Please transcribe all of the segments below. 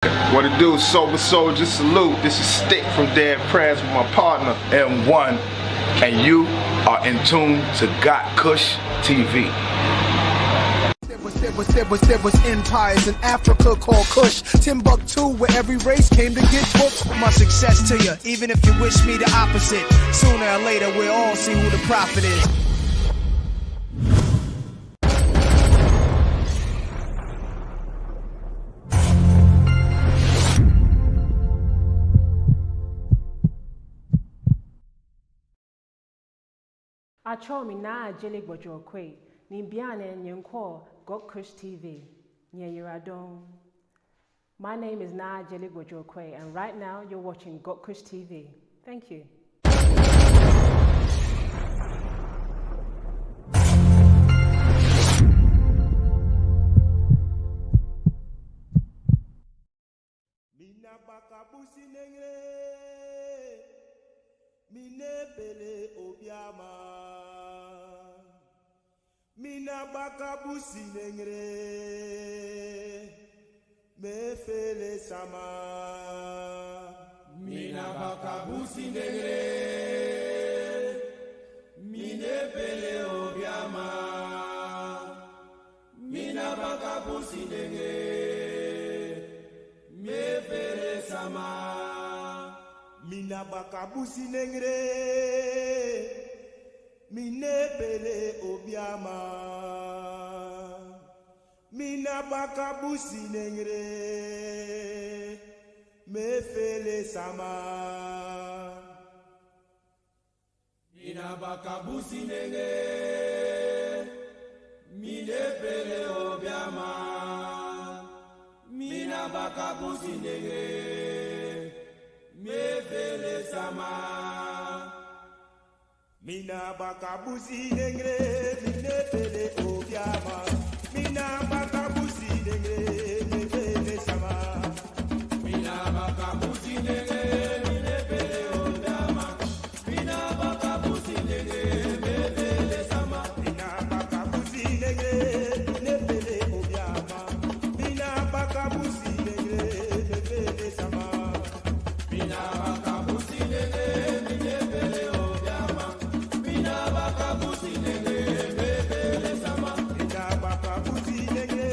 What it do, Sober Soldier, salute. This is Stick from Dead Prayers with my partner, M1. And you are in tune to gotkushTV. There was empires in Africa called Kush, Timbuktu, where every race came to get booked. My success to you, even if you wish me the opposite. Sooner or later, we'll all see who the prophet is. Achomi na jeli gbojo kwe ni biane nyenko gotkushTV nyeyiradon. My name is Na Jeli Gbojo Kwe, and right now you're watching gotkushTV. Thank you. Mina bakabusi nengre me fele sama. Mina bakabusi nengre mine pele obiama. Mina bakabusi nengre me fele sama. Mina bakabusi nengre mine pele obiama. Mina bakabusi nengre me fele sama. Mina bakabusi nengre mine pele obiama. Mina bakabusi nengre me fele sama. Mina bakabusi nengre mine pele obiama. Mina bakabusi nengre me pele sama. Mina bakabusi nengre mine pele obiama. Mina bakabusi nengre me pele sama. Mina bakabusi nengre mine pele obiama. Mina bakabusi nengre me pele sama. Mina bakabusi nengre mine pele obiama. Mina bakabusi nengre me pele sama. Mina bakabusi nengre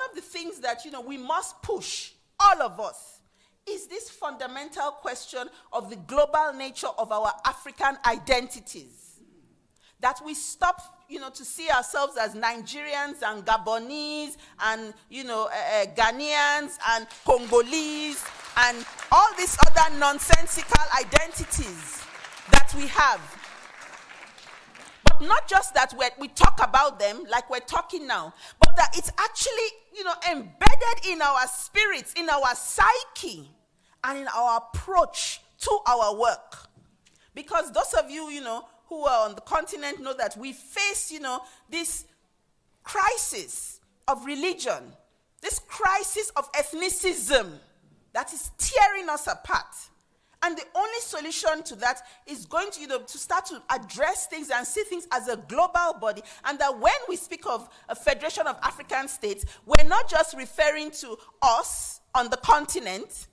of the things that, we must push, all of us, is this fundamental question of the global nature of our African identities. That we stop, to see ourselves as Nigerians and Gabonese and, Ghanaians and Congolese and all these other nonsensical identities that we have. But not just that we talk about them like we're talking now, but that it's actually, embedded in our spirits, in our psyche, and in our approach to our work. Because those of you, who are on the continent know that we face, this crisis of religion, this crisis of ethnicism that is tearing us apart. And the only solution to that is going to, to start to address things and see things as a global body. And that when we speak of a Federation of African States, we're not just referring to us on the continent,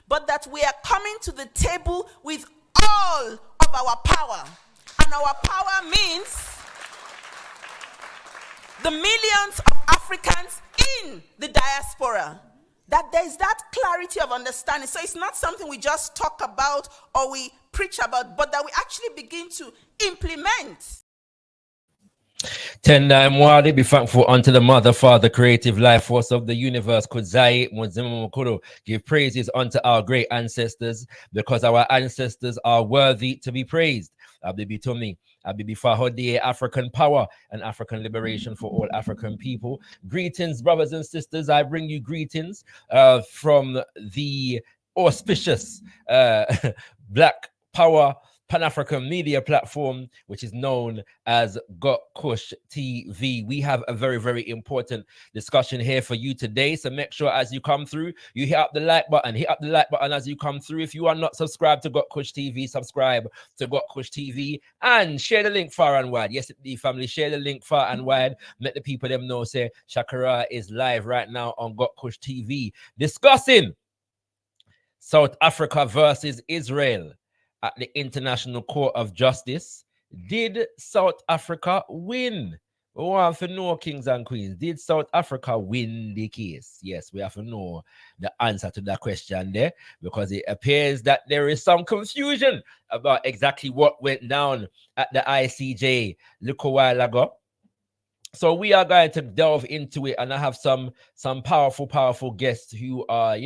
but that we are coming to the table with all of our power. And our power means the millions of Africans in the diaspora. That there's that clarity of understanding. So it's not something we just talk about or we preach about, but that we actually begin to implement. Mwadi, be thankful unto the Mother, Father, creative life force of the universe. Give praises unto our great ancestors, because our ancestors are worthy to be praised. Abibi Tumi, Abibi Fahodie, African power and African liberation for all African people. Greetings, brothers and sisters. I bring you greetings from the auspicious Black Power Pan-African media platform, which is known as gotkushTV. We have a very, very important discussion here for you today. So make sure as you come through, you hit up the like button. Hit up the like button as you come through. If you are not subscribed to gotkushTV, subscribe to gotkushTV and share the link far and wide. Yes, the family, share the link far and wide. Let the people them know, say, Shakara is live right now on gotkushTV discussing South Africa versus Israel at the International Court of Justice. Did South Africa win? We want to know, kings and queens. Did South Africa win the case? Yes, we have to know the answer to that question there, because it appears that there is some confusion about exactly what went down at the ICJ a little while ago. So we are going to delve into it, and I have some powerful guests who are,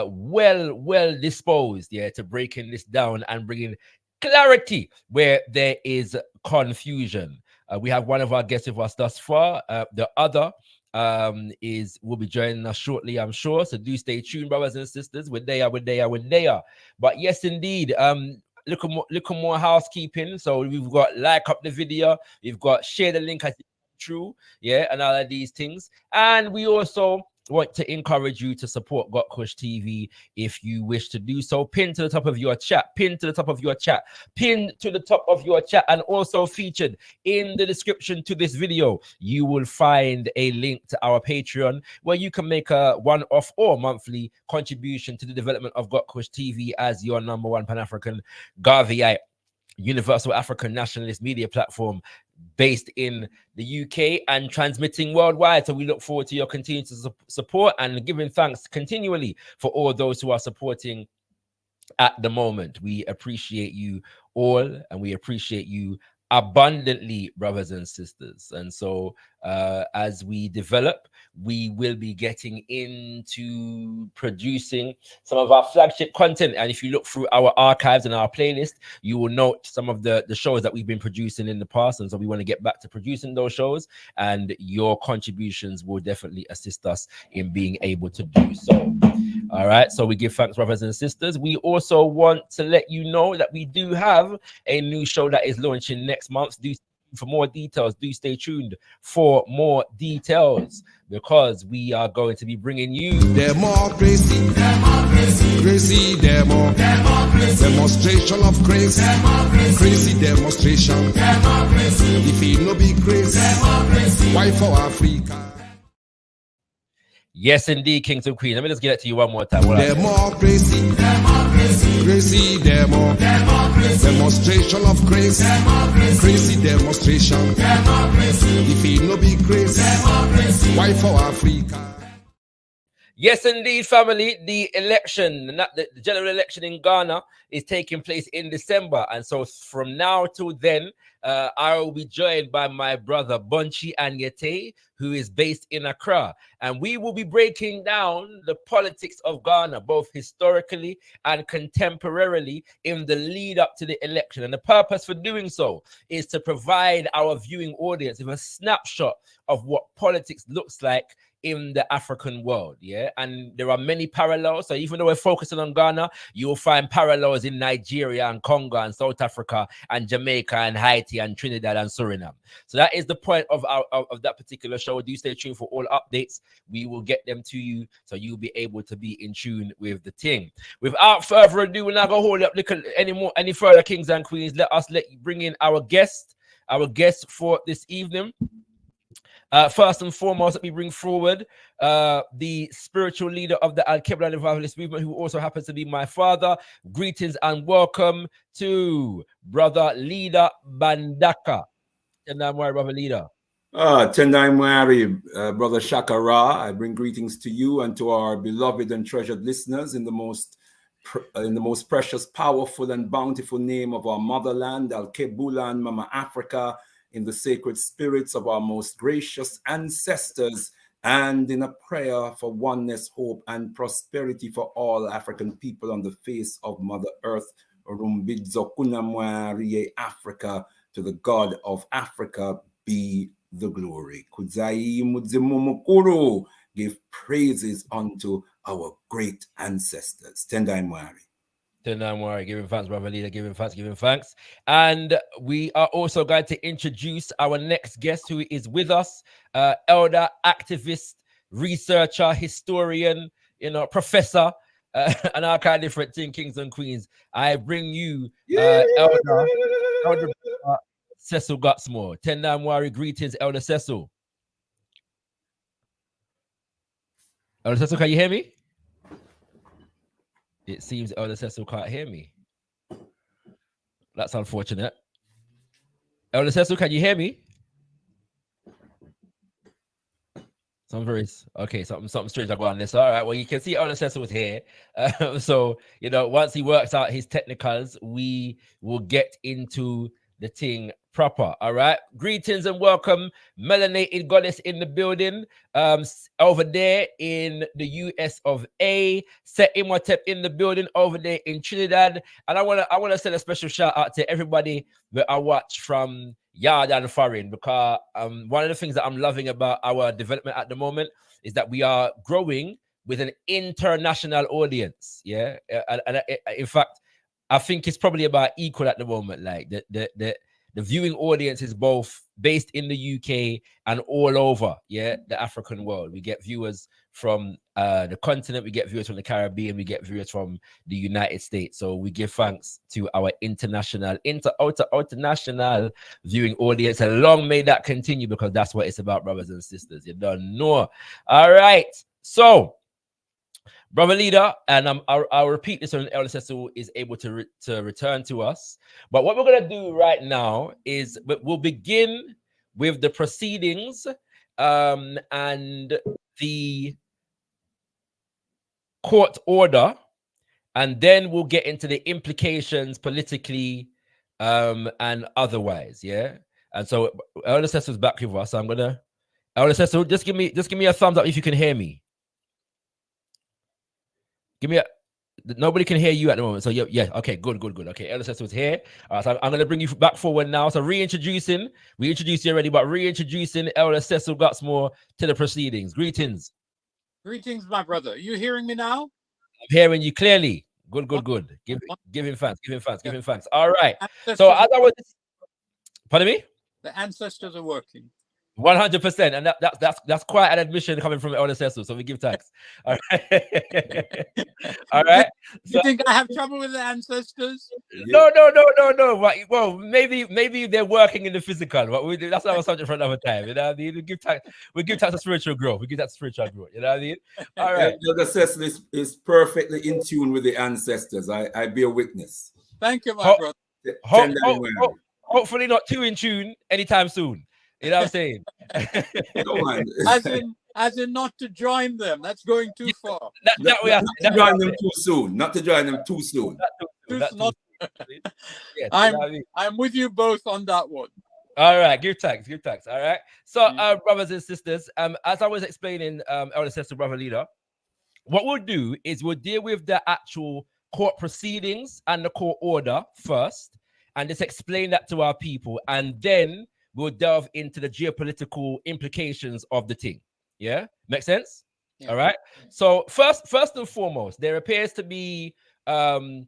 well disposed, to breaking this down and bringing clarity where there is confusion. We have one of our guests with us thus far. The other will be joining us shortly, I'm sure. So do stay tuned, brothers and sisters. We're there. But yes, indeed. Look more housekeeping. So we've got like up the video, we've got share the link as true, and all of these things. And we also want to encourage you to support gotkushTV if you wish to do so. Pin to the top of your chat, and also featured in the description to this video, you will find a link to our Patreon where you can make a one-off or monthly contribution to the development of gotkushTV as your #1 Pan-African Garveyite Universal African Nationalist media platform based in the UK and transmitting worldwide. So we look forward to your continued support and giving thanks continually for all those who are supporting at the moment. We appreciate you all, and we appreciate you abundantly, brothers and sisters. And so as we develop, we will be getting into producing some of our flagship content. And if you look through our archives and our playlist, you will note some of the shows that we've been producing in the past. And so we want to get back to producing those shows, and your contributions will definitely assist us in being able to do so. All right, so we give thanks, brothers and sisters. We also want to let you know that we do have a new show that is launching next month. For more details, do stay tuned for more details, because we are going to be bringing you democracy, demonstration of grace, crazy demonstration. If it no be crazy, why for Africa? Yes, indeed, Kings and Queens. Let me just get it to you one more time. Democracy, Demonstration of grace. Crazy demonstration. If he no be crazy, why for Africa? Yes, indeed, family. The election, not the general election in Ghana, is taking place in December. And so from now to then, I will be joined by my brother, Bonchi Anyete, who is based in Accra. And we will be breaking down the politics of Ghana, both historically and contemporarily, in the lead up to the election. And the purpose for doing so is to provide our viewing audience with a snapshot of what politics looks like in the African world, yeah, and there are many parallels. So even though we're focusing on Ghana, you'll find parallels in Nigeria and Congo and South Africa and Jamaica and Haiti and Trinidad and Suriname. So that is the point of that particular show. Do stay tuned for all updates. We will get them to you, so you'll be able to be in tune with the thing. Without further ado, we're not gonna hold up any further, kings and queens. Let you bring in our guest for this evening. First and foremost, let me bring forward the spiritual leader of the Al-Qibla Revivalist movement, who also happens to be my father. Greetings and welcome to Brother Leader Bandaka. Tendai Mwari, Brother Leader. Tendai Mwari, Brother Shakara. I bring greetings to you and to our beloved and treasured listeners in the most precious, powerful, and bountiful name of our motherland, Al-Qibla and Mama Africa, in the sacred spirits of our most gracious ancestors, and in a prayer for oneness, hope, and prosperity for all African people on the face of Mother Earth. Rumbidzo Kunamwari Africa, to the God of Africa be the glory. Kudzai Mudzimumukuru, give praises unto our great ancestors. Tendai Mwari. Giving thanks, Brother Leader, giving thanks. And we are also going to introduce our next guest, who is with us, elder, activist, researcher, historian, professor, and all kind of different things, kings and queens. I bring you Elder Cecil Gutsmore. Tendai Mwari, greetings, Elder Cecil. Elder Cecil, can you hear me? It seems Elder Cecil can't hear me. That's unfortunate. Elder Cecil, can you hear me? Something strange I got on this. All right, well, you can see Elder Cecil was here. So, once he works out his technicals, we will get into the thing proper. All right, greetings and welcome, melanated goddess in the building, over there in the US of A. Set Imhotep in the building over there in Trinidad. And I wanna send a special shout out to everybody that I watch from yard and foreign, because one of the things that I'm loving about our development at the moment is that we are growing with an international audience. Yeah, and in fact, I think it's probably about equal at the moment. Like the viewing audience is both based in the UK and all over, the African world. We get viewers from the continent, we get viewers from the Caribbean, we get viewers from the United States. So we give thanks to our international viewing audience, and long may that continue, because that's what it's about, brothers and sisters. You don't know. All right, so Brother Leader, and I'll repeat this when Elder Cecil is able to return to us. But what we're going to do right now is we'll begin with the proceedings and the court order, and then we'll get into the implications politically and otherwise. Yeah. And so Elder Cecil's back with us. So Elder Cecil, just give me a thumbs up if you can hear me. Nobody can hear you at the moment. So yeah. Okay, good. Okay, Elder Cecil was here. So I'm gonna bring you back forward now. So we introduced you already, but reintroducing Elder Cecil Gutsmore to the proceedings. Greetings, my brother. Are you hearing me now? I'm hearing you clearly. Good. Give him thanks. All right. So as I was, pardon me. The ancestors are working. 100%, and that's quite an admission coming from Elder Cecil, so we give thanks. All right. All right. You think I have trouble with the ancestors? No. Well, maybe they're working in the physical, but that's our subject for another time. You know what I mean? We give thanks to spiritual growth. You know what I mean? All right. Elder Cecil is perfectly in tune with the ancestors. I bear witness. Thank you, my brother. Hopefully not too in tune anytime soon. You know what I'm saying? As in not to join them. That's going too far. Not to join them too soon. Not to join them too soon. I'm with you both on that one. All right, give thanks. All right. So, brothers and sisters, as I was explaining, elder sister, brother leader, what we'll do is we'll deal with the actual court proceedings and the court order first, and just explain that to our people, and then we'll delve into the geopolitical implications of the thing. Yeah, make sense? Yeah. All right. So first and foremost, there appears to be as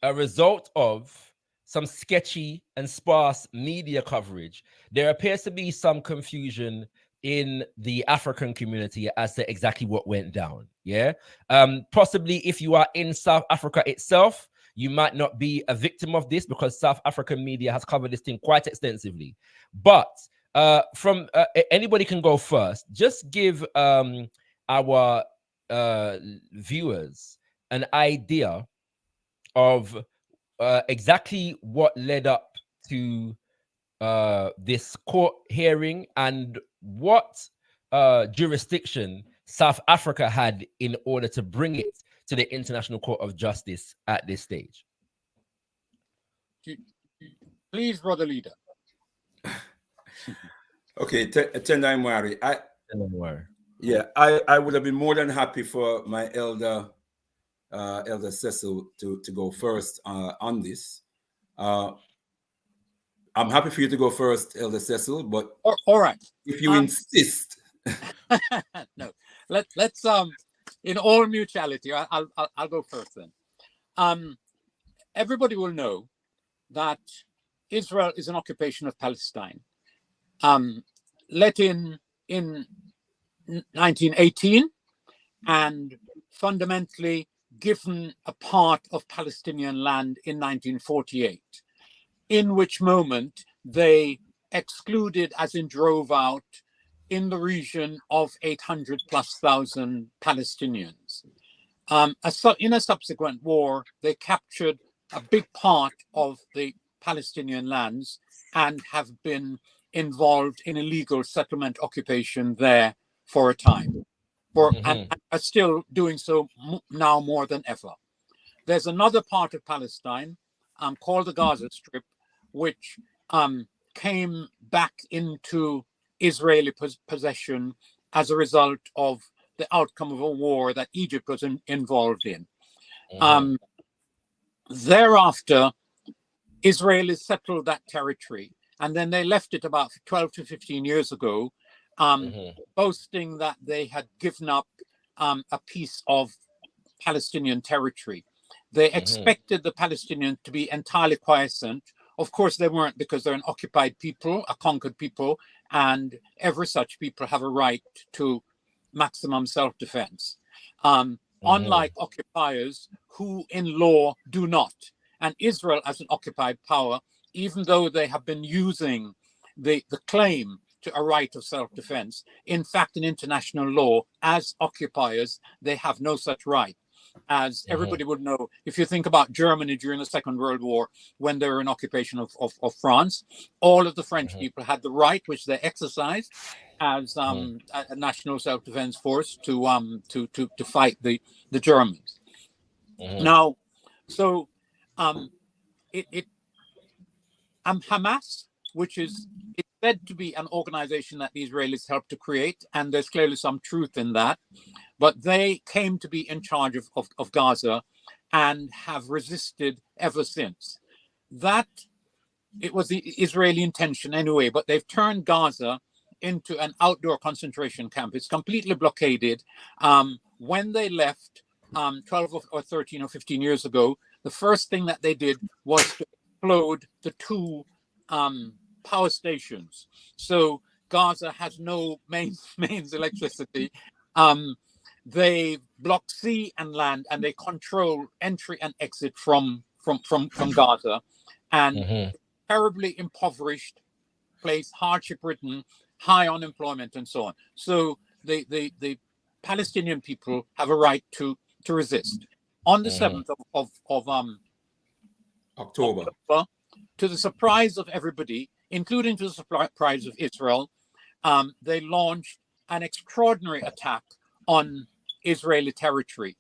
a result of some sketchy and sparse media coverage, there appears to be some confusion in the African community as to exactly what went down. Yeah. Possibly if you are in South Africa itself, you might not be a victim of this because South African media has covered this thing quite extensively. But from anybody can go first. Just give our viewers an idea of exactly what led up to this court hearing and what jurisdiction South Africa had in order to bring it to the International Court of Justice at this stage. Please, brother leader. Okay, Tendai Mwari. I would have been more than happy for my elder Cecil to go first on this. I'm happy for you to go first, Elder Cecil, but all right, if you insist. No, let's in all mutuality, I'll go first then. Everybody will know that Israel is an occupation of Palestine. Let in 1918 and fundamentally given a part of Palestinian land in 1948, in which moment they excluded, as in drove out, in the region of 800,000+ Palestinians. In a subsequent war, they captured a big part of the Palestinian lands and have been involved in illegal settlement occupation there for a time, and are still doing so now more than ever. There's another part of Palestine called the Gaza Strip, which came back into Israeli possession as a result of the outcome of a war that Egypt was involved in. Thereafter, Israelis settled that territory, and then they left it about 12 to 15 years ago, boasting that they had given up a piece of Palestinian territory. They expected the Palestinians to be entirely quiescent. Of course, they weren't, because they're an occupied people, a conquered people, and every such people have a right to maximum self-defense. Unlike occupiers who in law do not. And Israel, as an occupied power, even though they have been using the claim to a right of self-defense, in fact, in international law, as occupiers, they have no such right. As everybody would know, if you think about Germany during the Second World War, when they were in occupation of France, all of the French people had the right, which they exercised as a national self-defense force, to fight the Germans. Now, so Hamas, which is said to be an organization that the Israelis helped to create, and there's clearly some truth in that, but they came to be in charge of Gaza and have resisted ever since. That, it was the Israeli intention anyway, but they've turned Gaza into an outdoor concentration camp. It's completely blockaded. When they left 12 or 13 or 15 years ago, the first thing that they did was to explode the two power stations. So Gaza has no mains electricity. They block sea and land, and they control entry and exit from Gaza, and terribly impoverished place, hardship ridden, high unemployment, and so on. So the Palestinian people have a right to resist. on the 7th of October. To the surprise of everybody, including to the surprise of Israel, they launched an extraordinary attack on Israeli territory.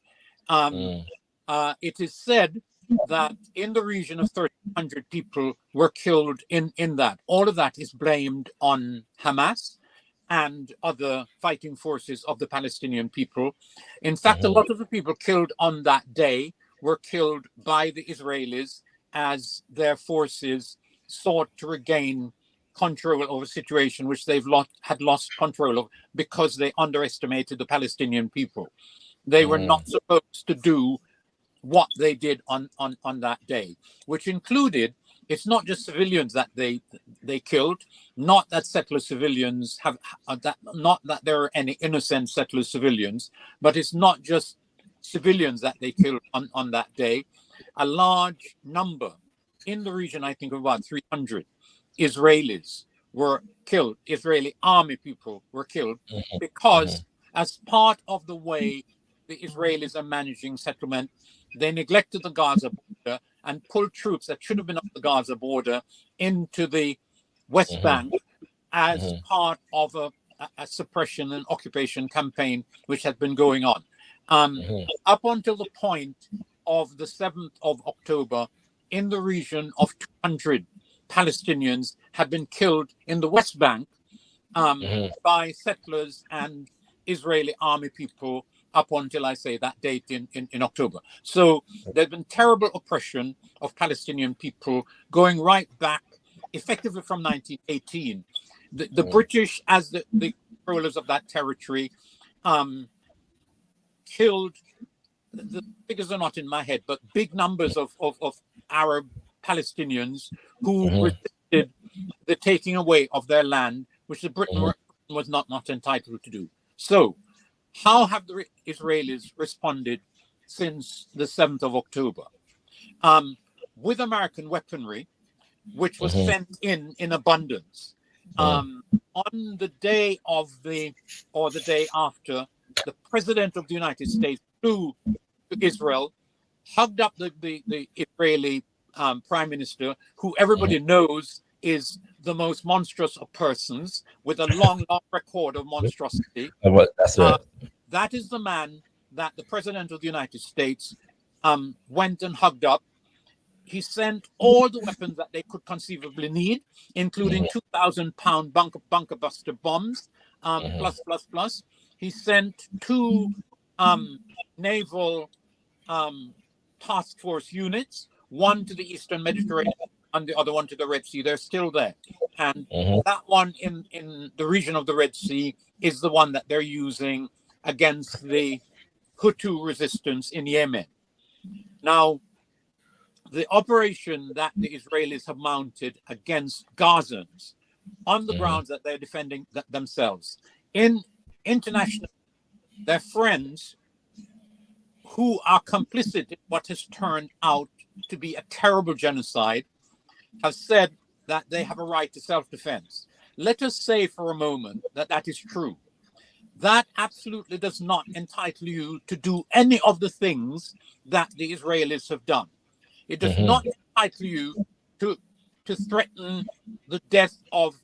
It is said that in the region of 1,300 people were killed in that. All of that is blamed on Hamas and other fighting forces of the Palestinian people. In fact, a lot of the people killed on that day were killed by the Israelis as their forces sought to regain control over a situation which they've had lost control of because they underestimated the Palestinian people. They were not supposed to do what they did on that day, which included, it's not just civilians that they killed, not that settler civilians have, not that there are any innocent settler civilians, but it's not just civilians that they killed on that day. A large number, in the region, I think of about 300 Israelis were killed, Israeli army people were killed, because as part of the way the Israelis are managing settlement, they neglected the Gaza border and pulled troops that should have been on the Gaza border into the West Bank as part of a suppression and occupation campaign which had been going on. Up until the point of the 7th of October, in the region of 200 Palestinians had been killed in the West Bank by settlers and Israeli army people up until, I say, that date in October. So there's been terrible oppression of Palestinian people going right back, effectively from 1918. The British, as the rulers of that territory, killed, the figures are not in my head, but big numbers of Arab Palestinians who resisted the taking away of their land, which the Britain was not entitled to do. So how have the Israelis responded since the 7th of October? With American weaponry, which was sent in abundance. On the day of the day after, the President of the United States flew to Israel, hugged up the Israeli Prime Minister, who everybody knows is the most monstrous of persons with a long record of monstrosity. That's right. That is the man that the President of the United States went and hugged up. He sent all the weapons that they could conceivably need, including 2,000-pound bunker buster bombs, plus. He sent 2 naval task force units, one to the Eastern Mediterranean and the other one to the Red Sea. They're still there. And that one in the region of the Red Sea is the one that they're using against the Hutu resistance in Yemen. Now, the operation that the Israelis have mounted against Gazans on the grounds that they're defending themselves, in international, their friends who are complicit in what has turned out to be a terrible genocide have said that they have a right to self-defense. Let us say for a moment that that is true. That absolutely does not entitle you to do any of the things that the Israelis have done. It does not entitle you to threaten the death of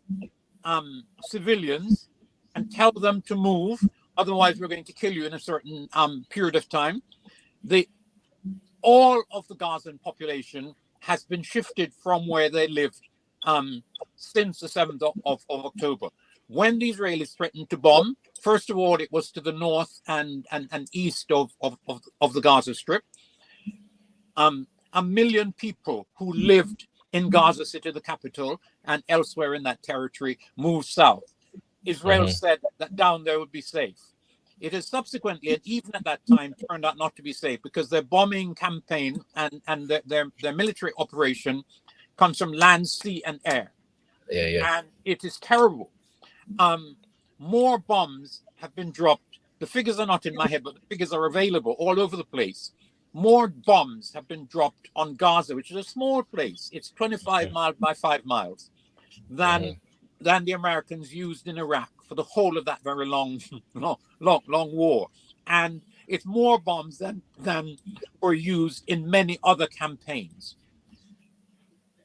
civilians and tell them to move, otherwise we're going to kill you in a certain period of time. All of the Gazan population has been shifted from where they lived since the 7th of October. When the Israelis threatened to bomb, first of all, it was to the north and east of the Gaza Strip. 1 million people who lived in Gaza City, the capital, and elsewhere in that territory moved south. Israel said that down there would be safe. It has subsequently, and even at that time, turned out not to be safe because their bombing campaign and their military operation comes from land, sea, and air. And it is terrible. More bombs have been dropped. The figures are not in my head, but the figures are available all over the place. More bombs have been dropped on Gaza, which is a small place. It's 25 miles by 5 miles, than the Americans used in Iraq for the whole of that very long war. And it's more bombs than were used in many other campaigns.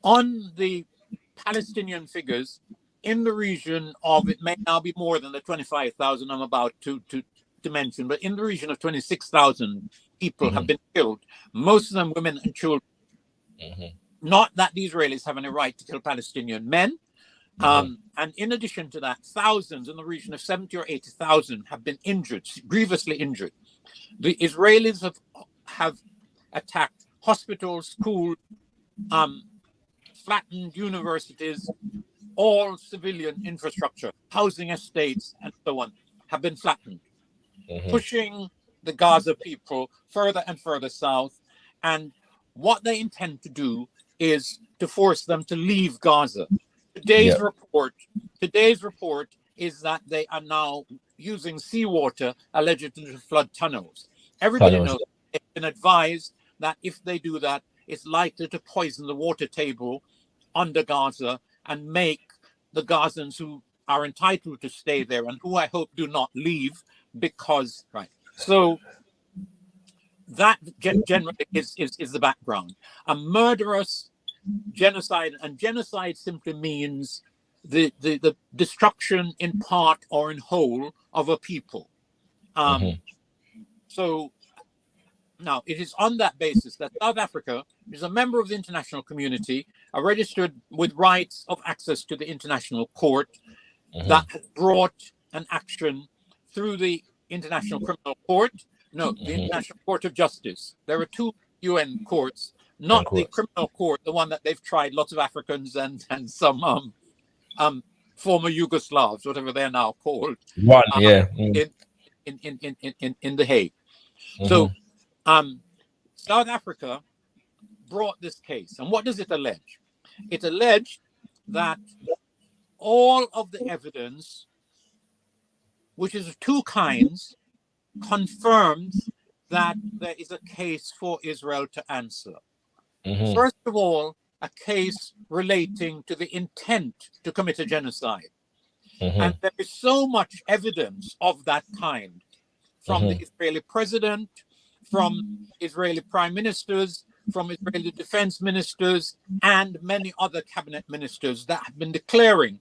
On the Palestinian figures, in the region of, it may now be more than the 25,000 I'm about to mention, but in the region of 26,000 people have been killed, most of them women and children. Not that the Israelis have any right to kill Palestinian men. And in addition to that, thousands, in the region of 70 or 80,000, have been injured, grievously injured. The Israelis have attacked hospitals, schools, flattened universities, all civilian infrastructure, housing estates, and so on, have been flattened, pushing the Gaza people further and further south. And what they intend to do is to force them to leave Gaza. Today's report is that they are now using seawater allegedly to flood tunnels. Everybody knows they've been advised that if they do that, it's likely to poison the water table under Gaza and make the Gazans who are entitled to stay there and who I hope do not leave because, So that generally is the background. A murderous genocide, and genocide simply means the destruction in part or in whole of a people. So now it is on that basis that South Africa is a member of the international community, registered with rights of access to the international court that has brought an action through the International Criminal Court. No, the International Court of Justice. There are two UN courts, not the criminal court, the one that they've tried lots of Africans and some former Yugoslavs, whatever they're now called. In The Hague. So South Africa brought this case, and what does it allege? It alleged that all of the evidence, which is of two kinds, confirms that there is a case for Israel to answer. First of all, a case relating to the intent to commit a genocide. And there is so much evidence of that kind from the Israeli president, from Israeli prime ministers, from Israeli defense ministers, and many other cabinet ministers that have been declaring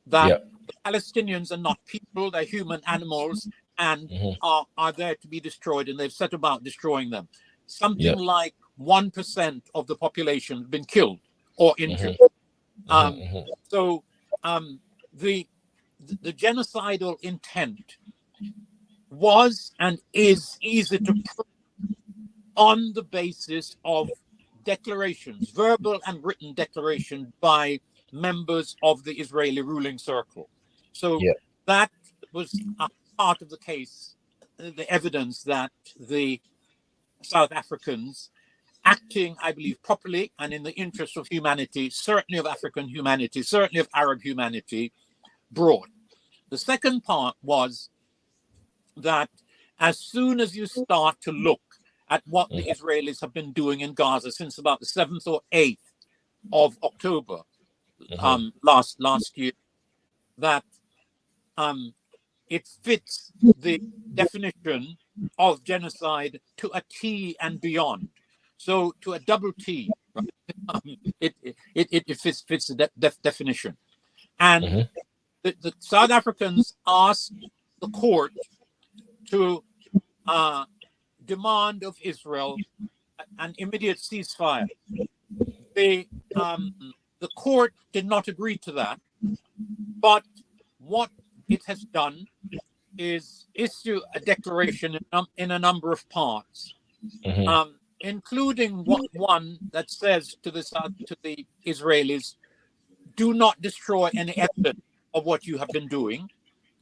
that the Palestinians are not people, they're human animals, and are there to be destroyed, and they've set about destroying them. Something like 1% of the population have been killed or injured. So the genocidal intent was and is easy to prove on the basis of declarations, verbal and written declarations by members of the Israeli ruling circle. So that was a part of the case, the evidence that the South Africans, acting, I believe, properly and in the interest of humanity, certainly of African humanity, certainly of Arab humanity, brought. The second part was that as soon as you start to look at what the Israelis have been doing in Gaza since about the 7th or 8th of October last year, that it fits the definition of genocide to a T and beyond. So to a double T, right? It fits the definition. And the South Africans asked the court to demand of Israel an immediate ceasefire. The court did not agree to that, but what it has done is issue a declaration in a number of parts, including one that says to the Israelis, do not destroy any evidence of what you have been doing.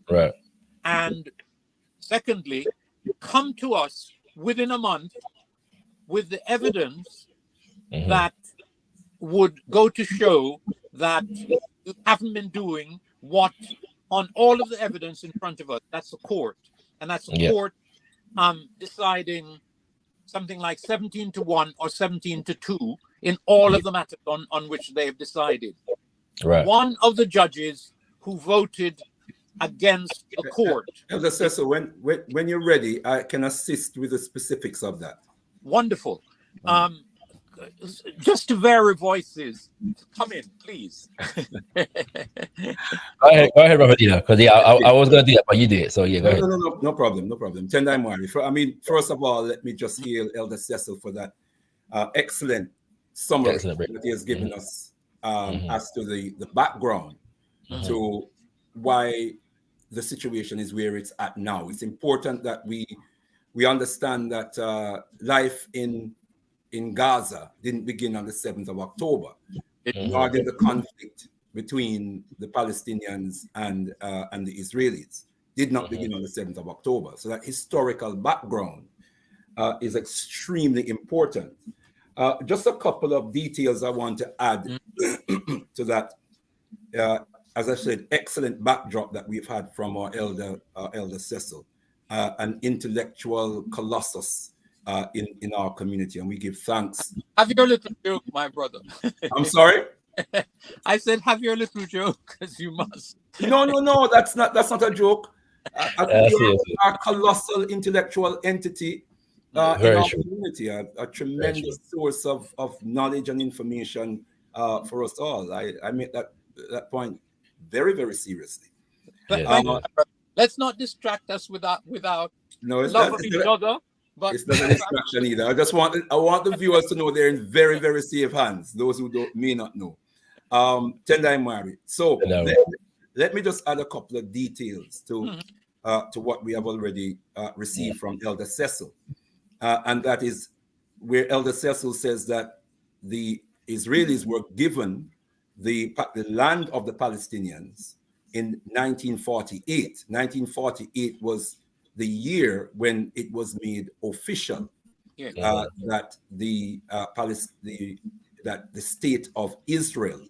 Right. And secondly, come to us within a month with the evidence that would go to show that you haven't been doing what, on all of the evidence in front of us, that's the court. And that's the court deciding something like 17-1 or 17-2 in all of the matters on which they have decided. Right. One of the judges who voted against a court. Elder Cecil, when you're ready, I can assist with the specifics of that. Wonderful. Just to vary voices, come in, please. Go ahead, Robert, because I was going to do that, but you did it, so yeah, go ahead. No problem. Tendai Mwari. First of all, let me just hail Elder Cecil for that excellent summary that he has given us as to the background to why the situation is where it's at now. It's important that we understand that life in Gaza didn't begin on the 7th of October, nor did the conflict between the Palestinians and the Israelis did not begin on the 7th of October. So that historical background is extremely important. Just a couple of details I want to add to that. As I said, excellent backdrop that we've had from our elder Cecil, an intellectual colossus in our community, and we give thanks. Have your little joke, my brother. I'm sorry? I said, have your little joke, as you must. No, that's not a joke. Our colossal intellectual entity in our community, a tremendous source of knowledge and information for us all. I make that point very, very seriously. Let's not distract us without love of each other. But it's not a distraction either. I want the viewers to know they're in very, very safe hands. Those who may not know. Tendai Mwari. So let me just add a couple of details to what we have already received from Elder Cecil, and that is where Elder Cecil says that the Israelis were given the land of the Palestinians in 1948. 1948 was the year when it was made official that the state of Israel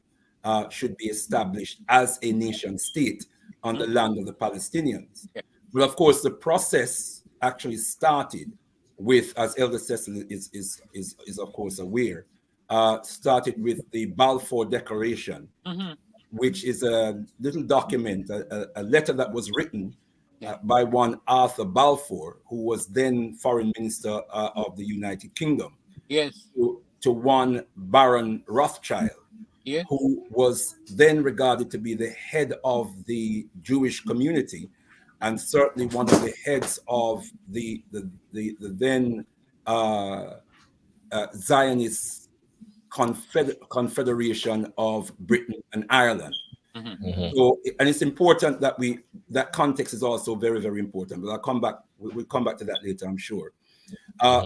should be established as a nation state on the land of the Palestinians. But of course, the process actually started with, as Elder Cecil is of course aware, started with the Balfour Declaration, which is a little document, a letter that was written by one Arthur Balfour, who was then Foreign Minister of the United Kingdom, to one Baron Rothschild, who was then regarded to be the head of the Jewish community, and certainly one of the heads of the then Zionist Confederation of Britain and Ireland. So, and it's important that that context is also very, very important. But we'll come back to that later, I'm sure.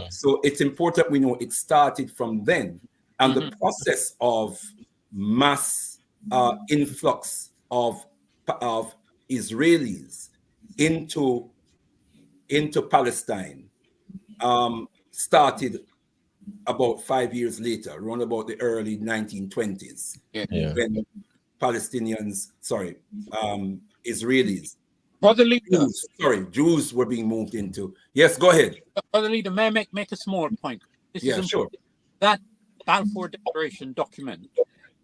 So it's important we know it started from then, and the process of mass influx of Israelis into Palestine started about 5 years later, around about the early 1920s, when Israelis, Jews were being moved into. Yes, go ahead. Brother Leader, may I make a small point? This is important. Sure. That Balfour Declaration document,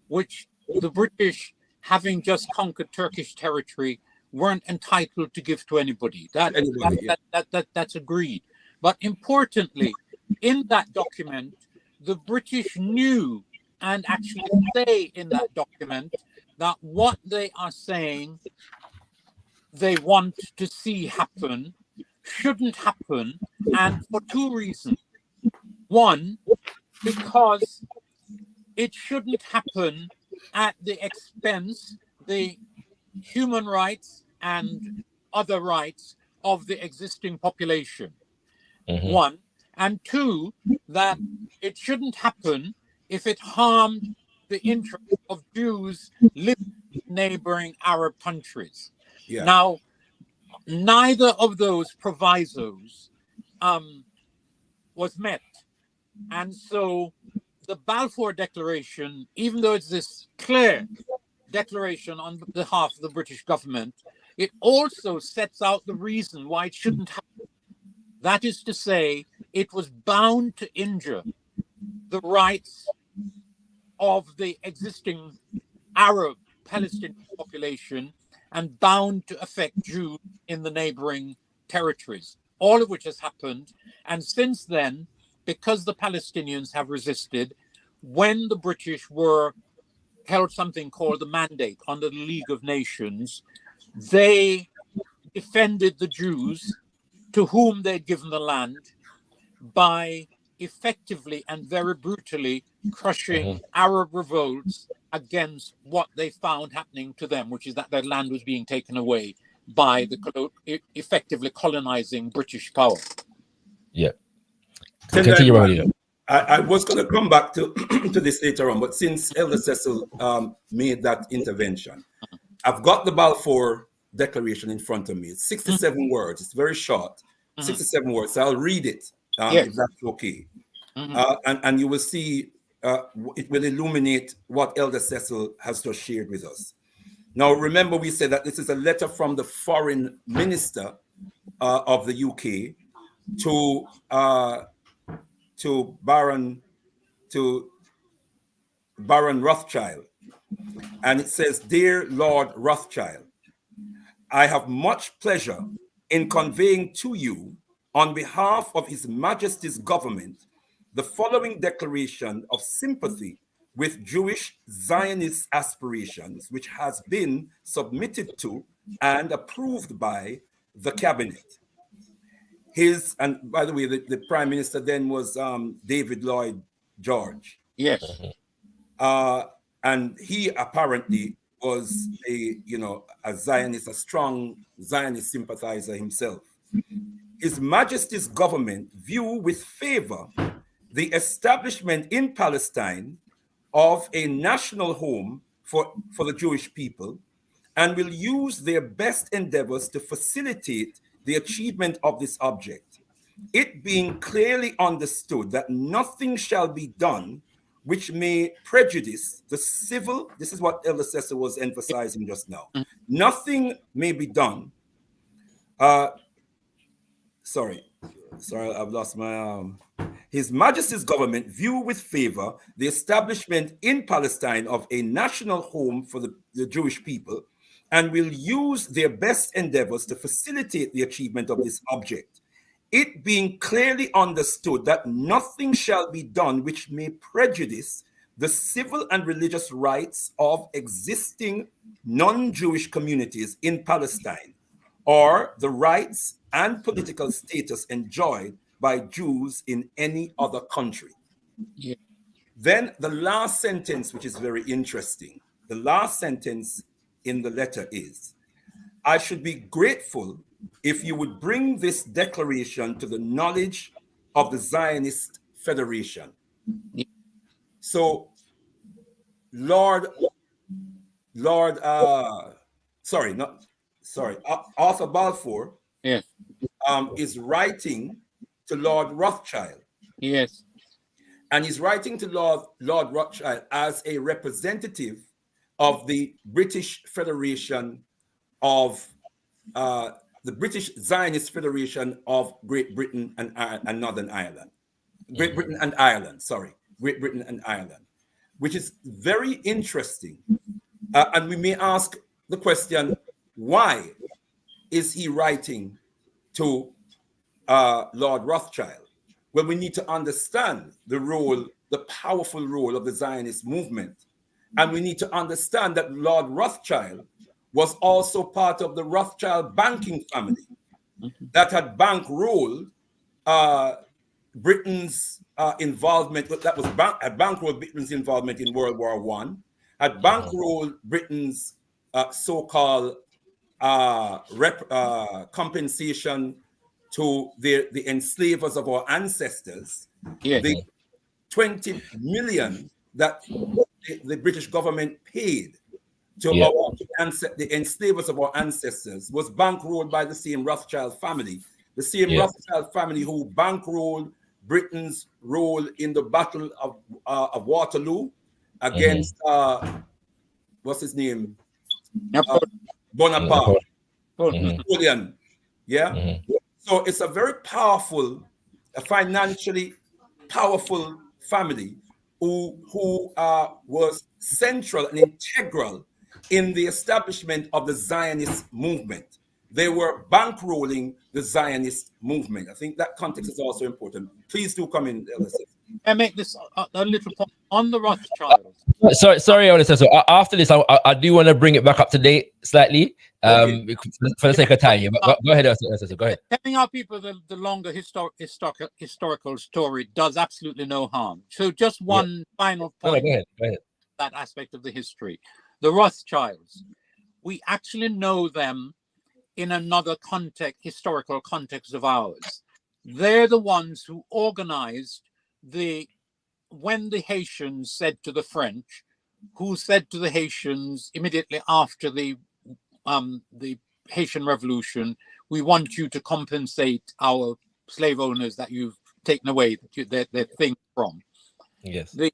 which the British, having just conquered Turkish territory, weren't entitled to give to anybody. That's agreed. But importantly, in that document, the British knew and actually say in that document that what they are saying they want to see happen shouldn't happen, and for two reasons. One, because it shouldn't happen at the expense the human rights and other rights of the existing population. One, and two, that it shouldn't happen if it harmed the interests of Jews living in neighboring Arab countries. Now, neither of those provisos was met. And so the Balfour Declaration, even though it's this clear declaration on behalf of the British government, it also sets out the reason why it shouldn't happen. That is to say, it was bound to injure the rights of the existing Arab Palestinian population and bound to affect Jews in the neighboring territories, all of which has happened. And since then, because the Palestinians have resisted, when the British were held something called the Mandate under the League of Nations, they defended the Jews to whom they'd given the land by effectively and very brutally crushing Arab revolts against what they found happening to them, which is that their land was being taken away by the effectively colonizing British power. Yeah. Continue, I was going to come back to to this later on, but since Elder Cecil made that intervention, I've got the Balfour Declaration in front of me. It's 67 words. It's very short, 67 words. So I'll read it, if that's okay. And you will see it will illuminate what Elder Cecil has just shared with us. Now, remember, we said that this is a letter from the Foreign Minister of the UK to Baron Rothschild, and it says, "Dear Lord Rothschild, I have much pleasure in conveying to you, on behalf of His Majesty's government, the following declaration of sympathy with Jewish Zionist aspirations, which has been submitted to and approved by the cabinet." And by the way, the Prime Minister then was David Lloyd George. Yes. And he apparently was a Zionist, a strong Zionist sympathizer himself. His Majesty's government view with favor the establishment in Palestine of a national home for the Jewish people, and will use their best endeavors to facilitate the achievement of this object, it being clearly understood that nothing shall be done which may prejudice the civil. This is what Elder Cecil was emphasizing just now. Nothing may be done. Sorry, I've lost my. His Majesty's government view with favor the establishment in Palestine of a national home for the Jewish people, and will use their best endeavors to facilitate the achievement of this object, it being clearly understood that nothing shall be done which may prejudice the civil and religious rights of existing non-Jewish communities in Palestine, or the rights and political status enjoyed by Jews in any other country. Yeah. Then the last sentence, which is very interesting, the last sentence in the letter is, "I should be grateful if you would bring this declaration to the knowledge of the Zionist Federation." So Arthur Balfour is writing to Lord Rothschild. Yes. And he's writing to Lord Rothschild as a representative of the British Federation of the British Zionist Federation of Great Britain and Northern Ireland. Great Britain and Ireland, which is very interesting. And we may ask the question, why is he writing to Lord Rothschild? Well, we need to understand the powerful role of the Zionist movement. And we need to understand that Lord Rothschild was also part of the Rothschild banking family that had bankrolled Britain's involvement, had bankrolled Britain's involvement in World War I, had bankrolled Britain's so-called compensation to the enslavers of our ancestors, the 20 million that the British government paid to the enslavers of our ancestors was bankrolled by the same Rothschild family, the same Rothschild family who bankrolled Britain's role in the Battle of Waterloo against what's his name? Bonaparte. Napoleon. Yeah. So it's a very powerful, a financially powerful family who was central and integral in the establishment of the Zionist movement. They were bankrolling the Zionist movement. I think that context is also important. Please do come in, LSS. I make this a little point on the Rothschilds. Sorry, Elder. So after this, I do want to bring it back up to date slightly, Okay. for the sake of time. Yeah, but go ahead, Elder. Go ahead. Telling our people the longer historical story does absolutely no harm. So just one final point. Go ahead. That aspect of the history. The Rothschilds, we actually know them in another context, historical context of ours. They're the ones who organized when the Haitians said to the French, who said to the Haitians immediately after the Haitian Revolution, we want you to compensate our slave owners that you've taken away their thing from. Yes. The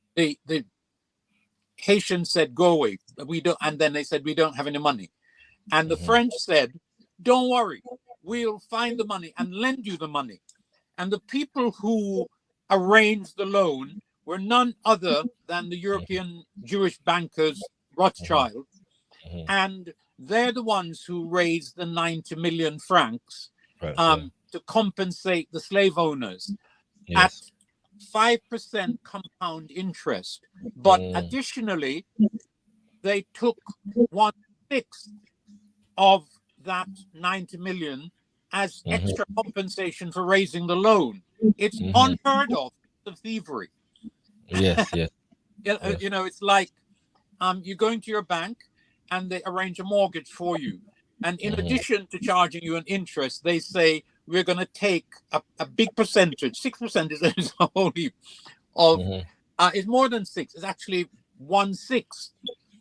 Haitians said, go away. We don't, and then they said, we don't have any money. And the French said, don't worry, we'll find the money and lend you the money. And the people who arranged the loan were none other than the European Jewish bankers Rothschild. And they're the ones who raised the 90 million francs to compensate the slave owners at 5% compound interest. But additionally, they took 1/6 of that 90 million as extra compensation for raising the loan. It's unheard of thievery. Yes. You know, it's like you're going to your bank and they arrange a mortgage for you. And in addition to charging you an interest, they say, we're going to take a big percentage. 6% is a whole heap of, it's more than 6. It's actually 1/6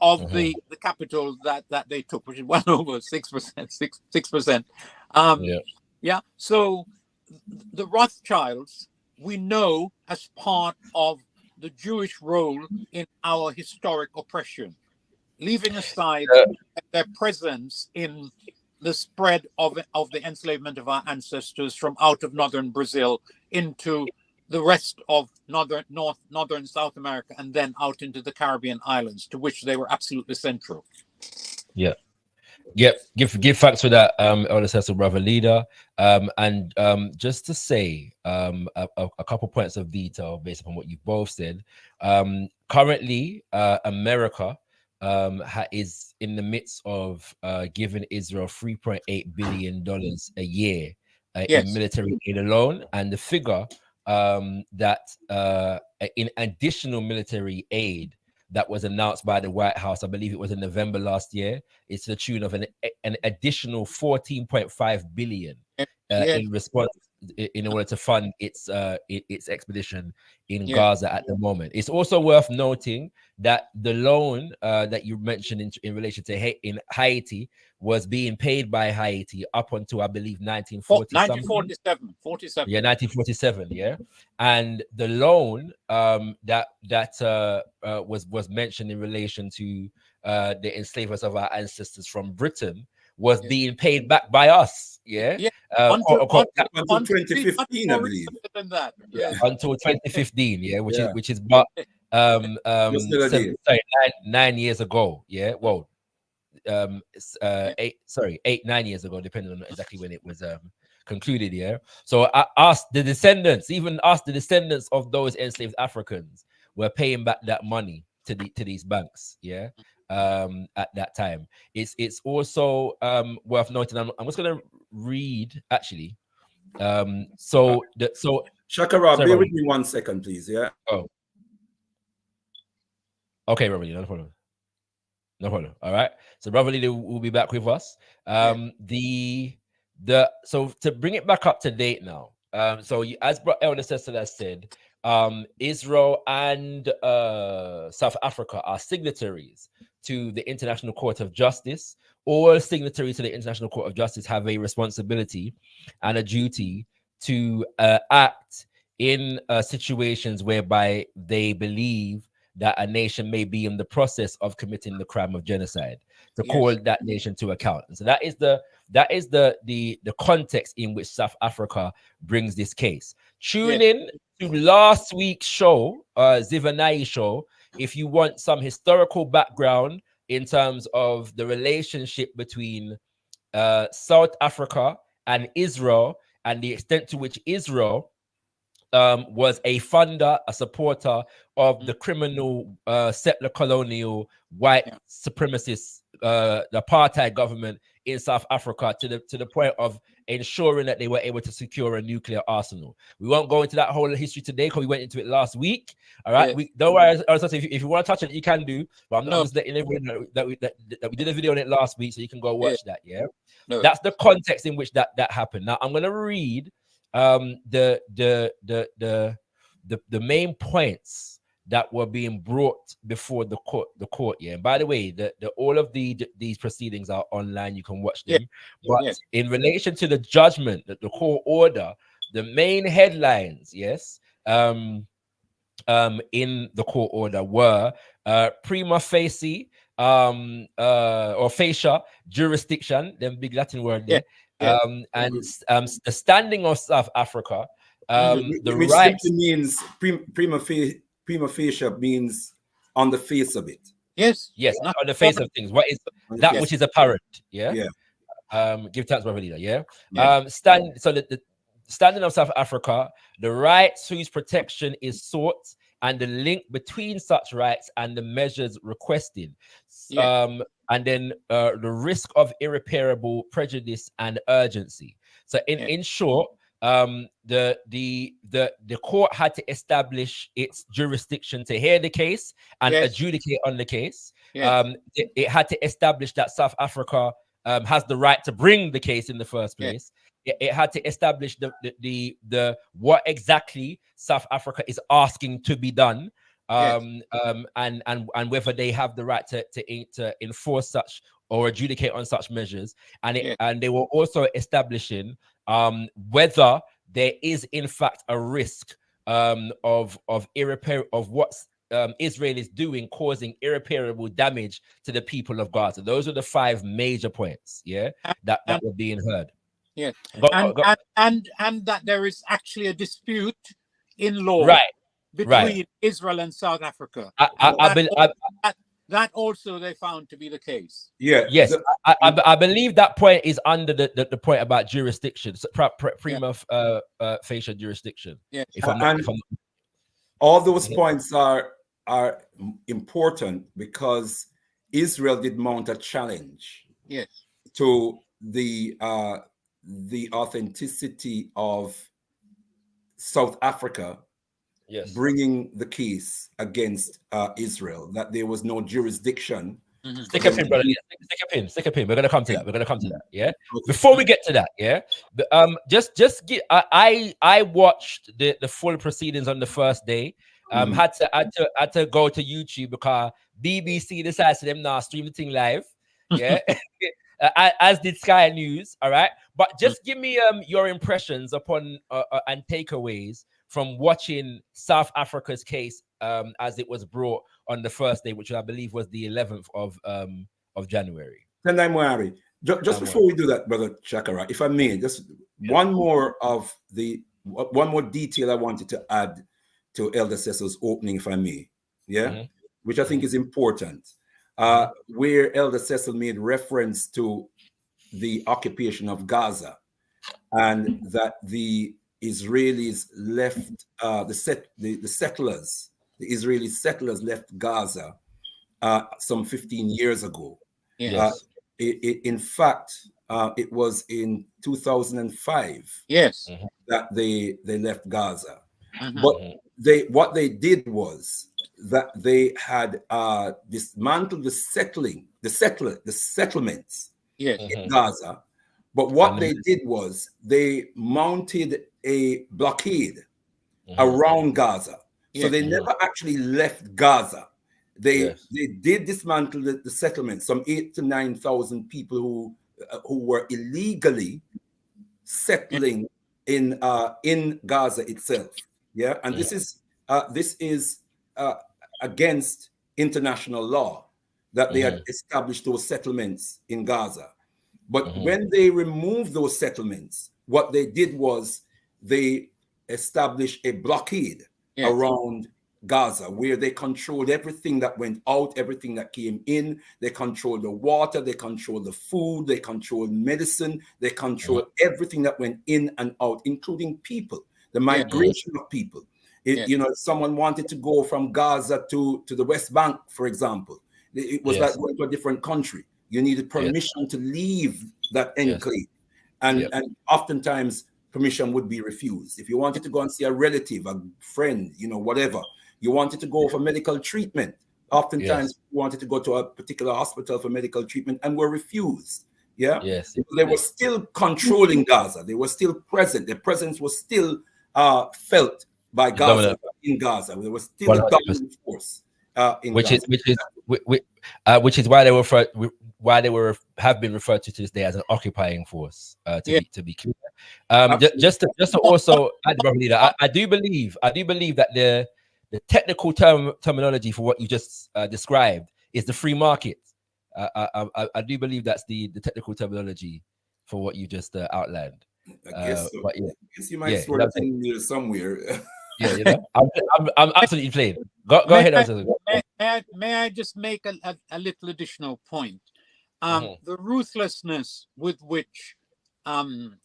of the capital that they took, which is well over 6%. 6%. So the Rothschilds, we know as part of the Jewish role in our historic oppression, leaving aside their presence in the spread of the enslavement of our ancestors from out of northern Brazil into the rest of northern South America, and then out into the Caribbean islands, to which they were absolutely central. Give thanks for that, Elder Cecil, brother leader. And just to say a couple points of detail based upon what you both said. Currently, America is in the midst of giving Israel $3.8 billion a year in military aid alone, and the figure that in additional military aid that was announced by the White House, I believe it was in November last year, it's to the tune of an additional 14.5 billion in response, in order to fund its expedition in Gaza at the moment. It's also worth noting that the loan that you mentioned in relation to in Haiti was being paid by Haiti up until, I believe, 1947. 1947. Yeah, and the loan that was mentioned in relation to the enslavers of our ancestors from Britain was being paid back by us. Until 2015, I believe. Until 2015, which is 9 years ago. 9 years ago, depending on exactly when it was concluded. So the descendants of those enslaved Africans were paying back that money to these banks. At that time, it's also worth noting. I'm just going to read actually. Shakara, bear with me 1 second, please. Okay, Brother Leader, no problem. All right, so Brother Leader will be back with us. So to bring it back up to date now. As Elder Cecil has said, Israel and South Africa are signatories to the International Court of Justice. All signatories to the International Court of Justice have a responsibility and a duty to act in situations whereby they believe that a nation may be in the process of committing the crime of genocide, to call that nation to account. And so that is the context in which South Africa brings this case. Tune in to last week's show, Zivanai show, if you want some historical background in terms of the relationship between South Africa and Israel, and the extent to which Israel was a funder, a supporter of the criminal settler colonial white supremacist the apartheid government in South Africa to the point of ensuring that they were able to secure a nuclear arsenal. We won't go into that whole history today because we went into it last week. All right, we don't worry. If you want to touch it, you can do. But I'm not just letting everyone know that we did a video on it last week, so you can go watch that. Yeah, that's the context in which that happened. Now I'm going to read the main points that were being brought before the court. Yeah, and by the way, all of these proceedings are online. You can watch them. But in relation to the judgment, the court order, the main headlines, in the court order were prima facie or facie jurisdiction, them big Latin word there, and the standing of South Africa, which simply means prima facie means on the face of it. Yes, on the face of things. What is that which is apparent? Give thanks, brother leader. So the standing of South Africa, the rights whose protection is sought, and the link between such rights and the measures requested, and then the risk of irreparable prejudice and urgency. So in short, the court had to establish its jurisdiction to hear the case and adjudicate on the case. It had to establish that South Africa has the right to bring the case in the first place. It had to establish the what exactly South Africa is asking to be done, and whether they have the right to enforce such or adjudicate on such measures, and they were also establishing whether there is in fact a risk of what Israel is doing, causing irreparable damage to the people of Gaza. Those are the 5 major points, that were being heard. And that there is actually a dispute in law between Israel and South Africa. That also they found to be the case. I believe that point is under the point about jurisdiction, prima facie jurisdiction. All those points are important because Israel did mount a challenge to the authenticity of South Africa bringing the case against Israel, that there was no jurisdiction. Stick a pin, brother. Stick a pin. We're gonna come to that. Yeah. Before we get to that, I watched the full proceedings on the first day. Had to go to YouTube because BBC decided to them now stream the thing live. As did Sky News. All right, but just give me your impressions upon and takeaways from watching South Africa's case as it was brought on the first day, which I believe was the 11th of January. Just before we do that, Brother Chakara, if I may, just one more detail I wanted to add to Elder Cecil's opening, if I may, which I think is important, where Elder Cecil made reference to the occupation of Gaza and that the Israelis left the Israeli settlers left Gaza some 15 years ago. In fact, it was in 2005 that they left Gaza. But what they did was that they had dismantled the settlements in Gaza. But what they did was they mounted a blockade around Gaza. So they never actually left Gaza. They did dismantle the settlements, some 8,000 to 9,000 people who were illegally settling in Gaza itself. And this is against international law that they had established those settlements in Gaza. But when they removed those settlements, what they did was they established a blockade around Gaza, where they controlled everything that went out, everything that came in. They controlled the water, they controlled the food, they controlled medicine, they controlled everything that went in and out, including people, the migration of people. You know, if someone wanted to go from Gaza to the West Bank, for example, it was like going to a different country. You needed permission to leave that enclave. And oftentimes permission would be refused. If you wanted to go and see a relative, a friend, you know, whatever, you wanted to go for medical treatment, oftentimes you wanted to go to a particular hospital for medical treatment and were refused. They were still controlling Gaza. They were still present. Their presence was still felt by Gaza, in Gaza. There was still 100%. A dominant force in Gaza. Which is why they have been referred to this day as an occupying force. To be clear, just to also add, brother leader, I do believe that the technical terminology for what you just described is the free market. I do believe that's the technical terminology for what you just outlined. I guess so. I guess you might sort of in there somewhere. You know, I'm absolutely playing. Go ahead. May I just make a little additional point? The ruthlessness with which brother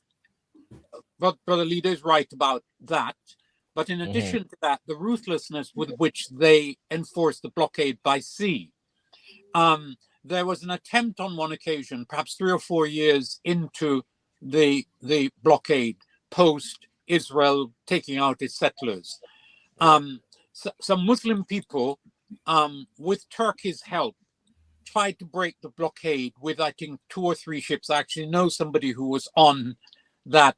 leader is right about that, but in addition to that, the ruthlessness with which they enforced the blockade by sea. There was an attempt on one occasion, perhaps 3 or 4 years into the blockade, post Israel taking out its settlers. Some Muslim people, with Turkey's help, tried to break the blockade with, I think, 2 or 3 ships. I actually know somebody who was on that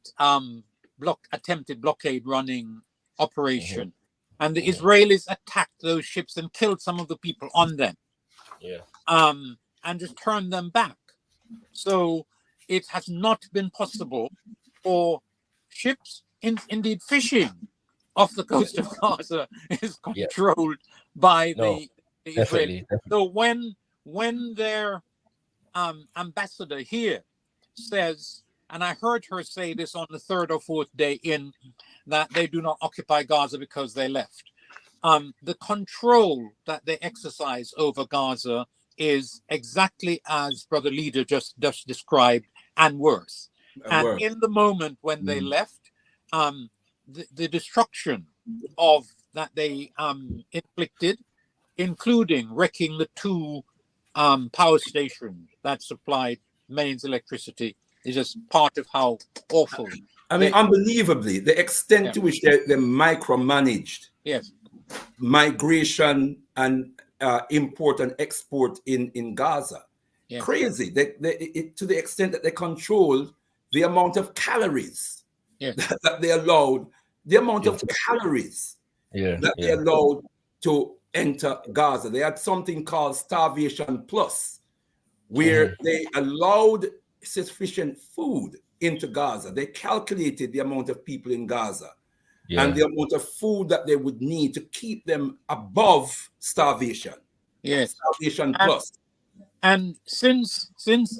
attempted blockade running operation. And the Israelis attacked those ships and killed some of the people on them. And just turned them back. So it has not been possible for ships, indeed fishing, off the coast of Gaza is controlled by the Israelis. So when their ambassador here says, and I heard her say this on the 3rd or 4th day in, that they do not occupy Gaza because they left. The control that they exercise over Gaza is exactly as Brother Leader just described, and worse. And in the moment when they left, the destruction of that they inflicted, including wrecking the 2 power stations that supplied mains electricity, is just part of how awful. I mean, unbelievably, the extent to which they micromanaged migration and import and export in Gaza. Crazy. To the extent that they controlled the amount of calories that they allowed, the amount of calories that they allowed to enter Gaza. They had something called Starvation Plus, where they allowed sufficient food into Gaza. They calculated the amount of people in Gaza and the amount of food that they would need to keep them above starvation. Starvation Plus. And since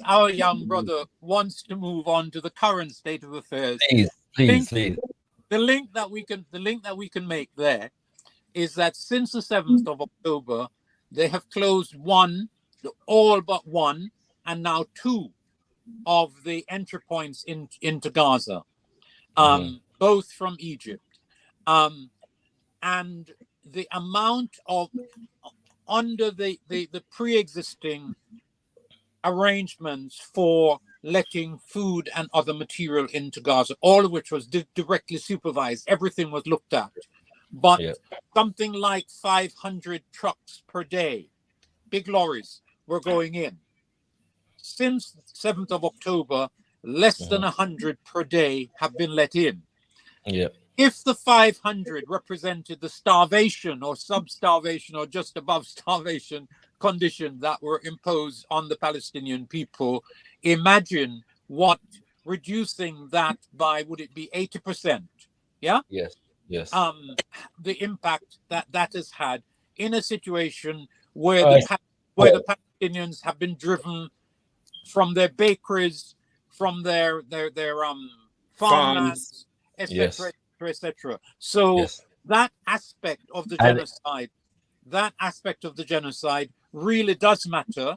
our young brother wants to move on to the current state of affairs, please. The link that we can make there is that since the 7th of October, they have closed all but one, and now 2 of the entry points into Gaza, both from Egypt. And the amount of, under the pre-existing arrangements for letting food and other material into Gaza, all of which was directly supervised, everything was looked at. But something like 500 trucks per day, big lorries, were going in. Since 7th of October, less than 100 per day have been let in. If the 500 represented the starvation or sub-starvation or just above starvation conditions that were imposed on the Palestinian people, imagine what reducing that by, would it be 80%? The impact that has had in a situation where the Palestinians have been driven from their bakeries, from their farmlands, etc. So that aspect of the genocide really does matter.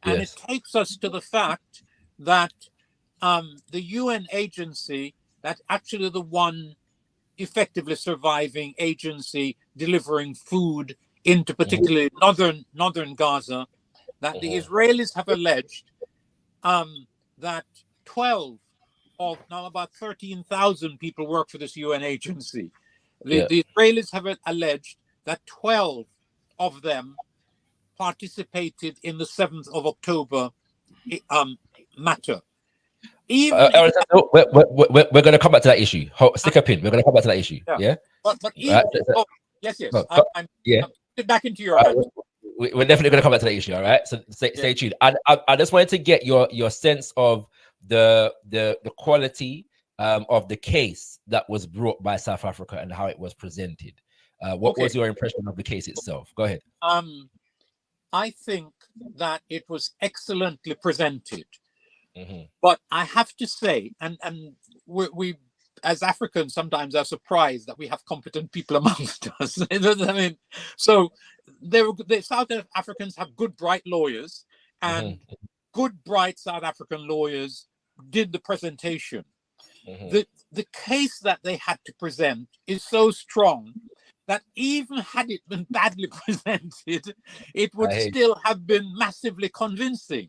And Yes. it takes us to the fact that the UN agency, that actually the one effectively surviving agency delivering food into particularly northern Gaza, that the Israelis have alleged that 12 of now about 13,000 people work for this UN agency. The Israelis have alleged that 12 of them participated in the 7th of October matter. Even we're going to come back to that issue. Stick a pin. We're going to come back to that issue. Yeah. But even, yes. I'm back into your hands. We're definitely going to come back to that issue. All right. So stay tuned. And I just wanted to get your sense of the quality of the case that was brought by South Africa and how it was presented. What was your impression of the case itself? Go ahead. I think that it was excellently presented. But I have to say, and we as Africans sometimes are surprised that we have competent people amongst us. I mean, so the South Africans have good, bright lawyers, and good, bright South African lawyers did the presentation. The case that they had to present is so strong that even had it been badly presented, it would still have been massively convincing.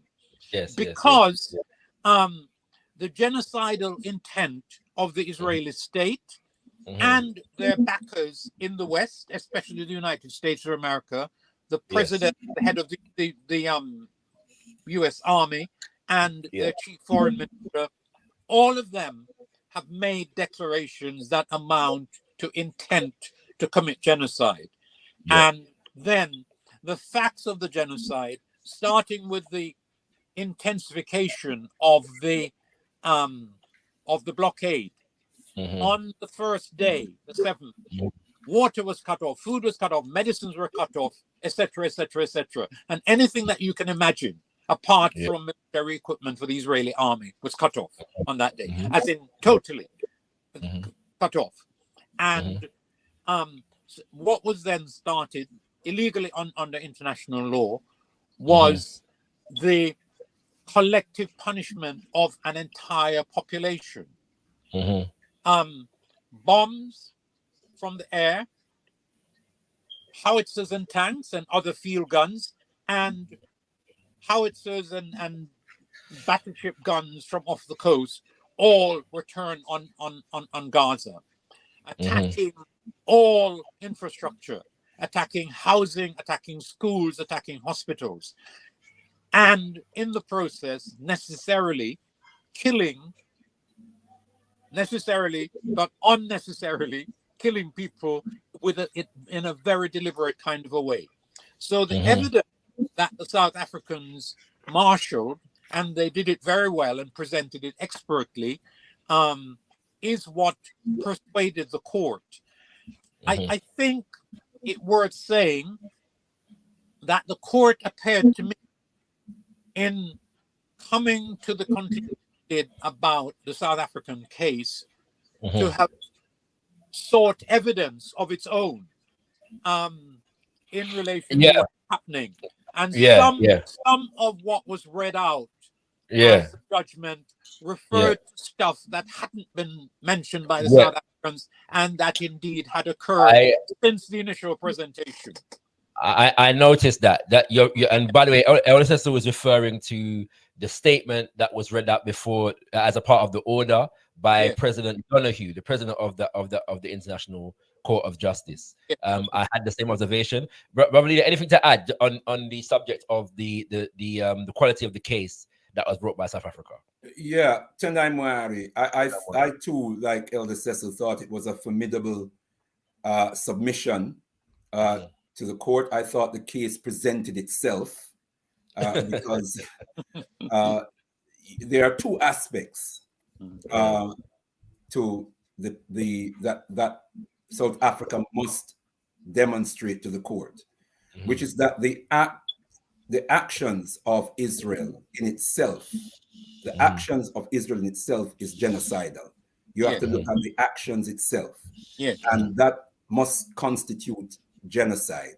Because the genocidal intent of the Israeli state and their backers in the West, especially the United States of America, the president, the head of the U.S. Army, and their chief foreign minister, all of them have made declarations that amount to intent to commit genocide. And then the facts of the genocide, starting with the intensification of the blockade on the first day, the 7th, water was cut off, food was cut off, medicines were cut off, etc., etc., etc., and anything that you can imagine apart from military equipment for the Israeli army was cut off on that day, as in totally cut off. And what was then started illegally under international law was the collective punishment of an entire population. Bombs from the air, howitzers and tanks and other field guns, and howitzers and battleship guns from off the coast, all were turned on Gaza, attacking all infrastructure, attacking housing, attacking schools, attacking hospitals, and in the process necessarily killing, but unnecessarily killing people in a very deliberate kind of a way. So the evidence that the South Africans marshaled, and they did it very well and presented it expertly, is what persuaded the court. I think it worth saying that the court appeared to me, in coming to the conclusion about the South African case, to have sought evidence of its own in relation to what's happening. And some of what was read out as the judgment referred to stuff that hadn't been mentioned by the South Africans and that indeed had occurred since the initial presentation. I noticed that you and by the way, Elder Cecil was referring to the statement that was read out before as a part of the order by President Donahue, the president of the International Court of Justice. I had the same observation. Probably anything to add on the subject of the quality of the case that was brought by South Africa? Yeah, Tendai Moari, I too, like Elder Cecil, thought it was a formidable submission to the court. I thought the case presented itself because there are two aspects to that South Africa must demonstrate to the court, which is that the actions of Israel in itself, is genocidal. You have to look at the actions itself, and that must constitute genocide.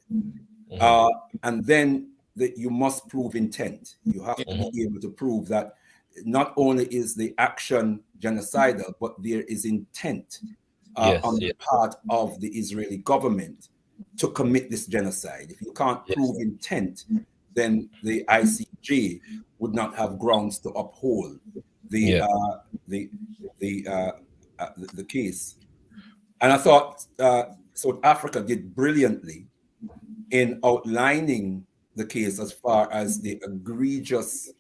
And then you must prove intent. You have to be able to prove that not only is the action genocidal, but there is intent on the part of the Israeli government to commit this genocide. If you can't prove intent, then the ICJ would not have grounds to uphold the case. And I thought South Africa did brilliantly in outlining the case as far as the egregious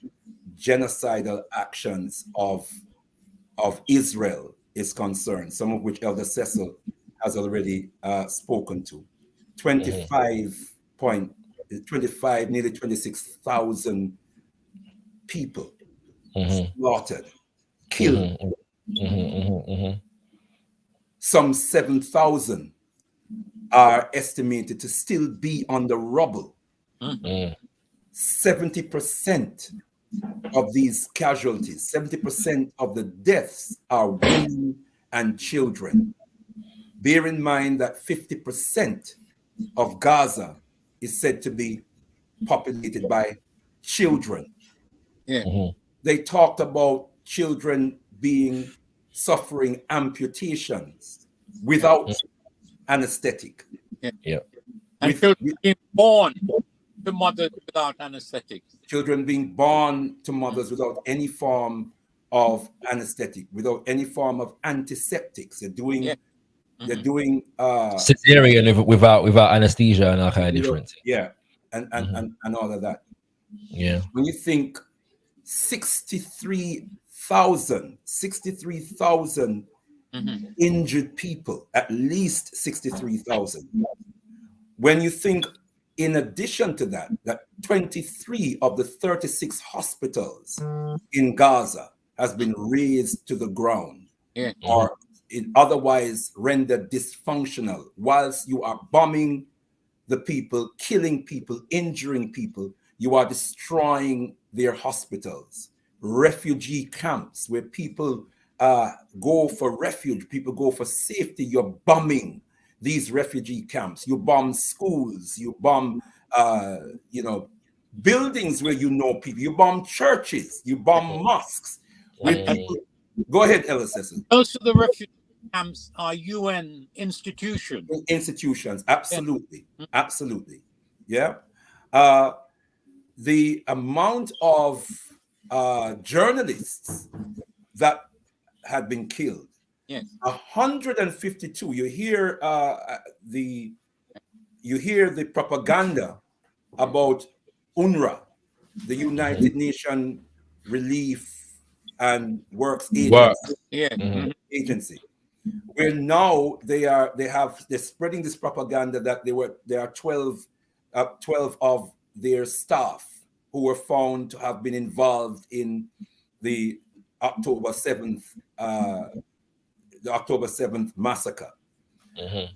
genocidal actions of Israel is concerned, some of which Elder Cecil has already spoken to. 25, nearly 26,000 people slaughtered, killed. Some 7,000 are estimated to still be on the rubble. 70% of these casualties, 70% of the deaths are women and children. Bear in mind that 50% of Gaza is said to be populated by children. They talked about children suffering amputations without anesthetic. And children being born to mothers without anesthetic. Children being born to mothers without any form of anesthetic, without any form of antiseptics. They're doing cesarean without anesthesia and all kind of different. And all of that. When you think 63,000 injured people, at least 63,000. When you think, in addition to that 23 of the 36 hospitals in Gaza has been razed to the ground or otherwise rendered dysfunctional, whilst you are bombing the people, killing people, injuring people, you are destroying their hospitals, refugee camps where people go for refuge, people go for safety. You're bombing these refugee camps. You bomb schools, you bomb buildings where people, you bomb churches, you bomb mosques where people. Go ahead, Ellis. Most of the refugee camps are UN institutions. Absolutely. Absolutely. Yeah. The amount of journalists that had been killed. 152. You hear the propaganda about UNRWA, the United Nations Relief and Works Agency, where now they're spreading this propaganda that there are 12 of their staff who were found to have been involved in the October 7th massacre.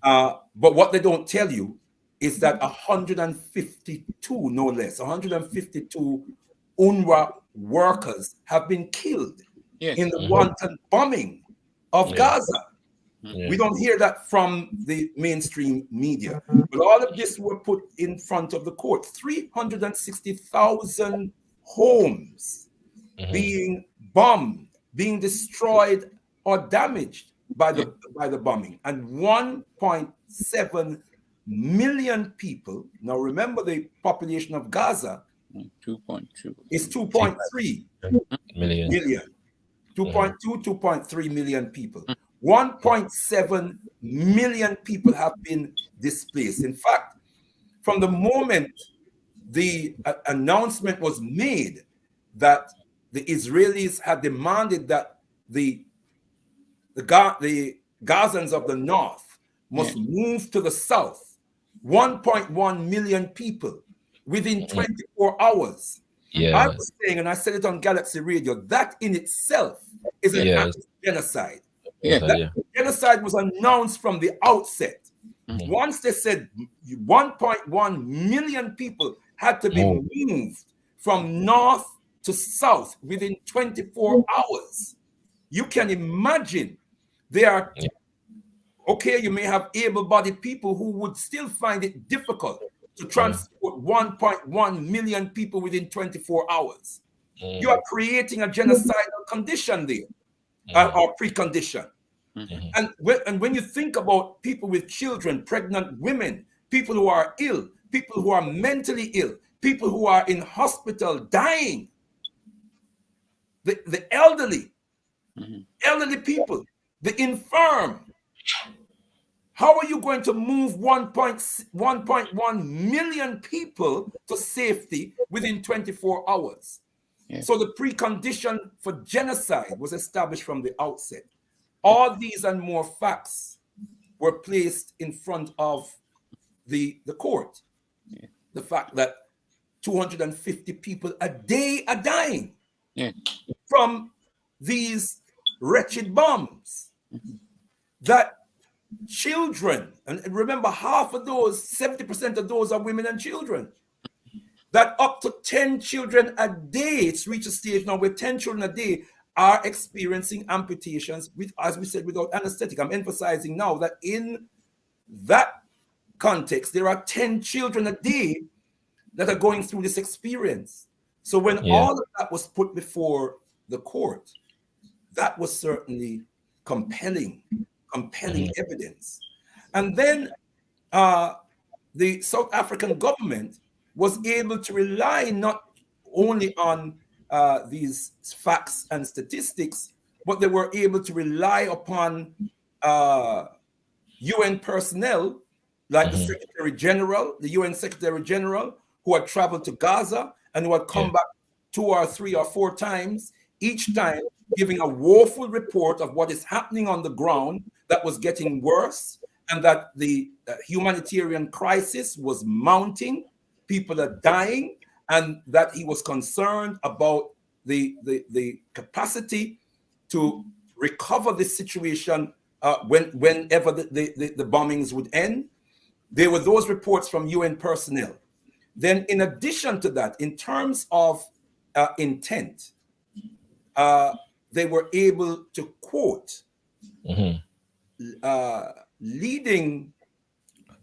But what they don't tell you is that 152, no less, 152 UNRWA workers have been killed in the wanton bombing of Gaza. We don't hear that from the mainstream media. But all of this were put in front of the court. 360,000 homes being bombed, being destroyed or damaged by the bombing, and 1.7 million people. Now remember, the population of Gaza 2.2 is 2.3 million. 2.3 million people. 1.7 million people have been displaced. In fact, from the moment the announcement was made that the Israelis had demanded that the Gazans of the north must move to the south, 1.1 million people within 24 hours. I was saying, and I said it on Galaxy Radio, that in itself is an act of genocide. Genocide was announced from the outset. Once they said 1.1 million people had to be moved from north to south within 24 hours. You can imagine there are Okay, you may have able-bodied people who would still find it difficult to transport 1.1 million people within 24 hours. You are creating a genocidal condition there, or precondition. And when you think about people with children, pregnant women, people who are ill, people who are mentally ill, people who are in hospital dying, the elderly, elderly people, the infirm. How are you going to move 1.1 million people to safety within 24 hours? Yeah. So the precondition for genocide was established from the outset. All these and more facts were placed in front of the court. Yeah. The fact that 250 people a day are dying from these wretched bombs. That children, and remember, half of those, 70% of those are women and children. That up to 10 children a day, it's reached a stage now where 10 children a day are experiencing amputations with, as we said, without anesthetic. I'm emphasizing now that in that context, there are 10 children a day that are going through this experience. So when all of that was put before the court, that was certainly compelling evidence. And then the South African government was able to rely not only on these facts and statistics, but they were able to rely upon UN personnel, like the Secretary General, the UN Secretary General, who had traveled to Gaza and who had come back 2 or 3 or 4 times, each time giving a woeful report of what is happening on the ground that was getting worse, and that the humanitarian crisis was mounting, people are dying, and that he was concerned about the capacity to recover this situation whenever the bombings would end. There were those reports from UN personnel. Then in addition to that, in terms of intent, they were able to quote leading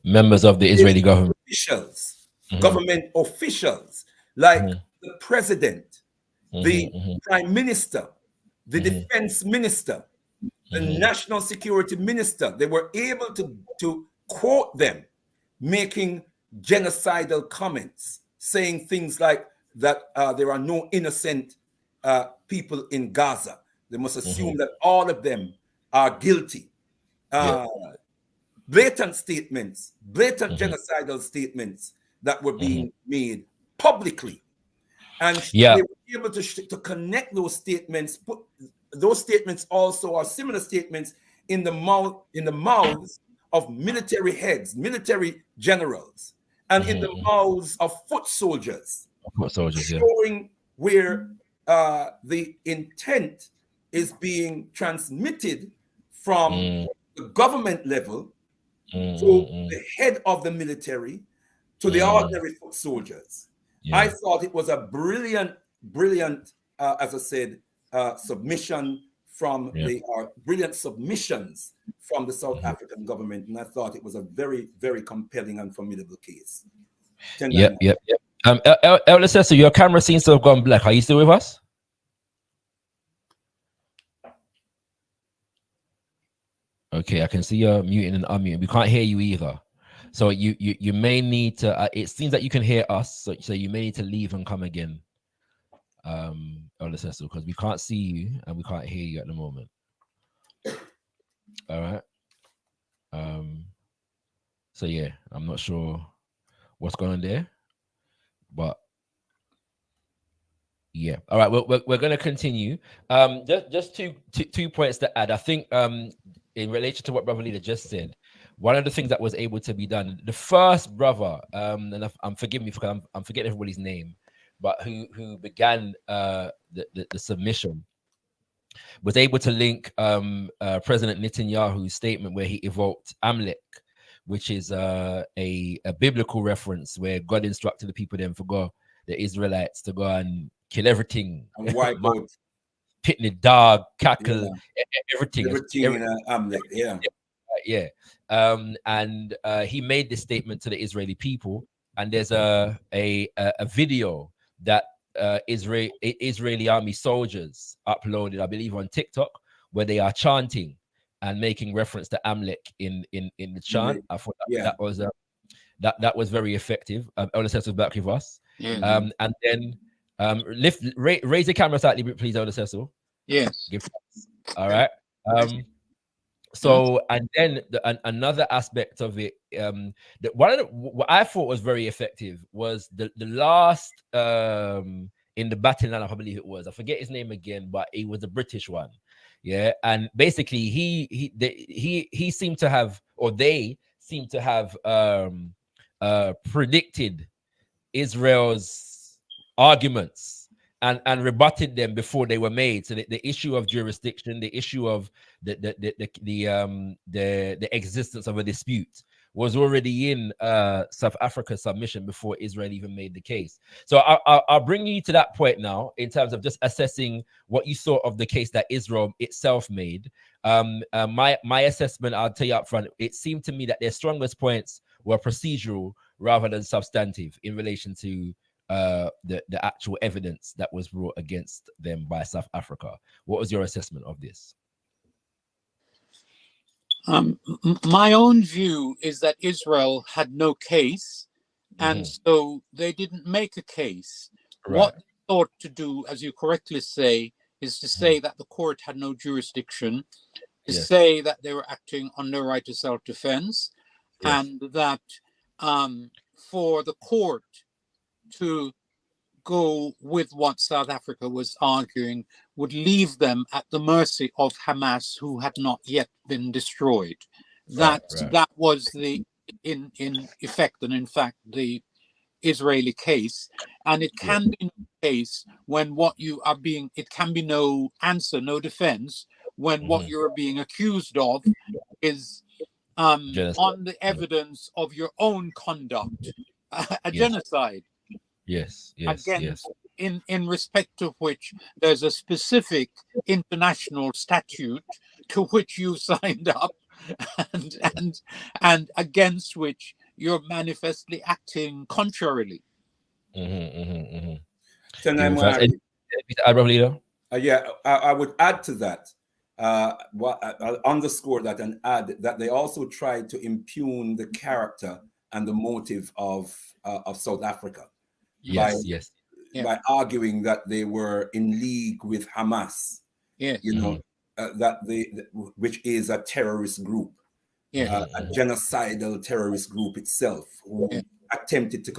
members of the Israeli government officials, government officials, like the president, the prime minister, the defense minister, the national security minister. They were able to quote them, making genocidal comments, saying things like that there are no innocent people in Gaza. They must assume that all of them are guilty. Blatant statements, blatant genocidal statements that were being made publicly. And they were able to connect those statements. Those statements also are similar statements in the mouths of military heads, military generals, and in the mouths of foot soldiers, showing where the intent is being transmitted from the government level to the head of the military, to the ordinary foot soldiers. I thought it was a brilliant, as I said, submission from brilliant submissions from the South African government, and I thought it was a very, very compelling and formidable case. Elder Cecil, your camera seems to have gone black. Are you still with us? Okay, I can see you're muting and unmuting. We can't hear you either. So you may need to, it seems that you can hear us, so you may need to leave and come again, Elder Cecil, because we can't see you and we can't hear you at the moment. All right. So yeah, I'm not sure what's going on there, but yeah. All right, we're going to continue. Just two points to add. I think in relation to what Brother Leader just said, one of the things that was able to be done, the first brother, and I'm forgive me because I'm forgetting everybody's name, but who began the submission, was able to link President Netanyahu's statement where he evoked Amalek, which is a biblical reference where God instructed the people then for God, the Israelites, to go and kill everything, and wipe out, pitney dog, cackle, everything in Amalek, Yeah. And he made this statement to the Israeli people, and there's a video that Israeli army soldiers uploaded, I believe, on TikTok, where they are chanting and making reference to Amalek in the chant. I thought that was that was very effective. Elder Cecil was back with us. Yeah. And then raise the camera slightly, please, Elder Cecil. Yes. All right. So, and then another aspect of it, what I thought was very effective was the last in the battle lineup, I believe it was. I forget his name again, but it was a British one. Yeah, and basically he seemed to have, or they seemed to have predicted Israel's arguments and rebutted them before they were made. So the issue of jurisdiction, the issue of the existence of a dispute was already in South Africa's submission before Israel even made the case. So I'll bring you to that point now in terms of just assessing what you saw of the case that Israel itself made. My assessment, I'll tell you up front, it seemed to me that their strongest points were procedural rather than substantive in relation to the actual evidence that was brought against them by South Africa. What was your assessment of this? My own view is that Israel had no case, and so they didn't make a case. Right. What they thought to do, as you correctly say, is to say that the court had no jurisdiction, to say that they were acting on their right to self-defense, and that for the court to go with what South Africa was arguing would leave them at the mercy of Hamas, who had not yet been destroyed. That was the in effect and in fact the Israeli case, and it can be no case when what you are being, it can be no answer, no defense when what you're being accused of is on the evidence of your own conduct, a genocide. Against, in respect of which there's a specific international statute to which you signed up, and against which you're manifestly acting contrarily. I would add to that. I'll underscore that and add that they also tried to impugn the character and the motive of South Africa. By arguing that they were in league with Hamas, which is a terrorist group, a genocidal terrorist group itself, who attempted to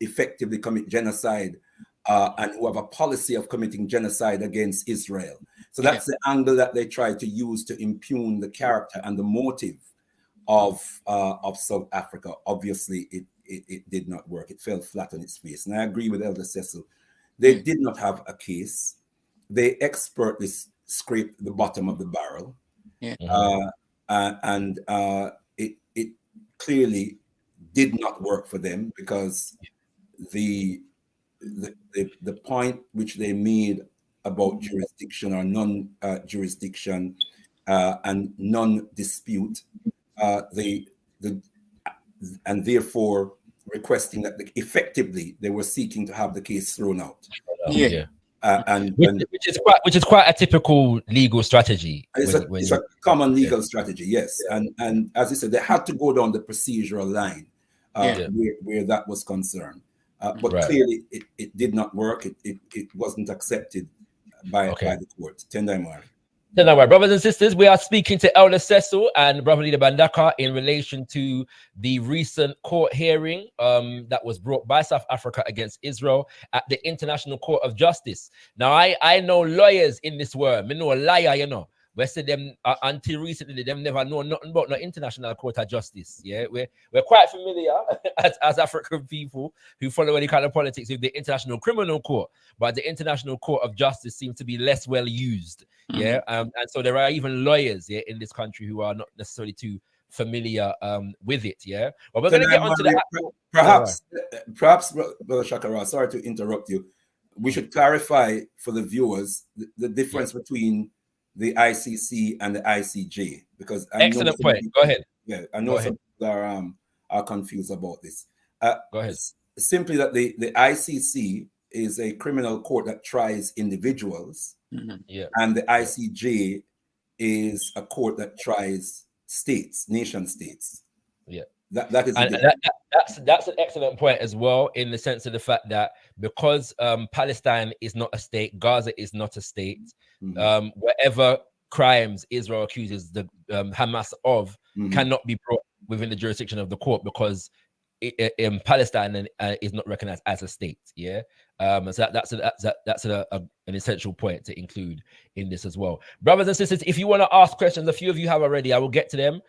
effectively commit genocide, and who have a policy of committing genocide against Israel. So that's the angle that they tried to use to impugn the character and the motive of South Africa. Obviously, it did not work. It fell flat on its face. And I agree with Elder Cecil. They did not have a case. They expertly scraped the bottom of the barrel. And it clearly did not work for them, because the point which they made about jurisdiction or non-jurisdiction and non-dispute, and therefore requesting that effectively they were seeking to have the case thrown out. Which is quite a typical legal strategy. It's a common legal strategy, yes. And as I said, they had to go down the procedural line where that was concerned. But clearly it did not work. It wasn't accepted by the court. Tendai Brothers and sisters, we are speaking to Elder Cecil and Brother Leader Bandaka in relation to the recent court hearing that was brought by South Africa against Israel at the International Court of Justice. Now, I know lawyers in this world. I know a liar, you know. We said them until recently, them never know nothing about the International Court of Justice. Yeah, we're quite familiar as African people who follow any kind of politics with the International Criminal Court, but the International Court of Justice seems to be less well used. Yeah, and so there are even lawyers in this country who are not necessarily too familiar with it. Yeah, but we're going to get onto that. Perhaps, Brother Shakara, sorry to interrupt you. We should clarify for the viewers the difference between the ICC and the ICJ, because I know Excellent some point. people, Go ahead. yeah, I know some people are confused about this. Go ahead. Simply that the ICC is a criminal court that tries individuals, yeah, and the ICJ is a court that tries states, nation states. Yeah. That is, and that's an excellent point as well, in the sense of the fact that because Palestine is not a state, Gaza is not a state, whatever crimes Israel accuses the Hamas of cannot be brought within the jurisdiction of the court, because in Palestine is not recognized as a state. Yeah. So that's an essential point to include in this as well. Brothers and sisters, if you want to ask questions, a few of you have already, I will get to them.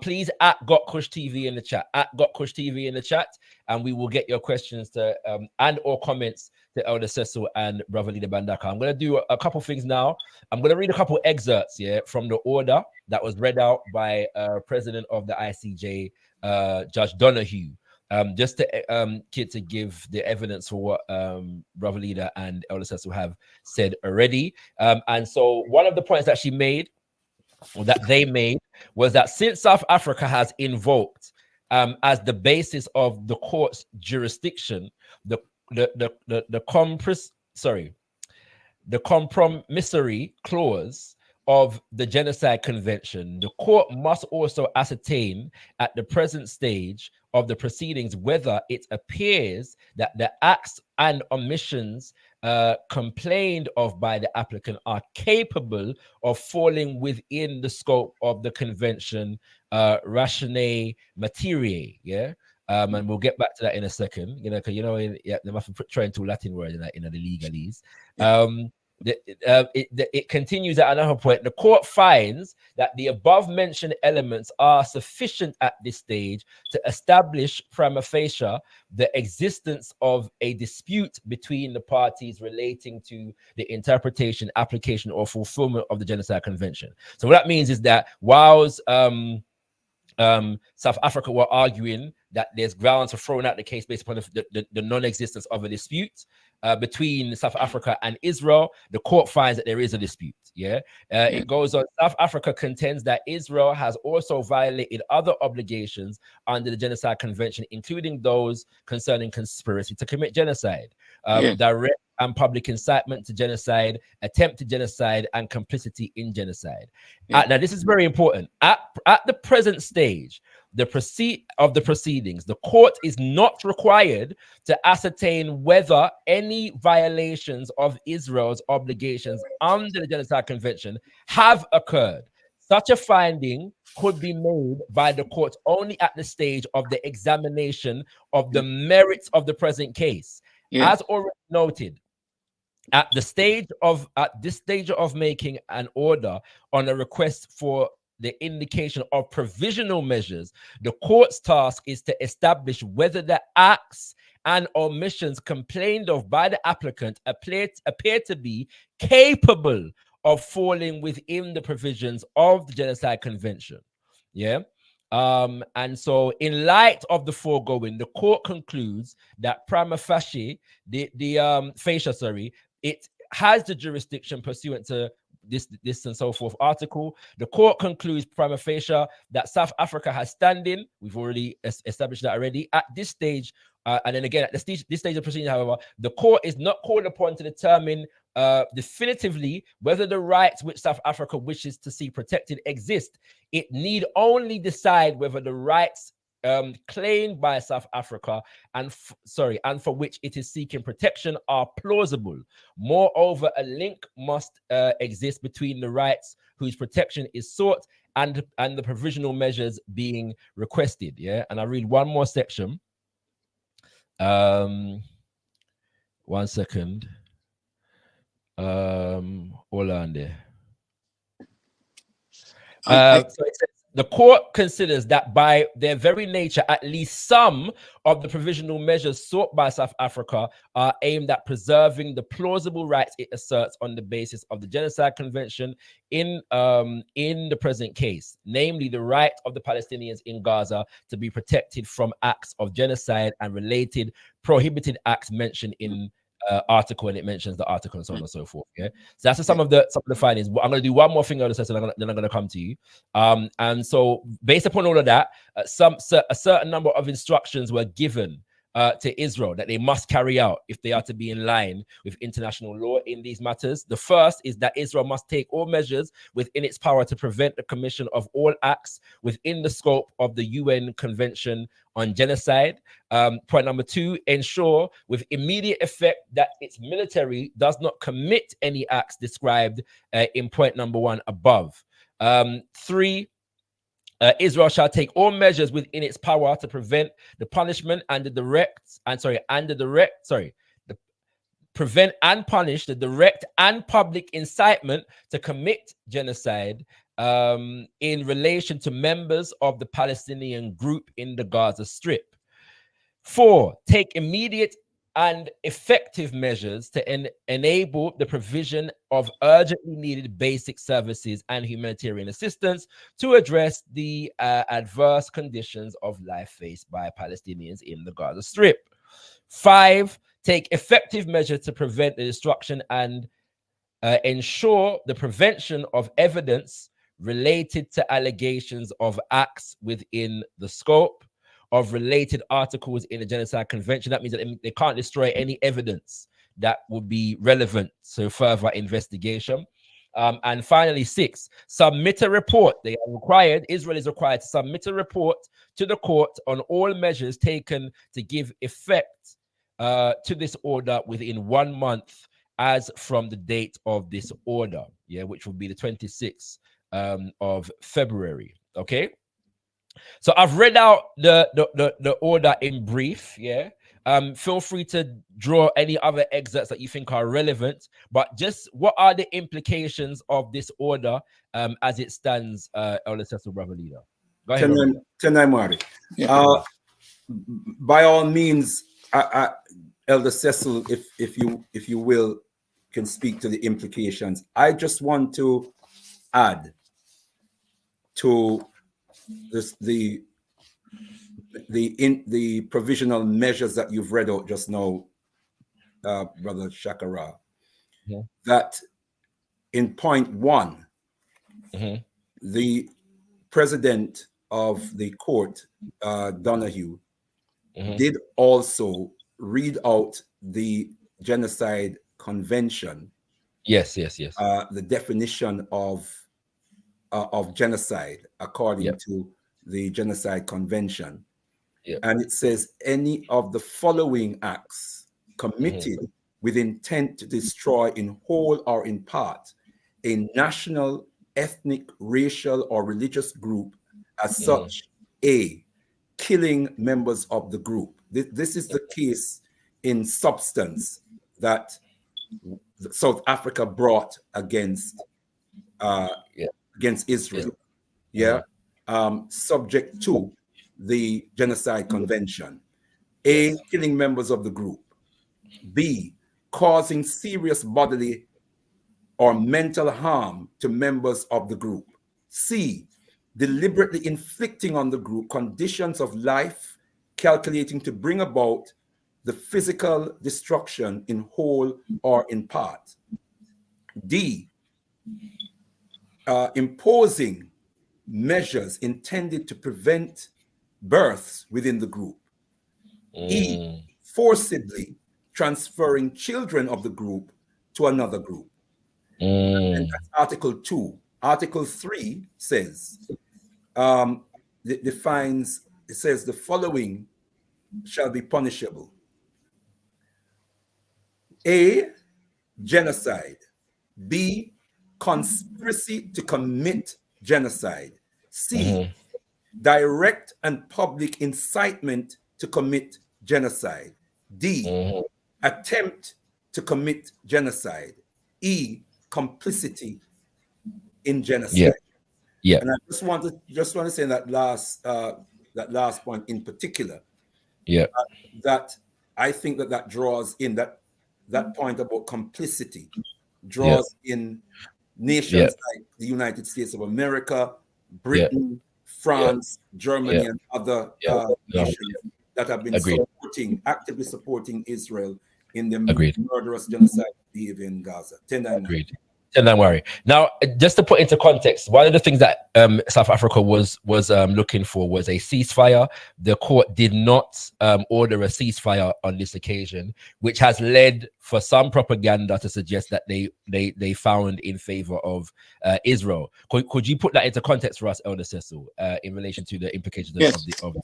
Please at gotkushTV in the chat, and we will get your questions to and or comments to Elder Cecil and Brother Leader Bandaka. I'm going to do a couple things now. I'm going to read a couple excerpts from the order that was read out by President of the ICJ, Judge Donahue. Just to give the evidence for what Brother Leader and Elder Cecil have said already. And so one of the points that they made was that since South Africa has invoked as the basis of the court's jurisdiction the compromissory clause of the Genocide Convention, the court must also ascertain at the present stage of the proceedings whether it appears that the acts and omissions complained of by the applicant are capable of falling within the scope of the convention ratione materiae. Yeah. And we'll get back to that in a second, because they must try into Latin word in the legalese. It continues at another point. The court finds that the above mentioned elements are sufficient at this stage to establish prima facie the existence of a dispute between the parties relating to the interpretation, application, or fulfillment of the Genocide Convention. So what that means is that whilst South Africa were arguing that there's grounds for throwing out the case based upon the non-existence of a dispute between South Africa and Israel, the court finds that there is a dispute. It goes on. South Africa contends that Israel has also violated other obligations under the Genocide Convention, including those concerning conspiracy to commit genocide, direct and public incitement to genocide, attempted genocide, and complicity in genocide. Now, this is very important. At the present stage, the proceedings, the court is not required to ascertain whether any violations of Israel's obligations under the Genocide Convention have occurred. Such a finding could be made by the court only at the stage of the examination of the merits of the present case. As already noted, at this stage of making an order on a request for the indication of provisional measures, the court's task is to establish whether the acts and omissions complained of by the applicant appear to be capable of falling within the provisions of the Genocide Convention. And so in light of the foregoing, the court concludes that prima facie, it has the jurisdiction pursuant to this and so forth article. The court concludes prima facie that South Africa has standing. We've already established that already. At this stage, and then again, at this stage of proceedings, however, the court is not called upon to determine definitively whether the rights which South Africa wishes to see protected exist. It need only decide whether the rights claimed by South Africa and for which it is seeking protection are plausible. Moreover, a link must exist between the rights whose protection is sought and the provisional measures being requested. And I read one more section. 1 second. Hold on there. So it says, the court considers that by their very nature, at least some of the provisional measures sought by South Africa are aimed at preserving the plausible rights it asserts on the basis of the Genocide Convention in the present case, namely the right of the Palestinians in Gaza to be protected from acts of genocide and related prohibited acts mentioned in article, and it mentions the article and so on and so forth. Yeah, so that's some of the findings. I'm going to do one more thing on the session, then I'm going to come to you. And so based upon all of that, a certain number of instructions were given to Israel that they must carry out if they are to be in line with international law in these matters. The first is that Israel must take all measures within its power to prevent the commission of all acts within the scope of the UN Convention on Genocide. Point number 2, ensure with immediate effect that its military does not commit any acts described in point number 1 above. 3, Israel shall take all measures within its power to prevent the punishment and prevent and punish the direct and public incitement to commit genocide in relation to members of the Palestinian group in the Gaza Strip. 4, take immediate and effective measures to enable the provision of urgently needed basic services and humanitarian assistance to address the adverse conditions of life faced by Palestinians in the Gaza Strip. 5, take effective measures to prevent the destruction and ensure the prevention of evidence related to allegations of acts within the scope of related articles in the Genocide Convention. That means that they can't destroy any evidence that would be relevant to further investigation. And finally, 6, submit a report. Israel is required to submit a report to the court on all measures taken to give effect to this order within 1 month as from the date of this order, which will be the 26th of February. Okay. So I've read out the order in brief. Feel free to draw any other excerpts that you think are relevant, but just what are the implications of this order as it stands, Elder Cecil, brother leader? Go ahead. Tenai Mari. By all means, Elder Cecil, if you will, can speak to the implications. I just want to add to this, the provisional measures that you've read out just now, Brother Shakara, that in point 1, the president of the court, Donahue, did also read out the Genocide Convention. Yes. The definition of genocide according to the Genocide Convention. And it says any of the following acts committed with intent to destroy in whole or in part a national, ethnic, racial, or religious group as such, A, killing members of the group. This is the case in substance that South Africa brought against Israel, subject to the Genocide Convention. A, killing members of the group. B, causing serious bodily or mental harm to members of the group. C, deliberately inflicting on the group conditions of life calculating to bring about the physical destruction in whole or in part. D, imposing measures intended to prevent births within the group. E, forcibly transferring children of the group to another group. And that's Article 2. Article 3 says, defines, it says the following shall be punishable. A, genocide. B, conspiracy to commit genocide. C, direct and public incitement to commit genocide. D, attempt to commit genocide. E, complicity in genocide. And I just want to say that last point in particular. That I think that draws in that point about complicity draws in nations like the United States of America, Britain, France, Germany, and other nations that have been actively supporting Israel in the Agreed. murderous genocide behavior in Gaza. Agreed. Don't worry. Now, just to put into context, one of the things that South Africa was looking for was a ceasefire. The court did not order a ceasefire on this occasion, which has led for some propaganda to suggest that they found in favor of Israel. Could you put that into context for us, Elder Cecil, in relation to the implications of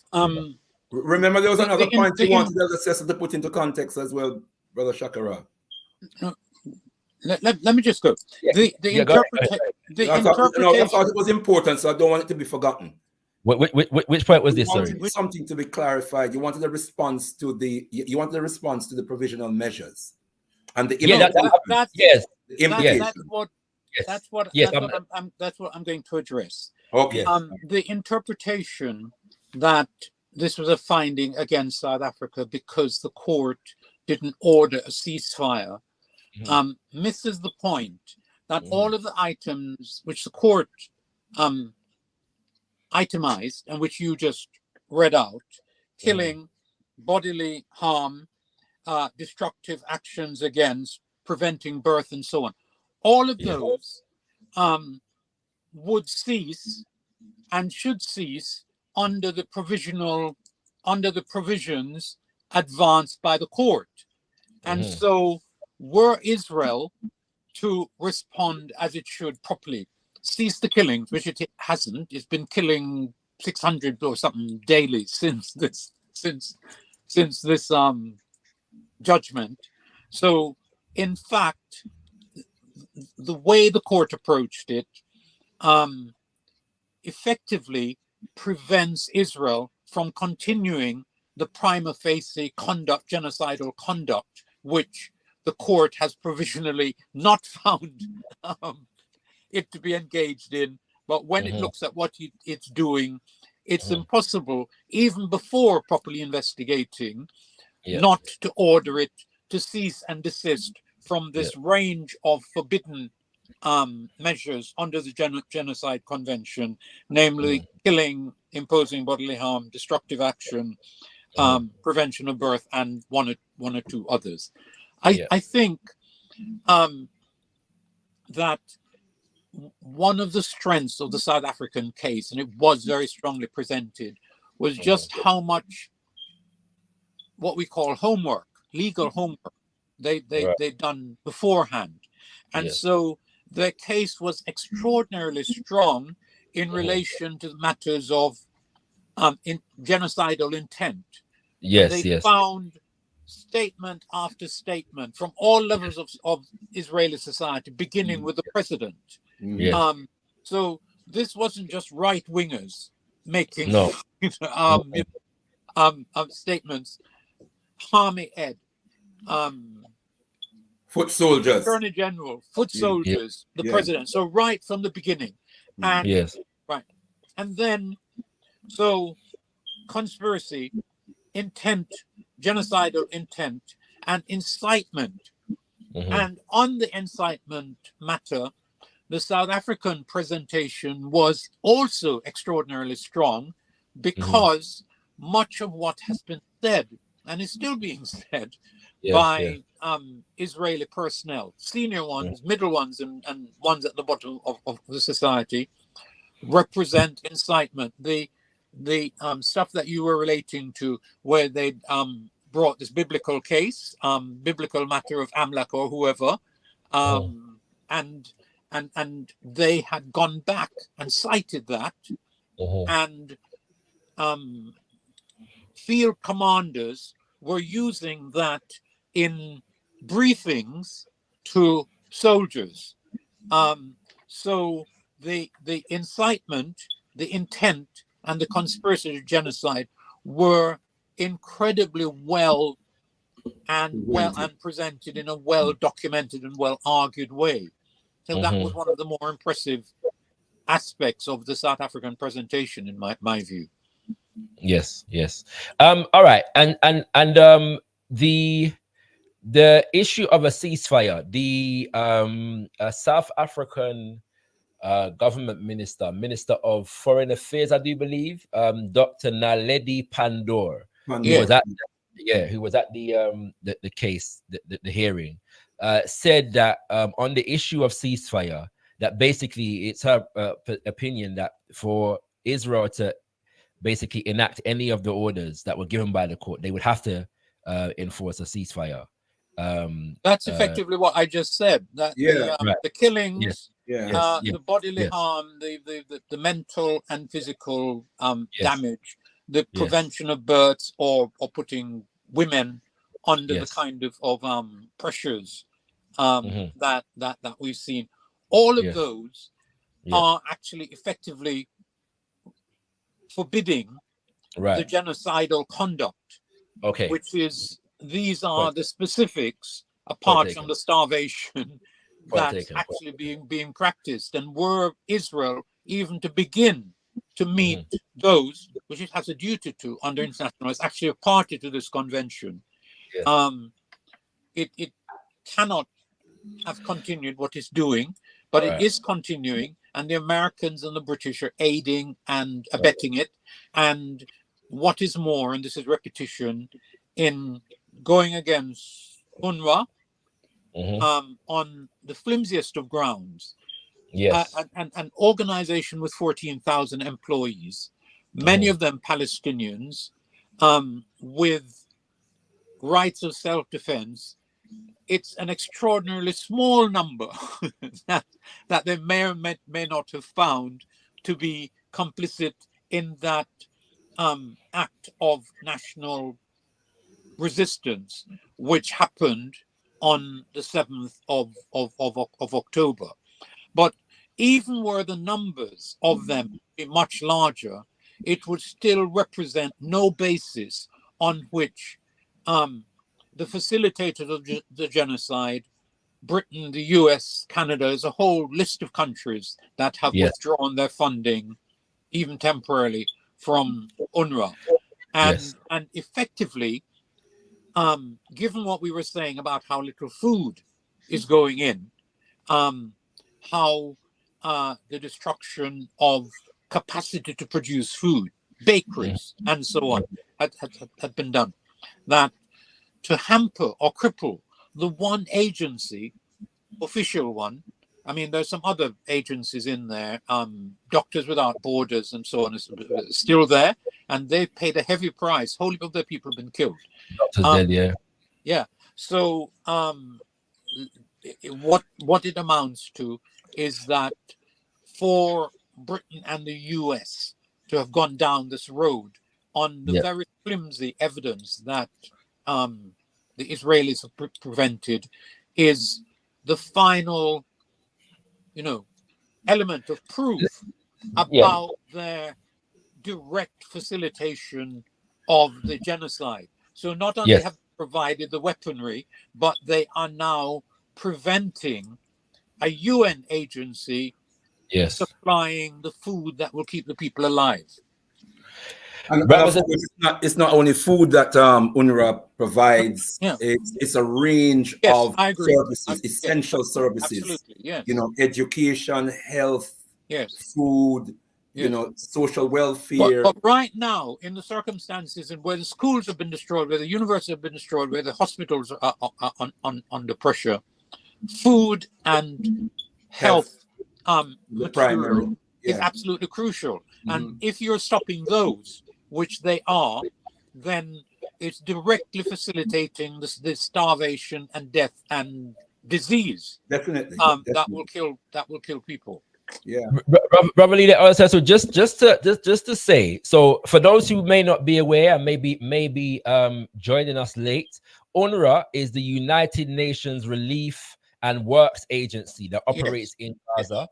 remember, there was another point you wanted Elder Cecil to put into context as well, Brother Shakara. Let me just go. I thought it was important, so I don't want it to be forgotten. Which point was this? Sorry, something to be clarified. You wanted a response to the provisional measures and the that's what I'm going to address. Okay. The interpretation that this was a finding against South Africa because the court didn't order a ceasefire misses the point that all of the items which the court itemized and which you just read out, killing, bodily harm, destructive actions against, preventing birth, and so on, all of those would cease and should cease under the provisions advanced by the court. And so were Israel to respond as it should properly, cease the killings, which it hasn't. It's been killing 600 or something daily since this judgment. So in fact, the way the court approached it effectively prevents Israel from continuing the prima facie genocidal conduct, which the court has provisionally not found it to be engaged in. But when it looks at what it's doing, it's impossible, even before properly investigating, not to order it to cease and desist from this range of forbidden measures under the Genocide Convention, namely killing, imposing bodily harm, destructive action, prevention of birth, and one or two others. I think that one of the strengths of the South African case, and it was very strongly presented, was just how much what we call homework, legal homework, they'd done beforehand. And so their case was extraordinarily strong in relation to matters of genocidal intent. They found statement after statement from all levels of Israeli society, beginning with the president. So this wasn't just right-wingers making statements. Army Ed, foot soldiers, Attorney General, foot soldiers, the president. So right from the beginning, and and then so conspiracy, intent, genocidal intent, and incitement. And on the incitement matter, the South African presentation was also extraordinarily strong, because much of what has been said and is still being said by Israeli personnel, senior ones, middle ones, and ones at the bottom of the society, represent incitement. The stuff that you were relating to, where they brought this biblical case, biblical matter of Amlak or whoever, and they had gone back and cited that, and field commanders were using that in briefings to soldiers. So the incitement, the intent, and the conspiracy to genocide were incredibly well presented in a well documented and well argued way. So that was one of the more impressive aspects of the South African presentation, in my view. Yes. All right, and the issue of a ceasefire, the South African government minister of foreign affairs, I do believe, Dr. Naledi Pandor, who was at the case, the hearing, said that on the issue of ceasefire, that basically it's her opinion that for Israel to basically enact any of the orders that were given by the court, they would have to enforce a ceasefire. That's effectively what I just said. That the killings, the bodily harm, the mental and physical damage, the prevention of births, or putting women under the kind of pressures that we've seen. All of those are actually effectively forbidding the genocidal conduct. Okay. Which is, these are the specifics, apart from the starvation that's actually being practiced. And were Israel even to begin to meet those which it has a duty to under international, it's actually a party to this convention, it cannot have continued what it's doing, but it is continuing, and the Americans and the British are aiding and abetting it. And what is more, and this is repetition, in going against UNRWA on the flimsiest of grounds. An organization with 14,000 employees, many of them Palestinians, with rights of self-defense. It's an extraordinarily small number that they may or may not have found to be complicit in that act of national resistance, which happened on the 7th of October. But even were the numbers of them be much larger, it would still represent no basis on which the facilitators of the genocide, Britain, the US, Canada, is a whole list of countries that have withdrawn their funding, even temporarily, from UNRWA. And effectively, given what we were saying about how little food is going in, how the destruction of capacity to produce food, bakeries, and so on, had been done, that to hamper or cripple the one agency, official one, I mean, there's some other agencies in there, Doctors Without Borders and so on, is still there, and they've paid a heavy price. Whole heap of their people have been killed. So what it amounts to is that for Britain and the US to have gone down this road on the very flimsy evidence that the Israelis have prevented is the final, element of proof about their direct facilitation of the genocide. So not only have they provided the weaponry, but they are now preventing a UN agency supplying the food that will keep the people alive. And of course, it's not only food that UNRWA provides. It's a range of services, essential services. Absolutely, education, health, food, social welfare. But right now, in the circumstances in where the schools have been destroyed, where the universities have been destroyed, where the hospitals are under pressure, food and health material is absolutely crucial. And if you're stopping those, which they are, then it's directly facilitating the starvation and death and disease. Definitely. That will kill people. Brother Leader, also, so just to say, so for those who may not be aware and maybe joining us late, UNRWA is the United Nations Relief and Works Agency that operates in Gaza.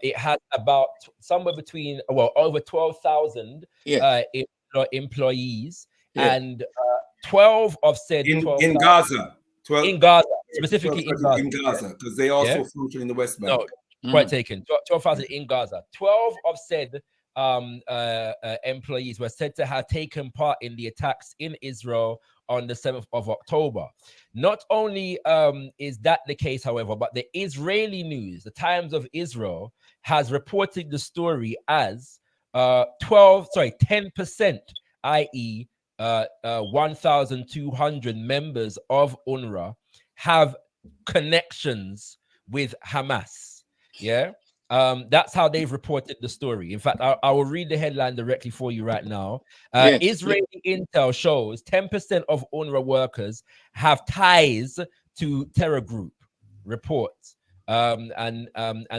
It has about somewhere between over 12,000 employees, and 12 of said in Gaza. 12 in Gaza, specifically in Gaza, because they also function in the West Bank. Point taken. 12,000 in Gaza. 12 of said employees were said to have taken part in the attacks in Israel on the 7th of October. Not only is that the case, however, but the Israeli news, the Times of Israel, has reported the story as 10%, i.e. 1,200 members of UNRWA have connections with Hamas. Yeah. That's how they've reported the story. In fact, I will read the headline directly for you right now. Yes. Israeli intel shows 10% of UNRWA workers have ties to terror group. Reports. And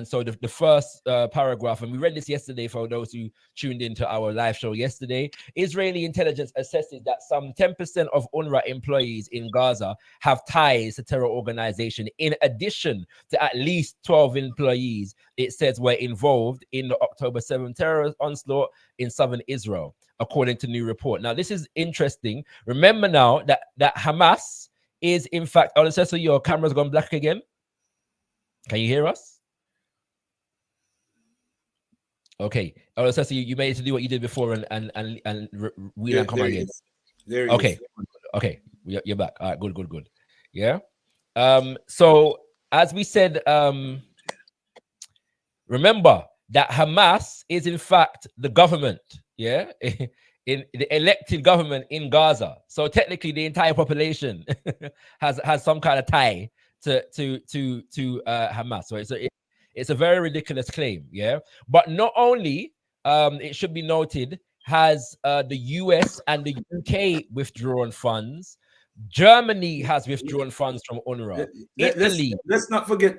so the first paragraph, and we read this yesterday for those who tuned into our live show yesterday. Israeli intelligence assesses that some 10% of UNRWA employees in Gaza have ties to terror organization, in addition to at least 12 employees it says were involved in the October 7 terror onslaught in southern Israel, according to new report. Now, this is interesting. Remember now that Hamas is, in fact, oh, so your camera's gone black again. Can you hear us? Okay. Oh, so you made it to do what you did before and we don't come again. There okay. is. Okay. You're back. All right. Good. Yeah. So as we said, remember that Hamas is in fact the government. Yeah. In the elected government in Gaza. So technically the entire population has some kind of tie to Hamas. So it's a very ridiculous claim, yeah. But not only it should be noted, has the US and the UK withdrawn funds. Germany has withdrawn funds from UNRWA. Italy. Let's not forget,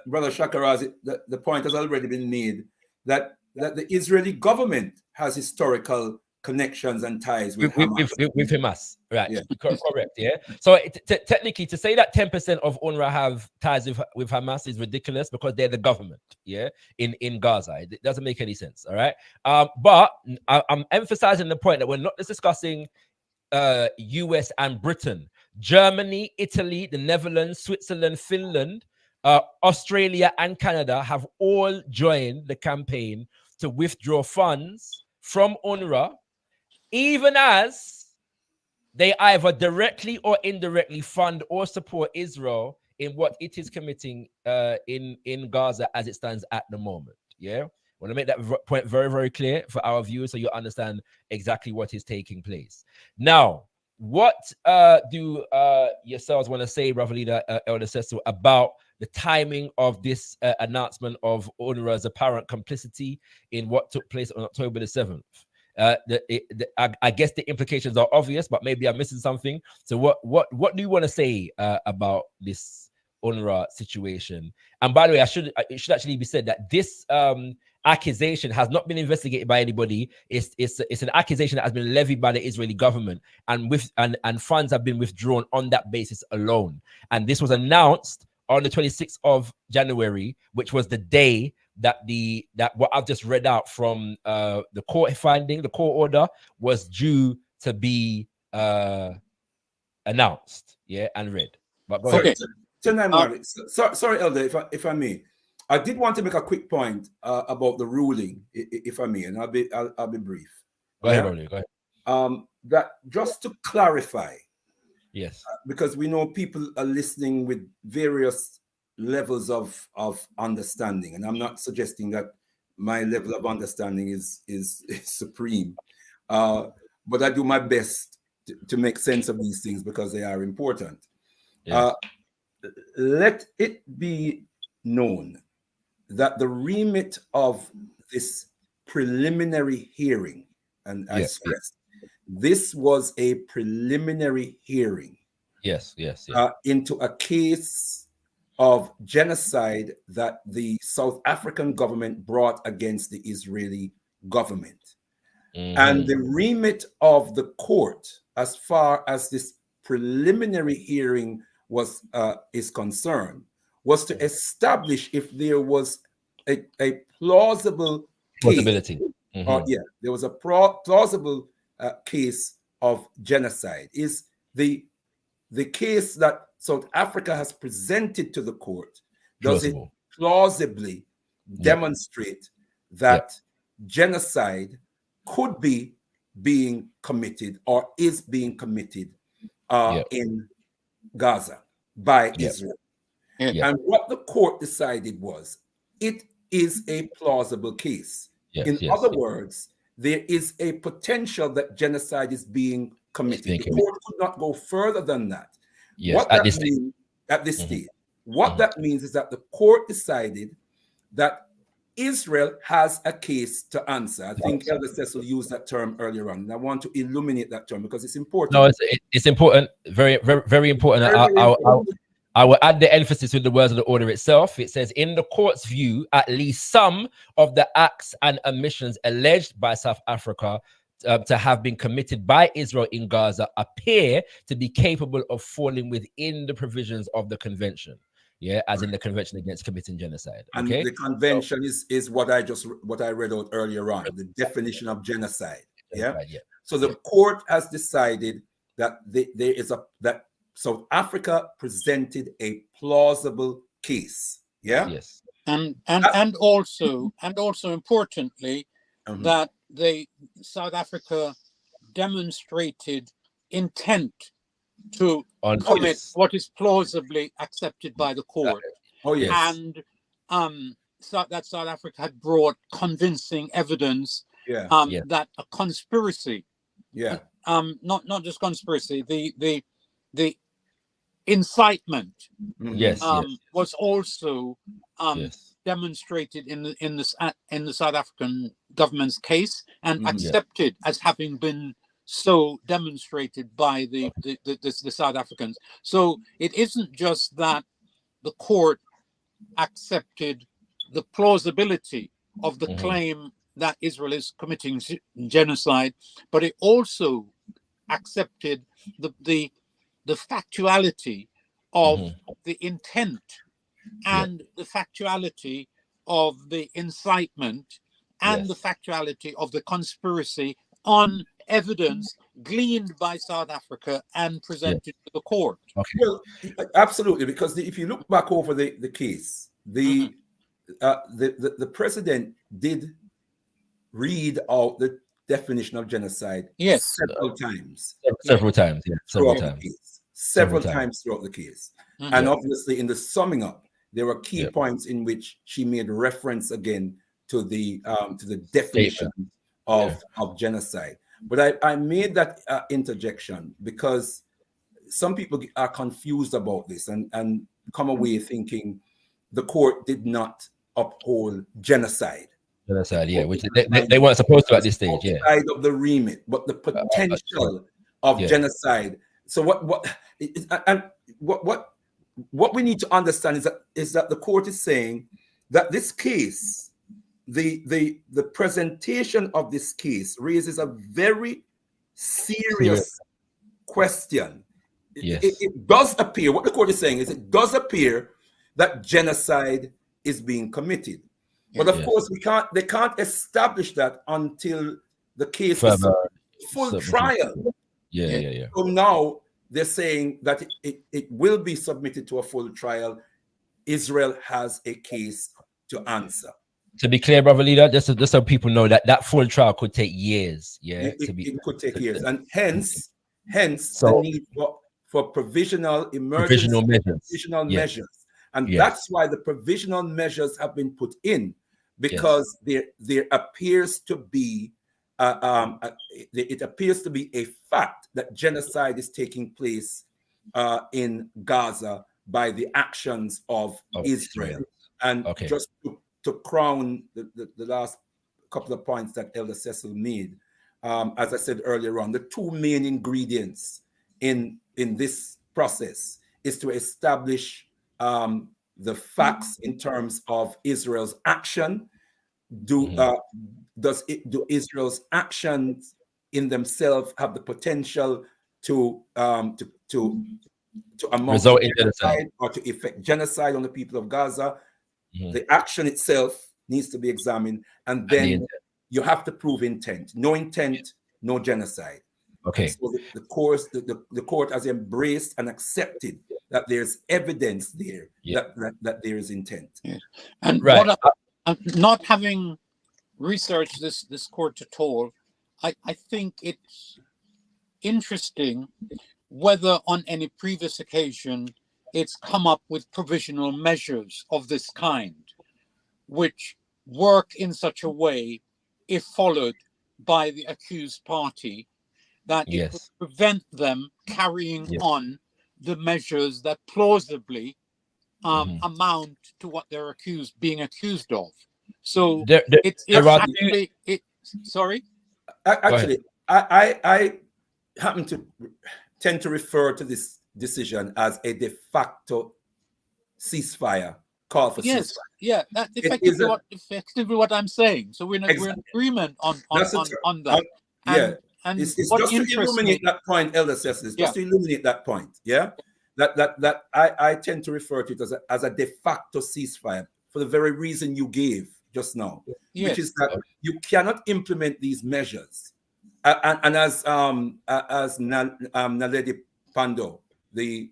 Brother Shakaraz, the point has already been made that the Israeli government has historical connections and ties with Hamas, right? Yeah. Correct. Yeah. So technically, to say that 10% of UNRWA have ties with Hamas is ridiculous because they're the government. Yeah, in Gaza, it doesn't make any sense. All right. But I'm emphasizing the point that we're not just discussing US and Britain, Germany, Italy, the Netherlands, Switzerland, Finland, Australia, and Canada have all joined the campaign to withdraw funds from UNRWA, even as they either directly or indirectly fund or support Israel in what it is committing in Gaza as it stands at the moment. Yeah, I want to make that point very, very clear for our viewers so you understand exactly what is taking place. Now, what do yourselves want to say, Brother Leader Elder Cecil, about the timing of this announcement of UNRWA's apparent complicity in what took place on October the 7th? I guess the implications are obvious, but maybe I'm missing something. So what do you want to say about this UNRWA situation? And by the way, it should actually be said that this accusation has not been investigated by anybody. It's an accusation that has been levied by the Israeli government, and funds have been withdrawn on that basis alone. And this was announced on the 26th of January, which was the day that what I've just read out from the court finding, the court order, was due to be announced, yeah, and read. But go ahead. Sorry, Elder, if I may, I did want to make a quick point about the ruling, if I may, and I'll be brief. Go ahead, Rolly, go ahead. That just to clarify, yes, because we know people are listening with various levels of understanding, and I'm not suggesting that my level of understanding is supreme, but I do my best to make sense of these things because they are important. Yes. Let it be known that the remit of this preliminary hearing, and I stress, this was a preliminary hearing. Yes. Into a case of genocide that the South African government brought against the Israeli government. Mm-hmm. And the remit of the court, as far as this preliminary hearing is concerned, was to establish if there was a plausible possibility. Mm-hmm. There was a plausible case of genocide. Is the case that South Africa has presented to the court, does it plausibly demonstrate that genocide could be being committed or is being committed in Gaza by Israel? And what the court decided was, it is a plausible case. In other words, there is a potential that genocide is being committed. The court could not go further than that. Yes, What that means at this stage, what that means is that the court decided that Israel has a case to answer. I think Elder Cecil used that term earlier on, and I want to illuminate that term because it's important. No, it's important, very, very, very important. I will add the emphasis with the words of the order itself. It says, in the court's view, at least some of the acts and omissions alleged by South Africa to have been committed by Israel in Gaza appear to be capable of falling within the provisions of the convention. Yeah, as in the Convention Against Committing Genocide. And the convention is what I read out earlier on, the definition of genocide. Yeah. So the court has decided that there is that South Africa presented a plausible case. Yeah. Yes. And also importantly, that South Africa demonstrated intent to commit what is plausibly accepted by the court. And that South Africa had brought convincing evidence that a conspiracy, not just conspiracy, the incitement was also demonstrated in the South African government's case and accepted as having been so demonstrated by the South Africans. So it isn't just that the court accepted the plausibility of the claim that Israel is committing genocide, but it also accepted the factuality of the intent and the factuality of the incitement and the factuality of the conspiracy on evidence gleaned by South Africa and presented to the court. Well, absolutely, because if you look back over the case, the president did read out the definition of genocide several times. Several times throughout the case. And obviously in the summing up, there were key points in which she made reference again to the definition of genocide. But I made that interjection because some people are confused about this and come away thinking the court did not uphold genocide. Genocide, which they weren't supposed to at this stage. Outside of the remit, but the potential of genocide. So what we need to understand is that the court is saying that this case, the presentation of this case raises a very serious question. It does appear, what the court is saying is it does appear that genocide is being committed. But of course, they can't establish that until the case is full trial. So now they're saying that it will be submitted to a full trial. Israel has a case to answer. To be clear, brother leader, just so people know that full trial could take years. It could take years, and hence the need for provisional emergency measures. And that's why the provisional measures have been put in, because there appears to be it appears to be a fact that genocide is taking place in Gaza by the actions of Israel. And just to crown the last couple of points that Elder Cecil made, as I said earlier on, the two main ingredients in this process is to establish the facts in terms of Israel's action. Do Israel's actions in themselves have the potential to amount to genocide or to effect genocide on the people of Gaza? The action itself needs to be examined, and then you have to prove intent. No intent, no genocide. So the court has embraced and accepted that there's evidence there that there is intent. And not having researched this court at all, I think it's interesting whether on any previous occasion it's come up with provisional measures of this kind, which work in such a way, if followed by the accused party, that it would prevent them carrying on the measures that plausibly amount to what they're being accused of. So sorry. Actually, I happen to tend to refer to this decision as a de facto ceasefire, call for ceasefire. Yeah, that's effectively what I'm saying. So we're in agreement on that. And it's just to illuminate that point, Elder Cecil. Just to illuminate that point. Yeah, that I tend to refer to it as a de facto ceasefire for the very reason you gave just now, which is that you cannot implement these measures. And as Naledi Pandor, the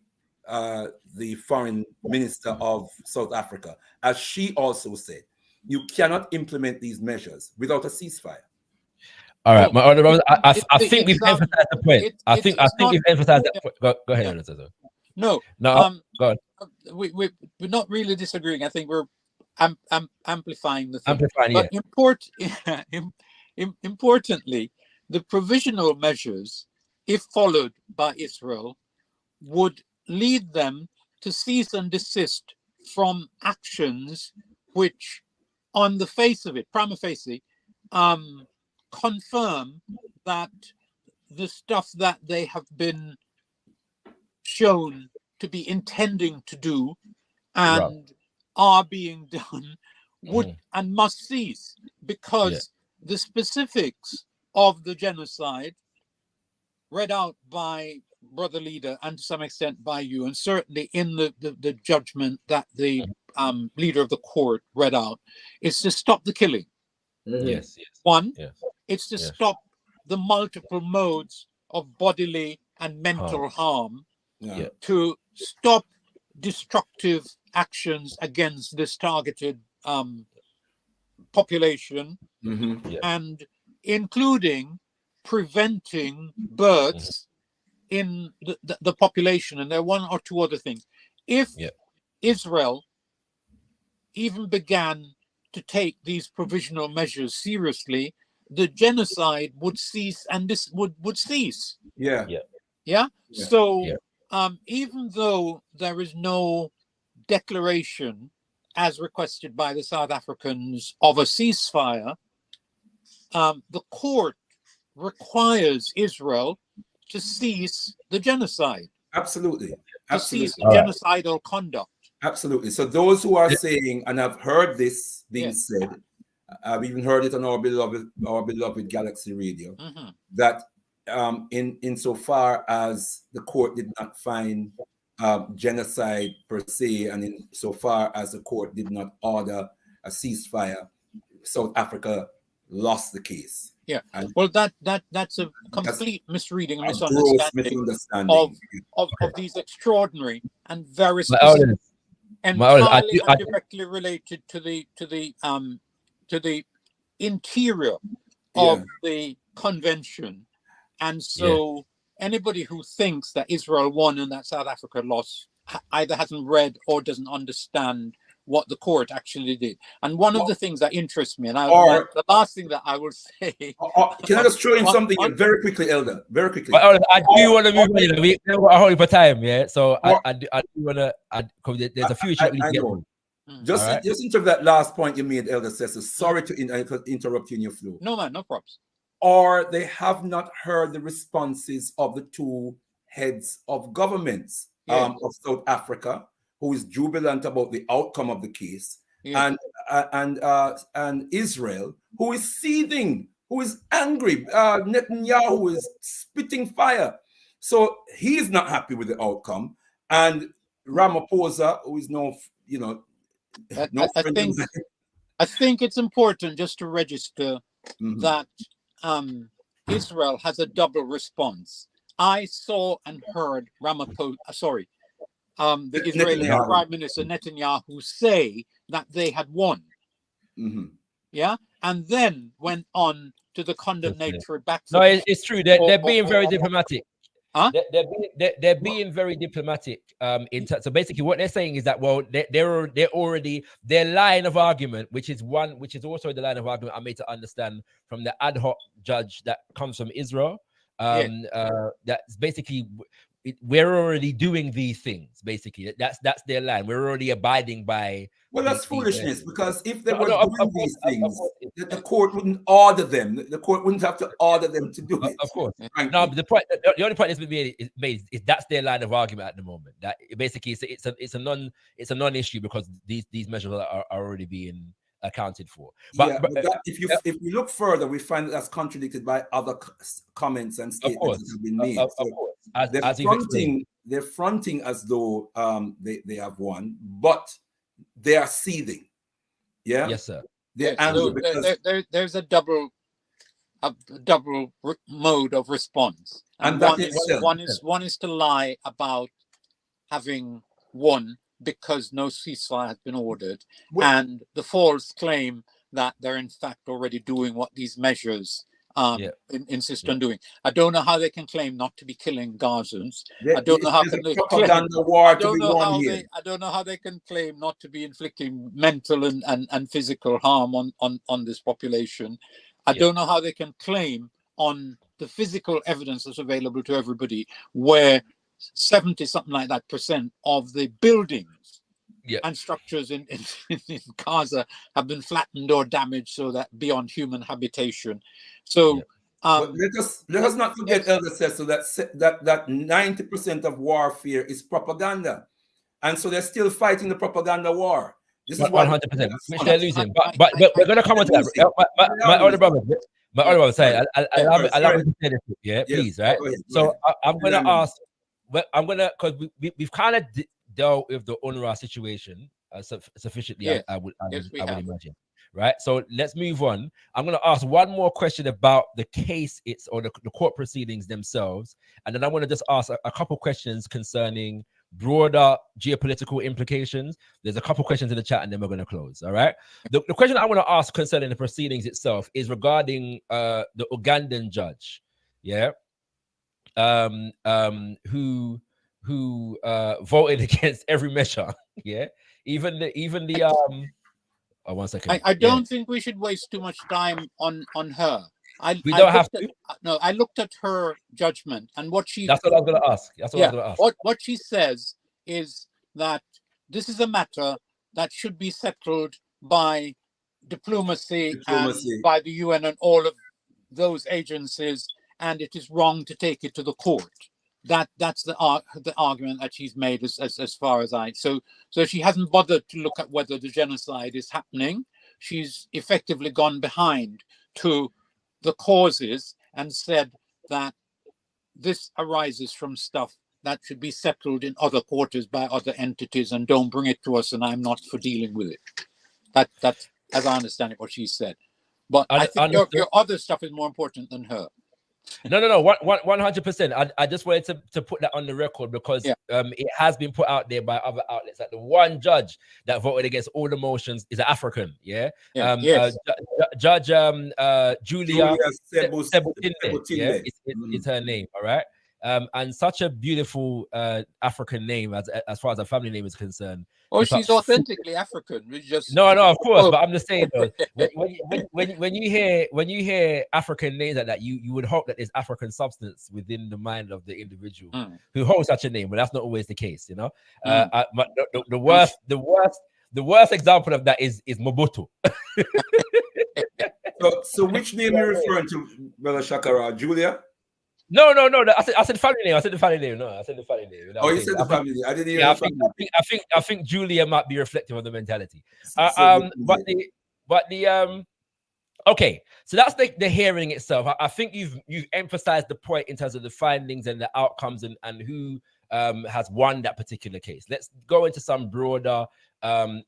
foreign minister of South Africa, as she also said, you cannot implement these measures without a ceasefire. All right, my other brothers, I think we've emphasized the point. I think we've emphasized that point. Go ahead. No, go on. We're not really disagreeing. I think we're amplifying the thing. But importantly, the provisional measures, if followed by Israel, would lead them to cease and desist from actions which, on the face of it, prima facie, confirm that the stuff that they have been shown to be intending to do and are being done would and must cease, because the specifics of the genocide read out by Brother Leader and to some extent by you, and certainly in the judgment that the leader of the court read out, is to stop the killing. It's to stop the multiple modes of bodily and mental harm, to stop destructive actions against this targeted population, and including preventing births in the population. And there are one or two other things. If Israel even began to take these provisional measures seriously, the genocide would cease, and this would cease. So even though there is no declaration as requested by the South Africans of a ceasefire, the court requires Israel to cease the genocide. Absolutely. To cease the genocidal conduct. Absolutely. So those who are saying, and I've heard this being said, I've even heard it on our beloved Galaxy Radio, that insofar as the court did not find genocide per se, and insofar as the court did not order a ceasefire, South Africa lost the case. Well, that's a complete misreading and misunderstanding of these extraordinary and very specific, entirely and directly related to the interior of the convention. And so anybody who thinks that Israel won and that South Africa lost either hasn't read or doesn't understand what the court actually did. And one of the things that interests me, and the last thing that I will say... can I just throw in something very quickly, Elder? Very quickly. I do want to move on. We have a whole for time, So I do want to... There's a few issues we get on. Just in terms of that last point you made, Elder Cecil, sorry to interrupt you in your flow. No, man, no props. Or they have not heard the responses of the two heads of governments of South Africa, who is jubilant about the outcome of the case, and Israel, who is seething, who is angry. Netanyahu is spitting fire. So he's not happy with the outcome. And Ramaphosa, who is I think it's important just to register that Israel has a double response. I saw and heard the Israeli Prime Minister Netanyahu say that they had won. And then went on to the condemnatory back. No, it's true. They're being very diplomatic. They're being very diplomatic. So basically, what they're saying is that they're already their line of argument, which is also the line of argument I made to understand from the ad hoc judge that comes from Israel. That's basically we're already doing these things. Basically, that's their line. We're already abiding by. Well, that's foolishness, because if they were of doing these things, the court wouldn't order them. The court wouldn't have to order them to do it. Of course. No, but the only point that's been made is that's their line of argument at the moment. That basically it's a non-issue because these measures are already being accounted for. But if you look further, we find that's contradicted by other comments and statements that have been made. They're fronting as though they have won, but they are seething. Yeah. Yes, sir. There's a double mode of response, and one is to lie about having won because no ceasefire has been ordered, and the false claim that they're in fact already doing what these measures insist on doing. I don't know how they can claim not to be killing Gazans. I don't know how they can claim not to be inflicting mental and physical harm on this population. I don't know how they can claim on the physical evidence that's available to everybody, where 70-something like that % of the buildings and structures in Gaza have been flattened or damaged so that beyond human habitation. So let us not forget, Elder Cecil, that 90% of warfare is propaganda, and so they're still fighting the propaganda war. This is 100%, which they're losing. But we're going to come on to that. My older brother, say, I love to say this, please, right? So I'm going to ask. Well, I'm gonna, because we've kind of dealt with the UNRWA situation sufficiently. I would imagine, right? So let's move on. I'm gonna ask one more question about the case or the court proceedings themselves, and then I want to just ask a couple questions concerning broader geopolitical implications. There's a couple questions in the chat, and then we're going to close. All right. The question I want to ask concerning the proceedings itself is regarding the Ugandan judge. Yeah. Who voted against every measure. Even the oh, 1 second. I don't think we should waste too much time on her. I looked at her judgment, and what she that's what I was going to ask. That's what I was going to ask. What she says is that this is a matter that should be settled by diplomacy. And by the UN and all of those agencies, and it is wrong to take it to the court. That's the argument that she's made as far as so she hasn't bothered to look at whether the genocide is happening. She's effectively gone behind to the causes and said that this arises from stuff that should be settled in other quarters by other entities, and don't bring it to us, and I'm not for dealing with it. That's as I understand it, what she said. But I think your other stuff is more important than her. No, 100%. I just wanted to put that on the record because it has been put out there by other outlets that the one judge that voted against all the motions is an African. Judge Julia Sebutinde, is her name. All right. And such a beautiful African name as far as her family name is concerned. Oh, she's authentically African. No, of course, but I'm just saying though, when you hear African names like that, you would hope that there's African substance within the mind of the individual who holds such a name, but that's not always the case, you know. The worst example of that is Mobutu. So which name are you referring to, Brother Shakara? Julia? No. I said family name. I said the family name. No, I said the family name. Oh, you said the family name. I didn't hear. I think Julia might be reflective of the mentality. Okay. So that's the hearing itself. I think you've emphasized the point in terms of the findings and the outcomes and who has won that particular case. Let's go into some broader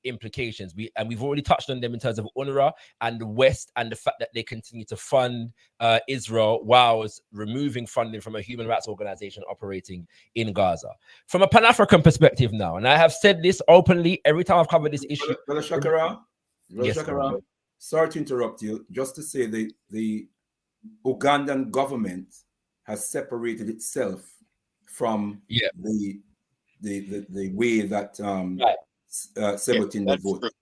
implications. We've already touched on them in terms of UNRWA and the West and the fact that they continue to fund Israel whilst removing funding from a human rights organization operating in Gaza. From a Pan-African perspective now, and I have said this openly every time I've covered this issue. Brother Shakara, sorry to interrupt you. Just to say the Ugandan government has separated itself from the way that Sebutinde voted.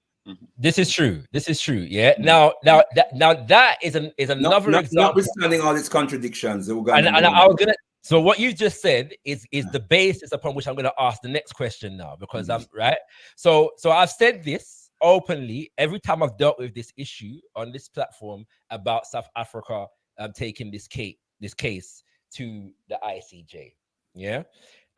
This is true. This is true. Yeah. Now that is another example. Notwithstanding all its contradictions, And I was gonna. So what you just said is the basis upon which I'm gonna ask the next question now, because I'm right. So I've said this openly every time I've dealt with this issue on this platform about South Africa taking this case to the ICJ. Yeah.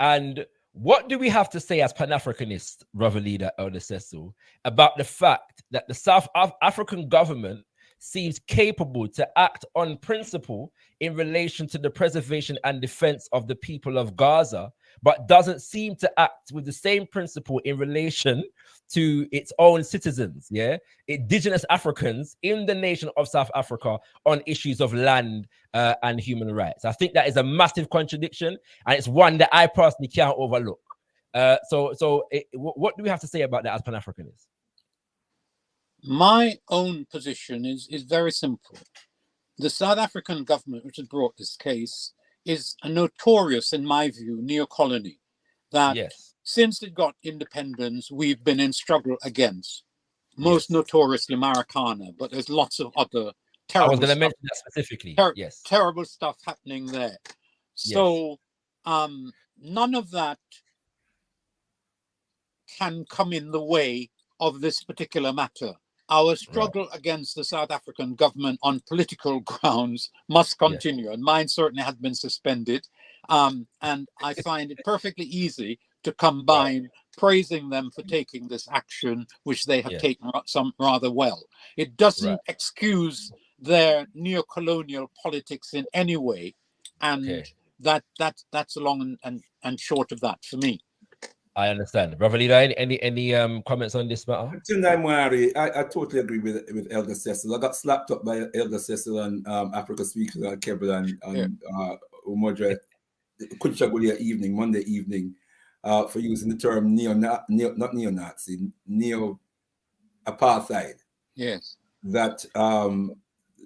And what do we have to say as Pan-Africanists, brother leader Elder Cecil, about the fact that the South African government seems capable to act on principle in relation to the preservation and defense of the people of Gaza, but doesn't seem to act with the same principle in relation to its own citizens, indigenous Africans in the nation of South Africa on issues of land and human rights? I think that is a massive contradiction, and it's one that I personally can't overlook. What do we have to say about that as Pan-Africanists? My own position is very simple. The South African government, which has brought this case, is a notorious, in my view, neo-colony that since it got independence, we've been in struggle against. Most notoriously Marikana, but there's lots of other terrible I was going to mention that specifically. Terrible stuff happening there. So none of that can come in the way of this particular matter. Our struggle against the South African government on political grounds must continue, and mine certainly has been suspended. And I find it perfectly easy to combine praising them for taking this action, which they have taken some rather well. It doesn't excuse their neo-colonial politics in any way, and that's long and short of that for me. I understand. Brother Leader, any comments on this matter? I totally agree with Elder Cecil. I got slapped up by Elder Cecil and Africa Speakers on Kebble and Umodre Monday evening, for using the term not neo-Nazi, neo-apartheid. Yes. That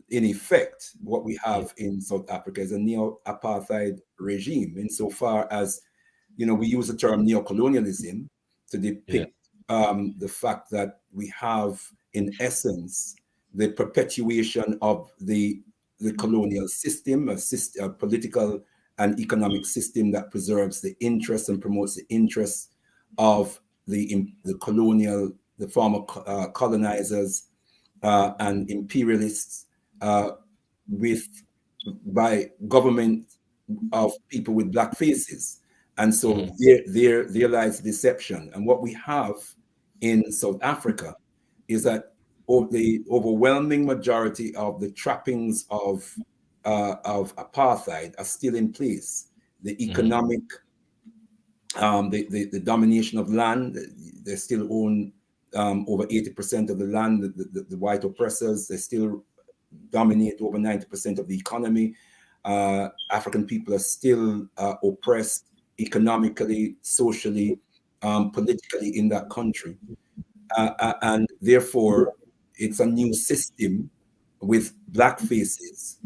in effect, what we have in South Africa is a neo-apartheid regime, insofar as we use the term neocolonialism to depict the fact that we have, in essence, the perpetuation of the colonial system, a political and economic system that preserves the interests and promotes the interests of the former colonizers and imperialists, by government of people with black faces. And so there lies deception. And what we have in South Africa is that the overwhelming majority of the trappings of apartheid are still in place. The economic, the domination of land, they still own over 80% of the land. The white oppressors, they still dominate over 90% of the economy. African people are still oppressed economically, socially, politically in that country. And therefore, it's a new system with black faces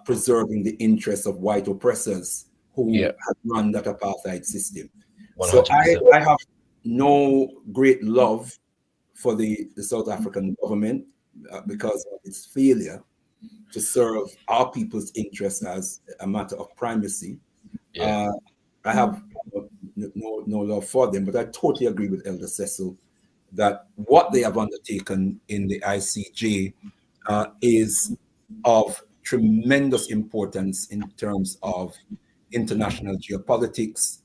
preserving the interests of white oppressors who have run that apartheid system. 100%. So I have no great love for the South African government because of its failure to serve our people's interests as a matter of primacy. I have no love for them, but I totally agree with Elder Cecil that what they have undertaken in the ICJ is of tremendous importance in terms of international geopolitics.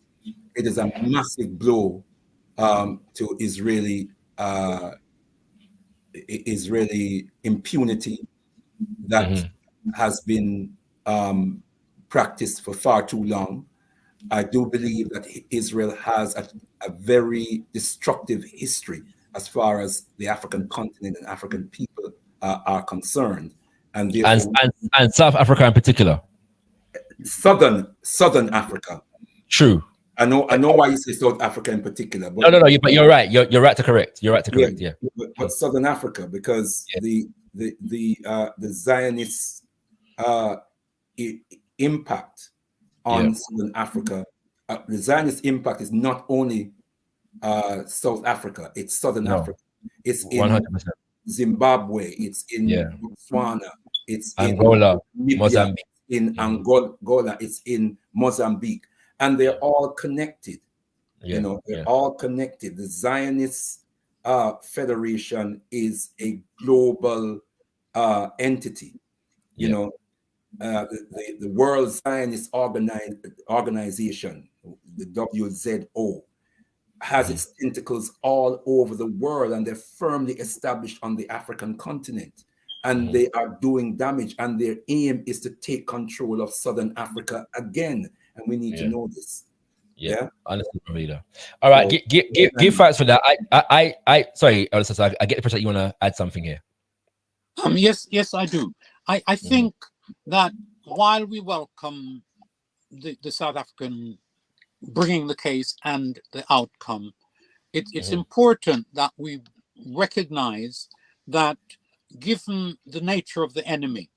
It is a massive blow to Israeli impunity that has been practiced for far too long. I do believe that Israel has a very destructive history as far as the African continent and African people are concerned, and South Africa in particular, Southern Africa. True. I know why you say South Africa in particular, but no. But you're right. You're right to correct. You're right to correct. Yeah. But Southern Africa, because the Zionist impact on Southern Africa, the Zionist impact is not only South Africa; it's Southern Africa. It's in 100%. Zimbabwe. It's in Botswana. It's Angola, in Namibia, Mozambique. in Angola. It's in Mozambique, and they're all connected. You know, they're all connected. The Zionist Federation is a global entity. You know, the World Zionist Organization, the WZO, has its tentacles all over the world, and they're firmly established on the African continent, and they are doing damage, and their aim is to take control of Southern Africa again, and we need to know this. Understood, leader. All right, so, give facts for that. I sorry, I get the impression that you want to add something here. Yes, I do. I think that while we welcome the South African bringing the case and the outcome, it's important that we recognize that given the nature of the enemy,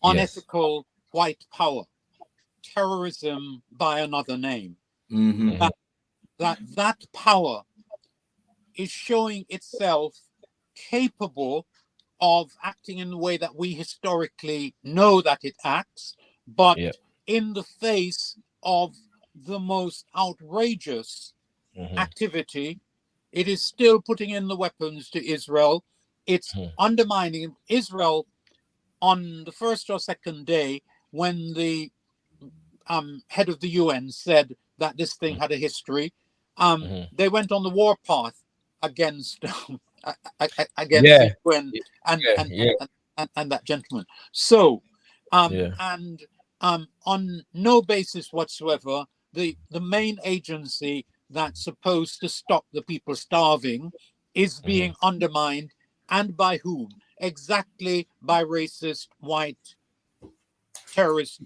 unethical white power, terrorism by another name, that power is showing itself capable of acting in the way that we historically know that it acts, but in the face of the most outrageous activity, it is still putting in the weapons to Israel. It's undermining Israel on the first or second day when the head of the UN said that this thing had a history. They went on the war path against the UN and that gentleman. So, and on no basis whatsoever, the main agency that's supposed to stop the people starving is being undermined, and by whom? Exactly by racist white terrorist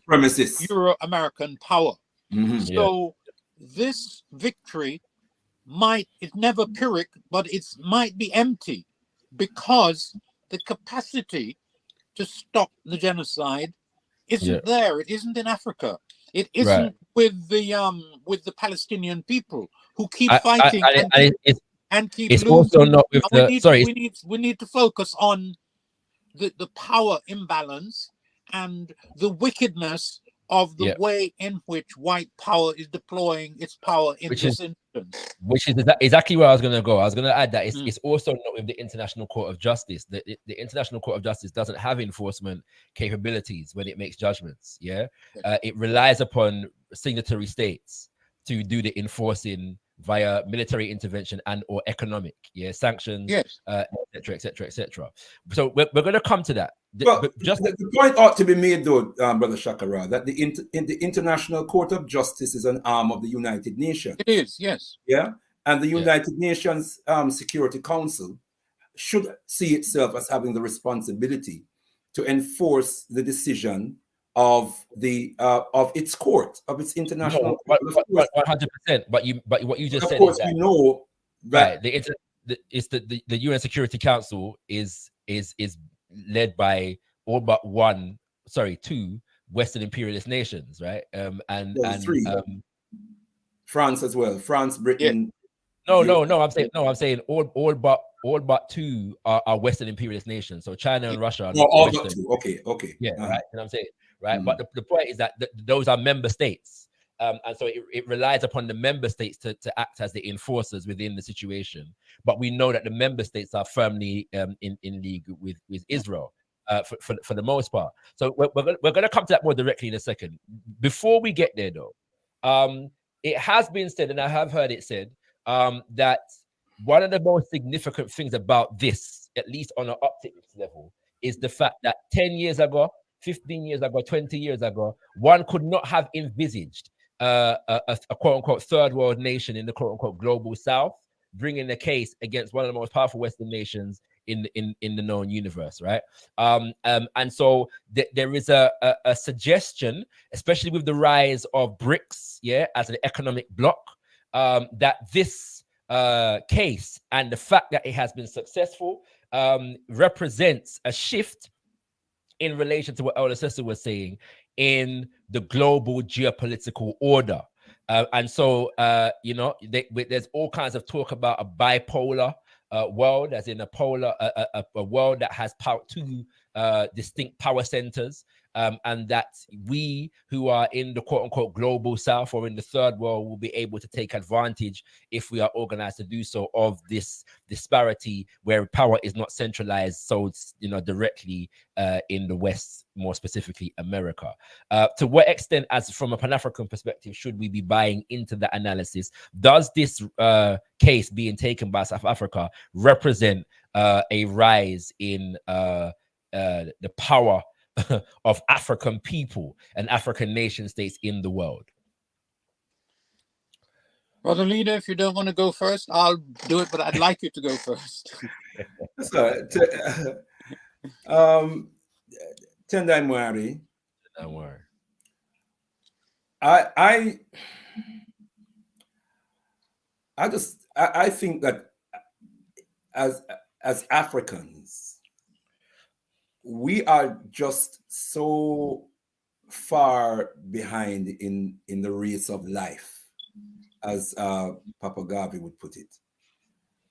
Euro-American power. So this victory it's never Pyrrhic, but it might be empty, because the capacity to stop the genocide isn't there. It isn't in Africa. It isn't with the Palestinian people who keep fighting and keep it's losing. Also not with we need to focus on the power imbalance and the wickedness of the way in which white power is deploying its power in this instance. Which is exactly where I was going to go. I was going to add that it's also not with the International Court of Justice. The International Court of Justice doesn't have enforcement capabilities when it makes judgments. It relies upon signatory states to do the enforcing via military intervention and or economic sanctions, etc. So we're going to come to that. But just the point ought to be made, though, Brother Shakara, that the International Court of Justice is an arm of the United Nations. It is, yes. And the United Nations Security Council should see itself as having the responsibility to enforce the decision of its court, of its international. 100%. But what you just said. Of course, we know that the UN Security Council is led by all but two Western imperialist nations, right? And three. France as well. France, Britain. No. I'm saying all but two are Western imperialist nations. So China and Russia are all but two. Okay. Right. And I'm saying, right. But the point is that those are member states. And so it relies upon the member states to act as the enforcers within the situation. But we know that the member states are firmly in league with Israel for the most part. So we're going to come to that more directly in a second. Before we get there, though, it has been said, and I have heard it said, that one of the most significant things about this, at least on an optics level, is the fact that 10 years ago, 15 years ago, 20 years ago, one could not have envisaged a quote-unquote third world nation in the quote-unquote global south bringing the case against one of the most powerful Western nations in the known universe, right? And so there is a suggestion, especially with the rise of BRICS, as an economic bloc, that this case and the fact that it has been successful represents a shift in relation to what Elder Sessa was saying in the global geopolitical order. And so, there's all kinds of talk about a bipolar world, as in a polar, a world that has two distinct power centers, and that we who are in the quote unquote global south or in the third world will be able to take advantage, if we are organized to do so, of this disparity where power is not centralized, so it's, you know, directly in the West, more specifically America. To what extent, as from a Pan-African perspective, should we be buying into that analysis? Does this case being taken by South Africa represent a rise in the power of African people and African nation states in the world? Brother Leader, if you don't want to go first, I'll do it, but I'd like you to go first. So, Tendai Mwari, I think that as Africans, we are just so far behind in the race of life, as Papa Garvey would put it,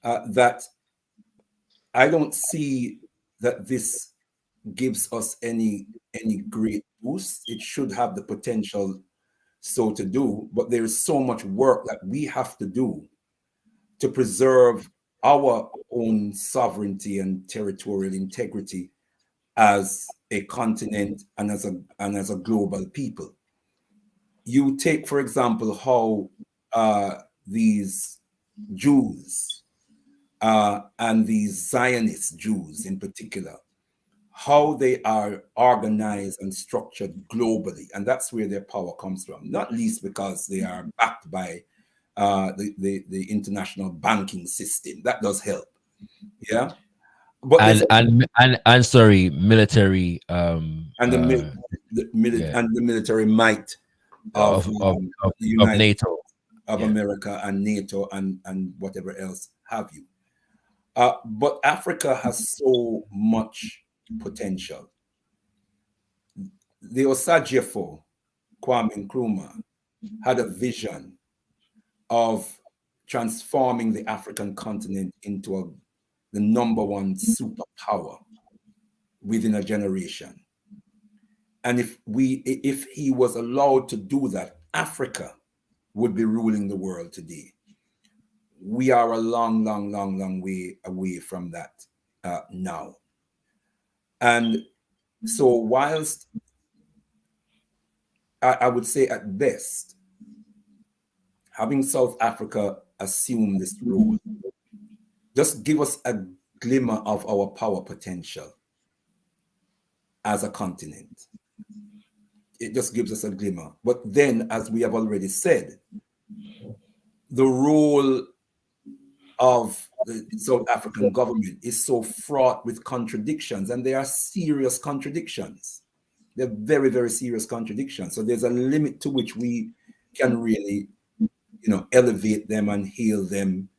that I don't see that this gives us any great boost. It should have the potential so to do, but there is so much work that we have to do to preserve our own sovereignty and territorial integrity as a continent and as a global people. You take, for example, how these Jews and these Zionist Jews in particular, how they are organized and structured globally, and that's where their power comes from. Not least because they are backed by the international banking system. That does help, yeah. But and sorry, military and the military might of NATO, of America and NATO and whatever else have you. But Africa has so much potential. The Osagyefo, Kwame Nkrumah, had a vision of transforming the African continent into the #1 superpower within a generation. And if he was allowed to do that, Africa would be ruling the world today. We are a long, long, long, long way away from that now. And so whilst I would say at best, having South Africa assume this role just give us a glimmer of our power potential as a continent. It just gives us a glimmer. But then, as we have already said, the role of the South African government is so fraught with contradictions, and they are serious contradictions. They're very, very serious contradictions. So there's a limit to which we can really, elevate them and heal them.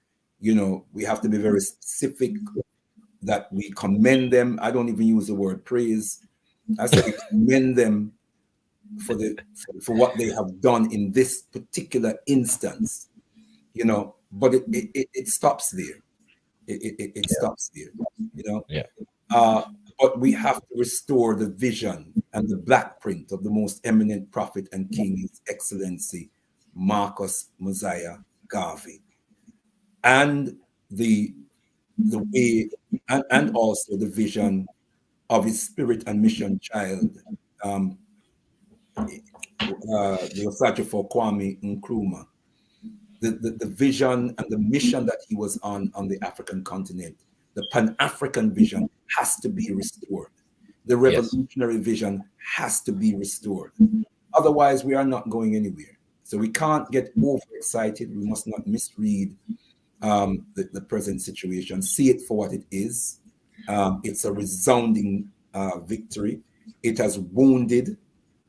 We have to be very specific that we commend them. I don't even use the word praise. I say we commend them for what they have done in this particular instance, but it stops there. It stops there, Yeah. But we have to restore the vision and the black print of the most eminent prophet and king, His Excellency Marcus Mosiah Garvey, and the way and also the vision of his spirit and mission child, the Osagyefo Kwame Nkrumah. The vision and the mission that he was on the African continent, the Pan-African vision, has to be restored. The revolutionary vision has to be restored. Otherwise, we are not going anywhere. So we can't get overexcited. We must not misread the present situation. See it for what it is. It's a resounding victory. It has wounded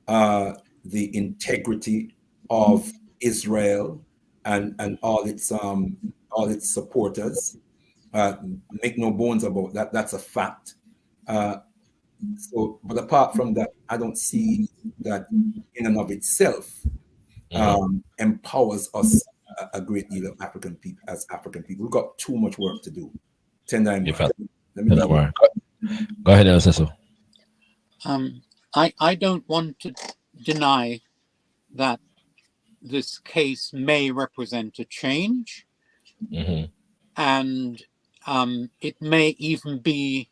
the integrity of Israel and all its supporters. Make no bones about that. That's a fact. But apart from that, I don't see that in and of itself empowers us a great deal of African people. As African people, we've got too much work to do. Don't worry. Go ahead, El Cecil. I don't want to deny that this case may represent a change, and it may even be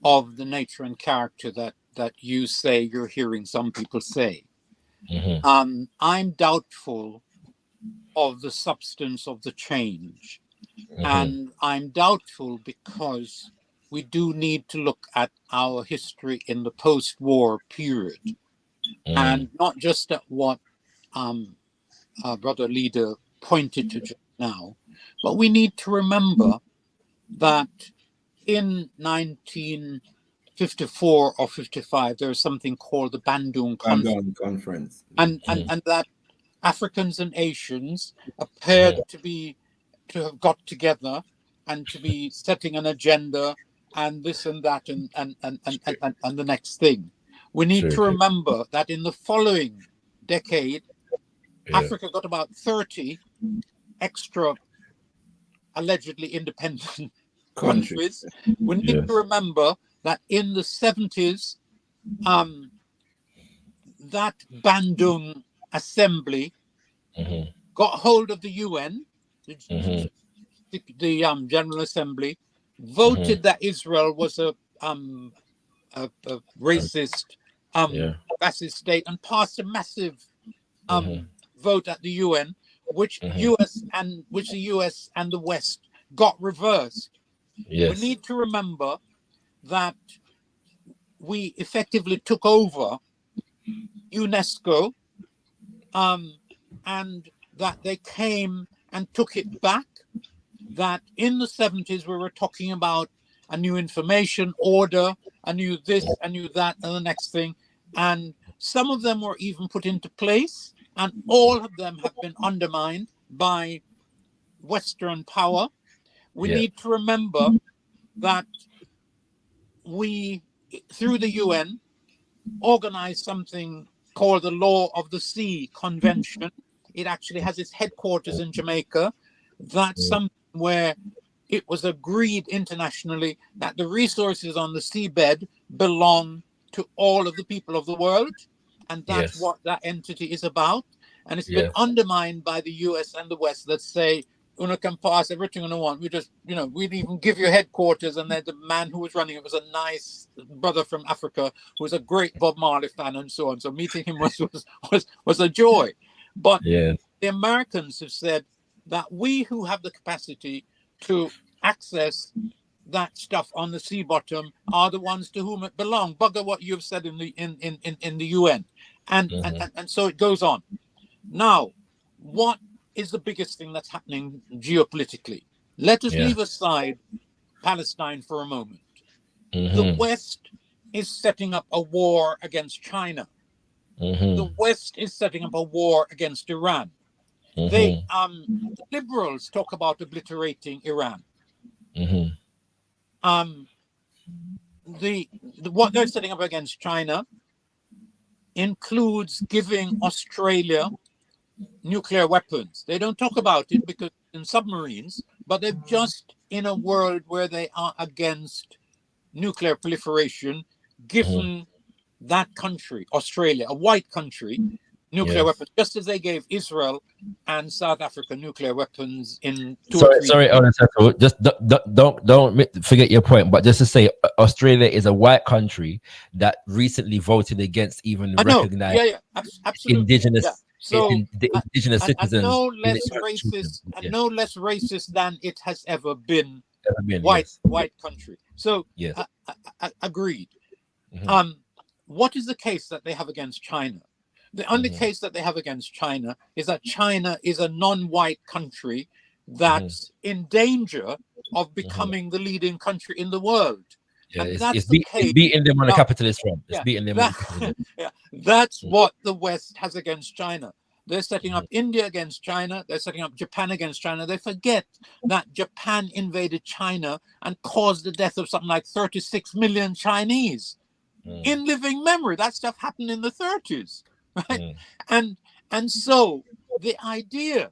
of the nature and character that you say you're hearing some people say. I'm doubtful of the substance of the change, and I'm doubtful because we do need to look at our history in the post-war period, and not just at what our brother leader pointed to just now, but we need to remember that in 1954 or 55, there was something called the Bandung Conference. And that Africans and Asians appeared to have got together and to be setting an agenda and this and that and the next thing. We need to remember that in the following decade, Africa got about 30 extra allegedly independent countries. We need to remember that in the 70s, that Bandung Assembly got hold of the UN, the General Assembly, voted that Israel was a racist, fascist state, and passed a massive vote at the UN, which the US and the West got reversed. We need to remember that we effectively took over UNESCO, and that they came and took it back. That in the 70s we were talking about a new information order, a new this, a new that, and the next thing, and some of them were even put into place, and all of them have been undermined by Western power. We need to remember that we, through the UN, organized something called the Law of the Sea Convention. It actually has its headquarters in Jamaica. That's something where it was agreed internationally that the resources on the seabed belong to all of the people of the world. And that's what that entity is about. And it's been undermined by the US and the West that say, you can pass everything you want. We just, we'd even give you headquarters. And then the man who was running it was a nice brother from Africa who was a great Bob Marley fan and so on. So meeting him was a joy. But the Americans have said that we who have the capacity to access that stuff on the sea bottom are the ones to whom it belongs. Bugger what you've said in the UN. And so it goes on. Now, what is the biggest thing that's happening geopolitically? Let us leave aside Palestine for a moment. The West is setting up a war against China. The West is setting up a war against Iran. The liberals talk about obliterating Iran. What they're setting up against China includes giving Australia nuclear weapons. They don't talk about it because in submarines, but they're just in a world where they are against nuclear proliferation, given that country, Australia, a white country, nuclear weapons, just as they gave Israel and South Africa nuclear weapons in Sorry, just don't forget your point, but just to say, Australia is a white country that recently voted against even recognized indigenous. So the indigenous citizens, no less racist than it has ever been. White country. So agreed. What is the case that they have against China? The only case that they have against China is that China is a non-white country that's in danger of becoming the leading country in the world. And that's the case. It's beating them on a capitalist front. It's beating them. That's what the West has against China. They're setting up India against China. They're setting up Japan against China. They forget that Japan invaded China and caused the death of something like 36 million Chinese in living memory. That stuff happened in the 30s, right? And so the idea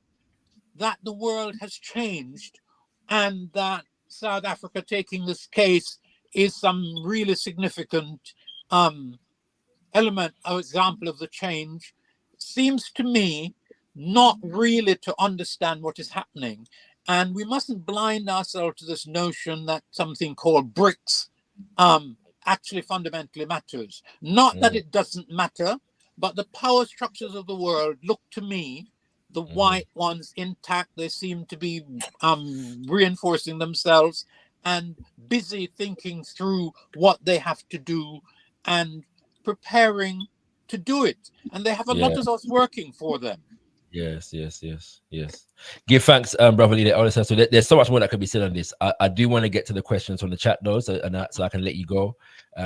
that the world has changed and that South Africa taking this case is some really significant element or example of the change, seems to me not really to understand what is happening. And we mustn't blind ourselves to this notion that something called BRICS actually fundamentally matters. Not that it doesn't matter, but the power structures of the world look to me, the white ones intact. They seem to be reinforcing themselves and busy thinking through what they have to do and preparing to do it. And they have a lot of us working for them. Yes. Give thanks, brother leader. So there's so much more that could be said on this. I do want to get to the questions from the chat though, so I can let you go.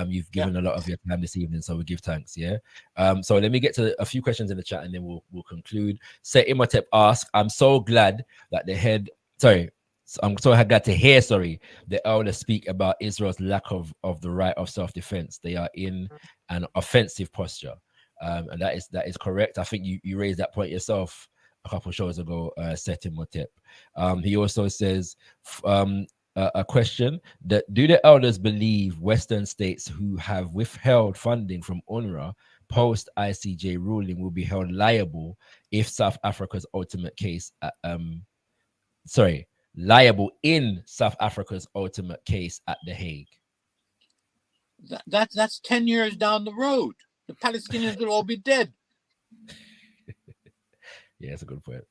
You've given a lot of your time this evening, so we give thanks. So let me get to a few questions in the chat and then we'll conclude. Say Imhotep asked, I'm so glad that I'm so glad to hear, the elder speak about Israel's lack of the right of self-defense. They are in an offensive posture. And that is correct. I think you raised that point yourself a couple of shows ago, Set Imhotep. He also says a question that do the elders believe Western states who have withheld funding from UNRWA post ICJ ruling will be held liable if South Africa's ultimate case liable in South Africa's ultimate case at The Hague? That's 10 years down the road. The Palestinians will all be dead. Yeah, it's a good point.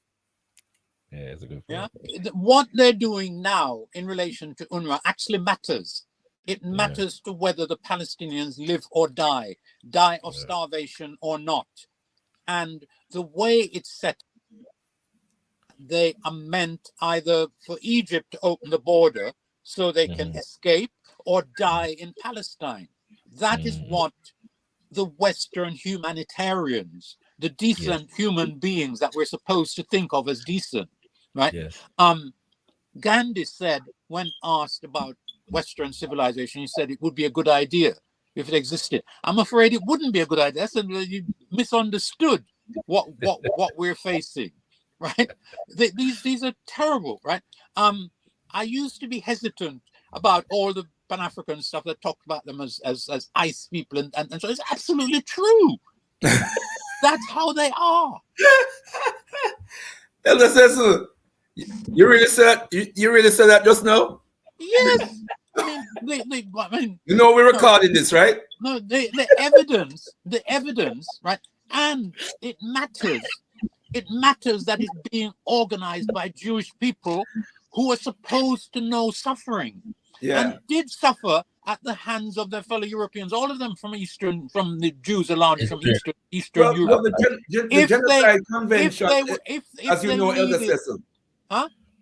What they're doing now in relation to UNRWA actually matters. It matters to whether the Palestinians live or die of starvation or not. And the way it's set, they are meant either for Egypt to open the border so they can escape or die in Palestine. That is what the Western humanitarians, the decent human beings that we're supposed to think of as decent, right? Gandhi said, when asked about Western civilization, he said it would be a good idea if it existed. I'm afraid it wouldn't be a good idea. So you misunderstood what we're facing, right? These are terrible, right? I used to be hesitant about all the Pan-African stuff that talked about them as ice people, and so it's absolutely true. That's how they are. Elder Cecil, you really said that just now? Yes. I mean, you know we're recording this, right? No, the evidence, right? And it matters. It matters that it's being organized by Jewish people who are supposed to know suffering. And did suffer at the hands of their fellow Europeans, all of them from the Jews around from Eastern Europe. The Genocide Convention, as you know, Elder Cecil.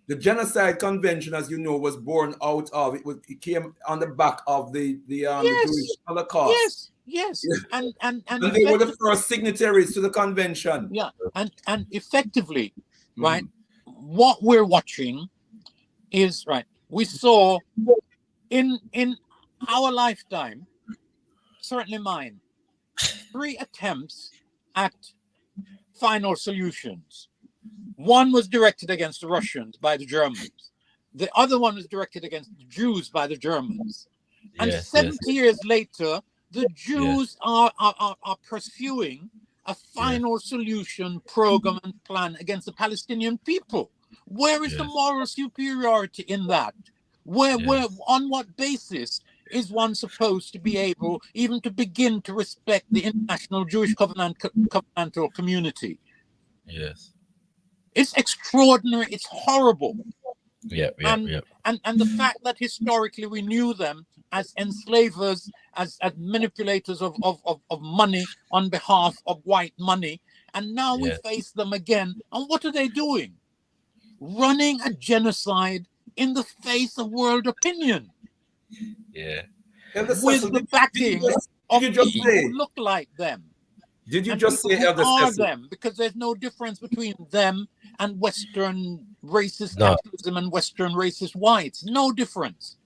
The Genocide Convention, as you know, was born out of it came on the back of the Jewish Holocaust. Yes. And they were the first signatories to the convention. Yeah, and effectively, right, what we're watching is we saw in our lifetime, certainly mine, 3 attempts at final solutions. One was directed against the Russians by the Germans. The other one was directed against the Jews by the Germans. And 70 years later, the Jews are pursuing a final solution program and plan against the Palestinian people. Where is the moral superiority in that? Where on what basis is one supposed to be able even to begin to respect the international Jewish covenantal community? Yes. It's extraordinary. It's horrible. And the fact that historically we knew them as enslavers, as manipulators of money on behalf of white money, and now we face them again. And what are they doing? Running a genocide in the face of world opinion. With the backing of people who look like them. Did you just say Elder Cecil? Them, because there's no difference between them and Western racist capitalism and Western racist whites. No difference.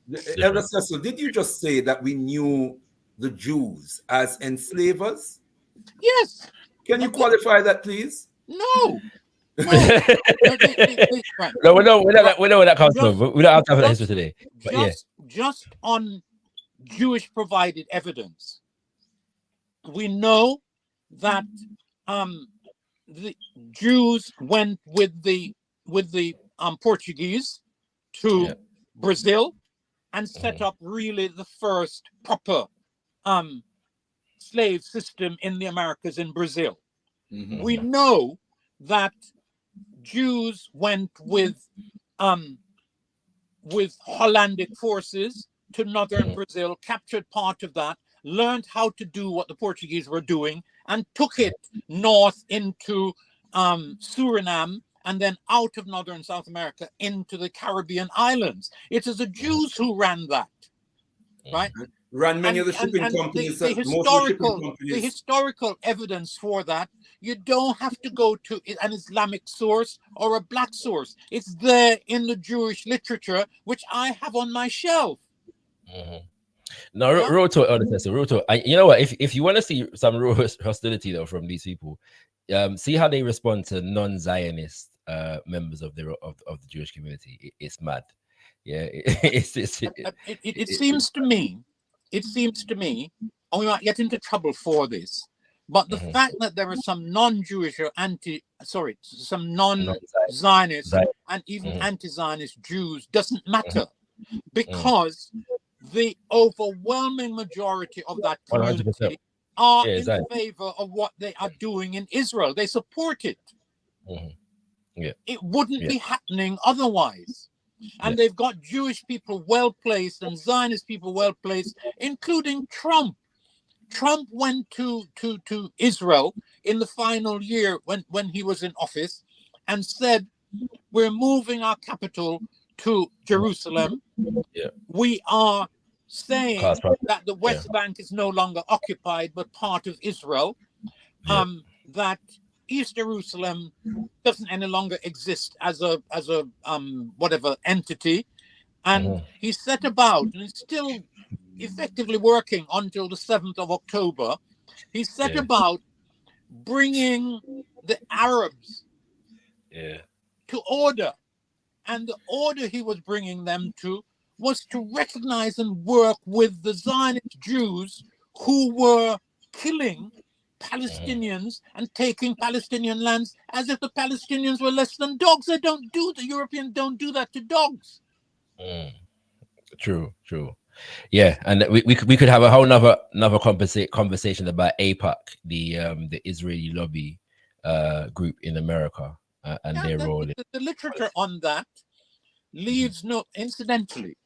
Elder Cecil, did you just say that we knew the Jews as enslavers? Yes. Can you qualify that, please? No. Right. No, we know where that comes from. We don't have to have that history today. But just on Jewish provided evidence, we know that the Jews went with the Portuguese to Brazil and set up really the first proper slave system in the Americas in Brazil. We know that Jews went with Hollandic forces to northern Brazil, captured part of that, learned how to do what the Portuguese were doing, and took it north into Suriname, and then out of northern South America into the Caribbean islands. It is the Jews who ran that, right? Ran many of the shipping companies. The historical evidence for that, you don't have to go to an Islamic source or a black source. It's there in the Jewish literature, which I have on my shelf. No, real talk, honestly, real talk. You know what? If you want to see some real hostility though from these people, see how they respond to non-Zionist members of the Jewish community. It's mad. Yeah, it seems to me, and we might get into trouble for this, but the fact that there are some non-Jewish or some non-Zionist and even anti-Zionist Jews doesn't matter, because the overwhelming majority of that community 100%. are in favor of what they are doing in Israel. They support it. It wouldn't be happening otherwise. And they've got Jewish people well placed and Zionist people well placed, including Trump. Trump went to Israel in the final year when he was in office and said, we're moving our capital to Jerusalem. We are saying that the West Bank is no longer occupied but part of Israel. That East Jerusalem doesn't any longer exist as a whatever entity, and he set about, and is still effectively working until the 7th of October. He set about bringing the Arabs to order, and the order he was bringing them to was to recognize and work with the Zionist Jews who were killing Palestinians and taking Palestinian lands as if the Palestinians were less than dogs. The Europeans don't do that to dogs. True. Yeah, and we could have a whole another conversation about AIPAC, the Israeli lobby group in America, and their role. The literature on that leaves no. Incidentally,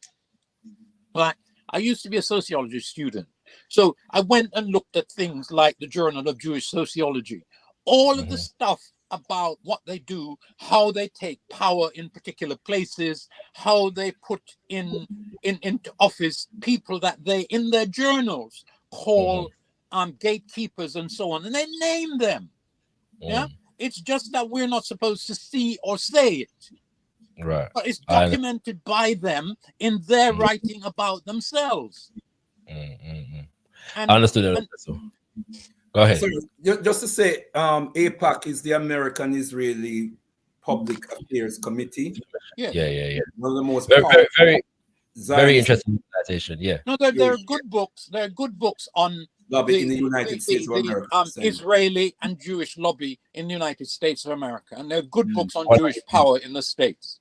like, I used to be a sociology student, so I went and looked at things like the Journal of Jewish Sociology, all of the stuff about what they do, how they take power in particular places, how they put into office people that they in their journals call gatekeepers and so on, and they name them. It's just that we're not supposed to see or say it. Right. But it's documented by them in their writing about themselves. I understood that. Go ahead. So just to say, AIPAC is the American Israeli Public Affairs Committee. Yeah. One of the most very interesting organization. Yeah. No, there are good books. There are good books on lobby in the United States of America. Israeli and Jewish lobby in the United States of America, and there are good books on Jewish power in the States.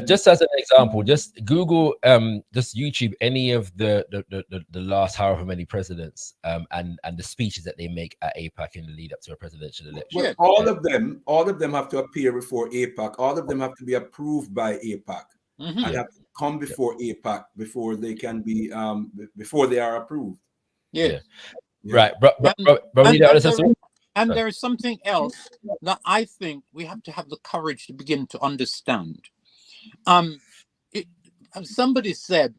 Just as an example, just Google, just YouTube any of the last however many presidents, and the speeches that they make at AIPAC in the lead up to a presidential election. Well, all of them have to appear before AIPAC. All of them have to be approved by AIPAC. And have to come before AIPAC before they can be before they are approved. Right. And there is something else that I think we have to have the courage to begin to understand. Somebody said,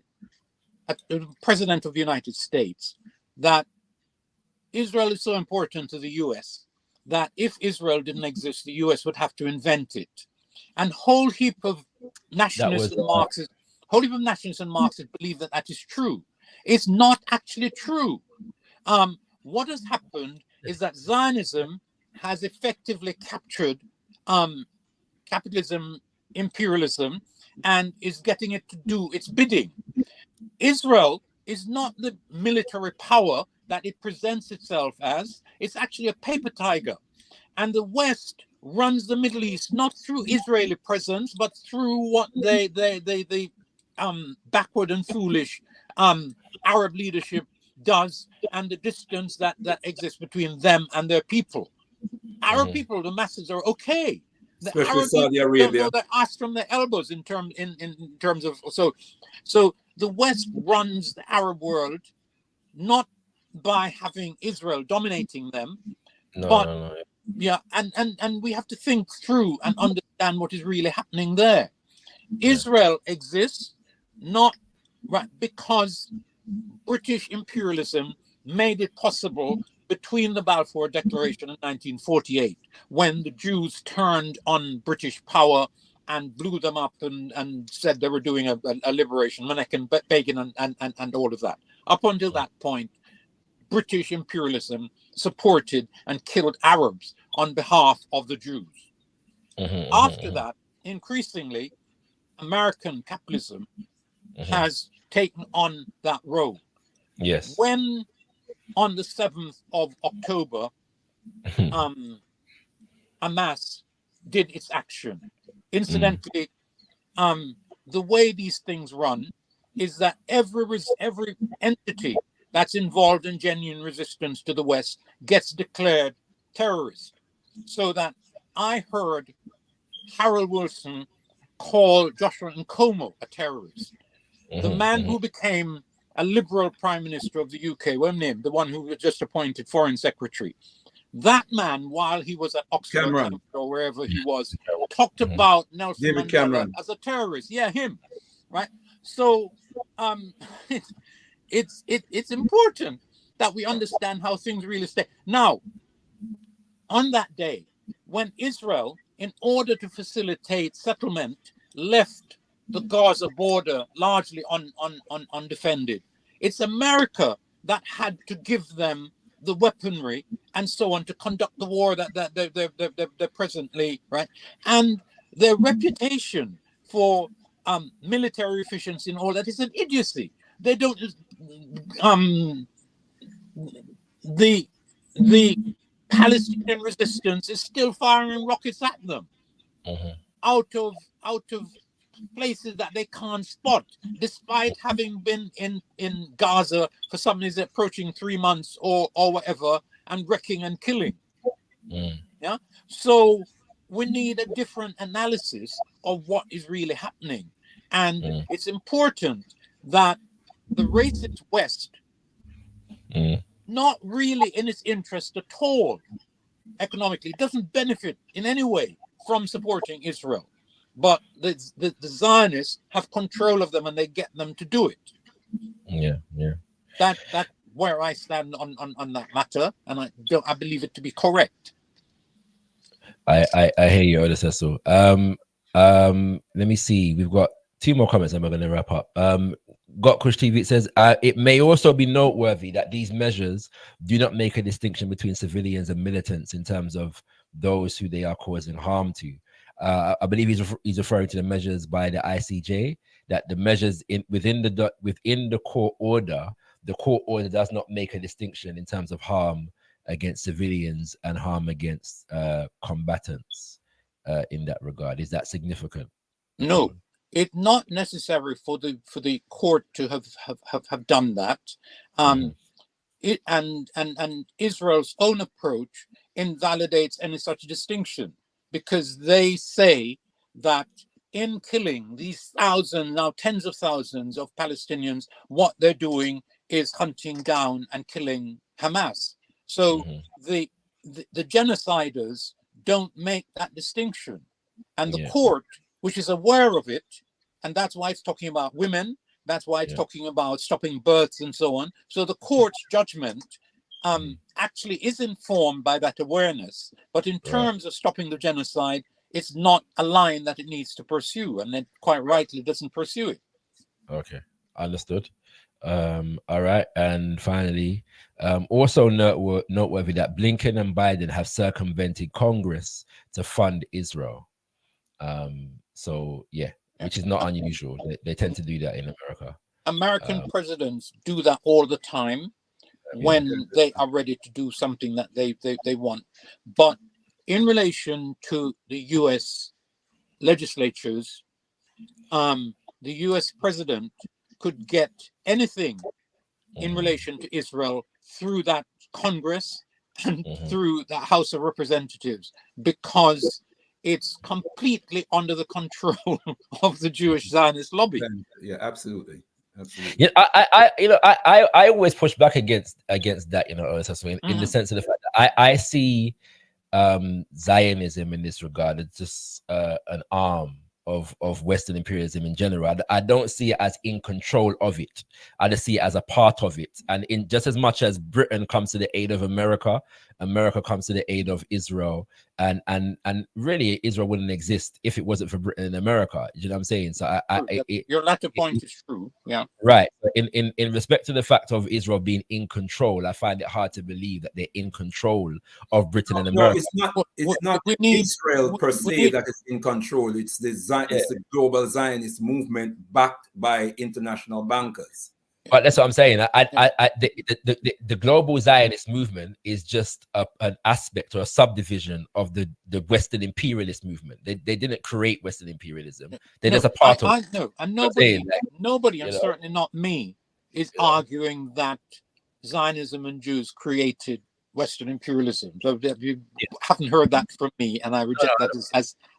the President of the United States, that Israel is so important to the US that if Israel didn't exist, the US would have to invent it. And whole heap of nationalists and Marxists believe that is true. It's not actually true. What has happened is that Zionism has effectively captured capitalism, imperialism, and is getting it to do its bidding. Israel is not the military power that it presents itself as. It's actually a paper tiger. And the West runs the Middle East not through Israeli presence, but through what they backward and foolish Arab leadership does, and the distance that exists between them and their people. Arab people, the masses, are okay. The Especially Arab Saudi people Arabia. don't know their ass from their elbows in terms of so the West runs the Arab world not by having Israel dominating them, but yeah, and we have to think through and understand what is really happening there. Israel exists not because British imperialism made it possible between the Balfour Declaration in 1948, when the Jews turned on British power and blew them up and said they were doing a liberation, Mannequin, Begin, and all of that. Up until that point, British imperialism supported and killed Arabs on behalf of the Jews. After that, increasingly, American capitalism has taken on that role. Yes. When on the 7th of October, Hamas did its action. Incidentally, the way these things run is that every entity that's involved in genuine resistance to the West gets declared terrorist. So that I heard Harold Wilson call Joshua Nkomo a terrorist. The man who became a liberal prime minister of the UK, the one who was just appointed foreign secretary. That man, while he was at Oxford or wherever he was, talked about Nelson Mandela as a terrorist. Yeah, him, right? So it's important that we understand how things really stay. Now, on that day, when Israel, in order to facilitate settlement, left the Gaza border largely undefended, it's America that had to give them the weaponry and so on to conduct the war that they're presently, right? And their reputation for military efficiency and all that is an idiocy. They don't the Palestinian resistance is still firing rockets at them out of places that they can't spot, despite having been in Gaza for something that's approaching 3 months or whatever, and wrecking and killing. Yeah. So we need a different analysis of what is really happening, and it's important that the racist West, not really in its interest at all, economically, doesn't benefit in any way from supporting Israel. But the Zionists have control of them, and they get them to do it. Yeah. That's where I stand on that matter, and I believe it to be correct. I hear you, Oluseso. Let me see. We've got 2 more comments, and we're going to wrap up. gotkushTV, it says, it may also be noteworthy that these measures do not make a distinction between civilians and militants in terms of those who they are causing harm to. I believe he's referring to the measures by the ICJ, that the measures within the court order does not make a distinction in terms of harm against civilians and harm against combatants in that regard. Is that significant? No, it's not necessary for the court to have done that. And Israel's own approach invalidates any such distinction, because they say that in killing these thousands, now tens of thousands of Palestinians, what they're doing is hunting down and killing Hamas. So the genociders don't make that distinction. And the court, which is aware of it, and that's why it's talking about women, that's why it's talking about stopping births and so on. So the court's judgment actually is informed by that awareness, but in terms of stopping the genocide, it's not a line that it needs to pursue, and it quite rightly doesn't pursue it. Okay, understood. All right, and finally, also noteworthy that Blinken and Biden have circumvented Congress to fund Israel. So yeah, which is not unusual. They tend to do that in America. American presidents do that all the time when they are ready to do something that they want. But in relation to the US legislatures, the US president could get anything in relation to Israel through that Congress and through the House of Representatives, because it's completely under the control of the Jewish Zionist lobby. Yeah, absolutely. Absolutely. Yeah, I always push back against that, in the sense of the fact that I see Zionism in this regard as just an arm of Western imperialism in general. I don't see it as in control of it. I just see it as a part of it. And in just as much as Britain comes to the aid of America, America comes to the aid of Israel, and really Israel wouldn't exist if it wasn't for Britain and America. You know what I'm saying? So your latter point is true. Yeah. Right. In respect to the fact of Israel being in control, I find it hard to believe that they're in control of Britain and America. No, it's not Israel per se that is in control. It's the global Zionist movement backed by international bankers. But that's what I'm saying. The global Zionist movement is just an aspect or a subdivision of the Western imperialist movement. They didn't create Western imperialism. They're just a part of it. No, and nobody, and certainly not me, is arguing that Zionism and Jews created Western imperialism. So you haven't heard that from me, and I reject that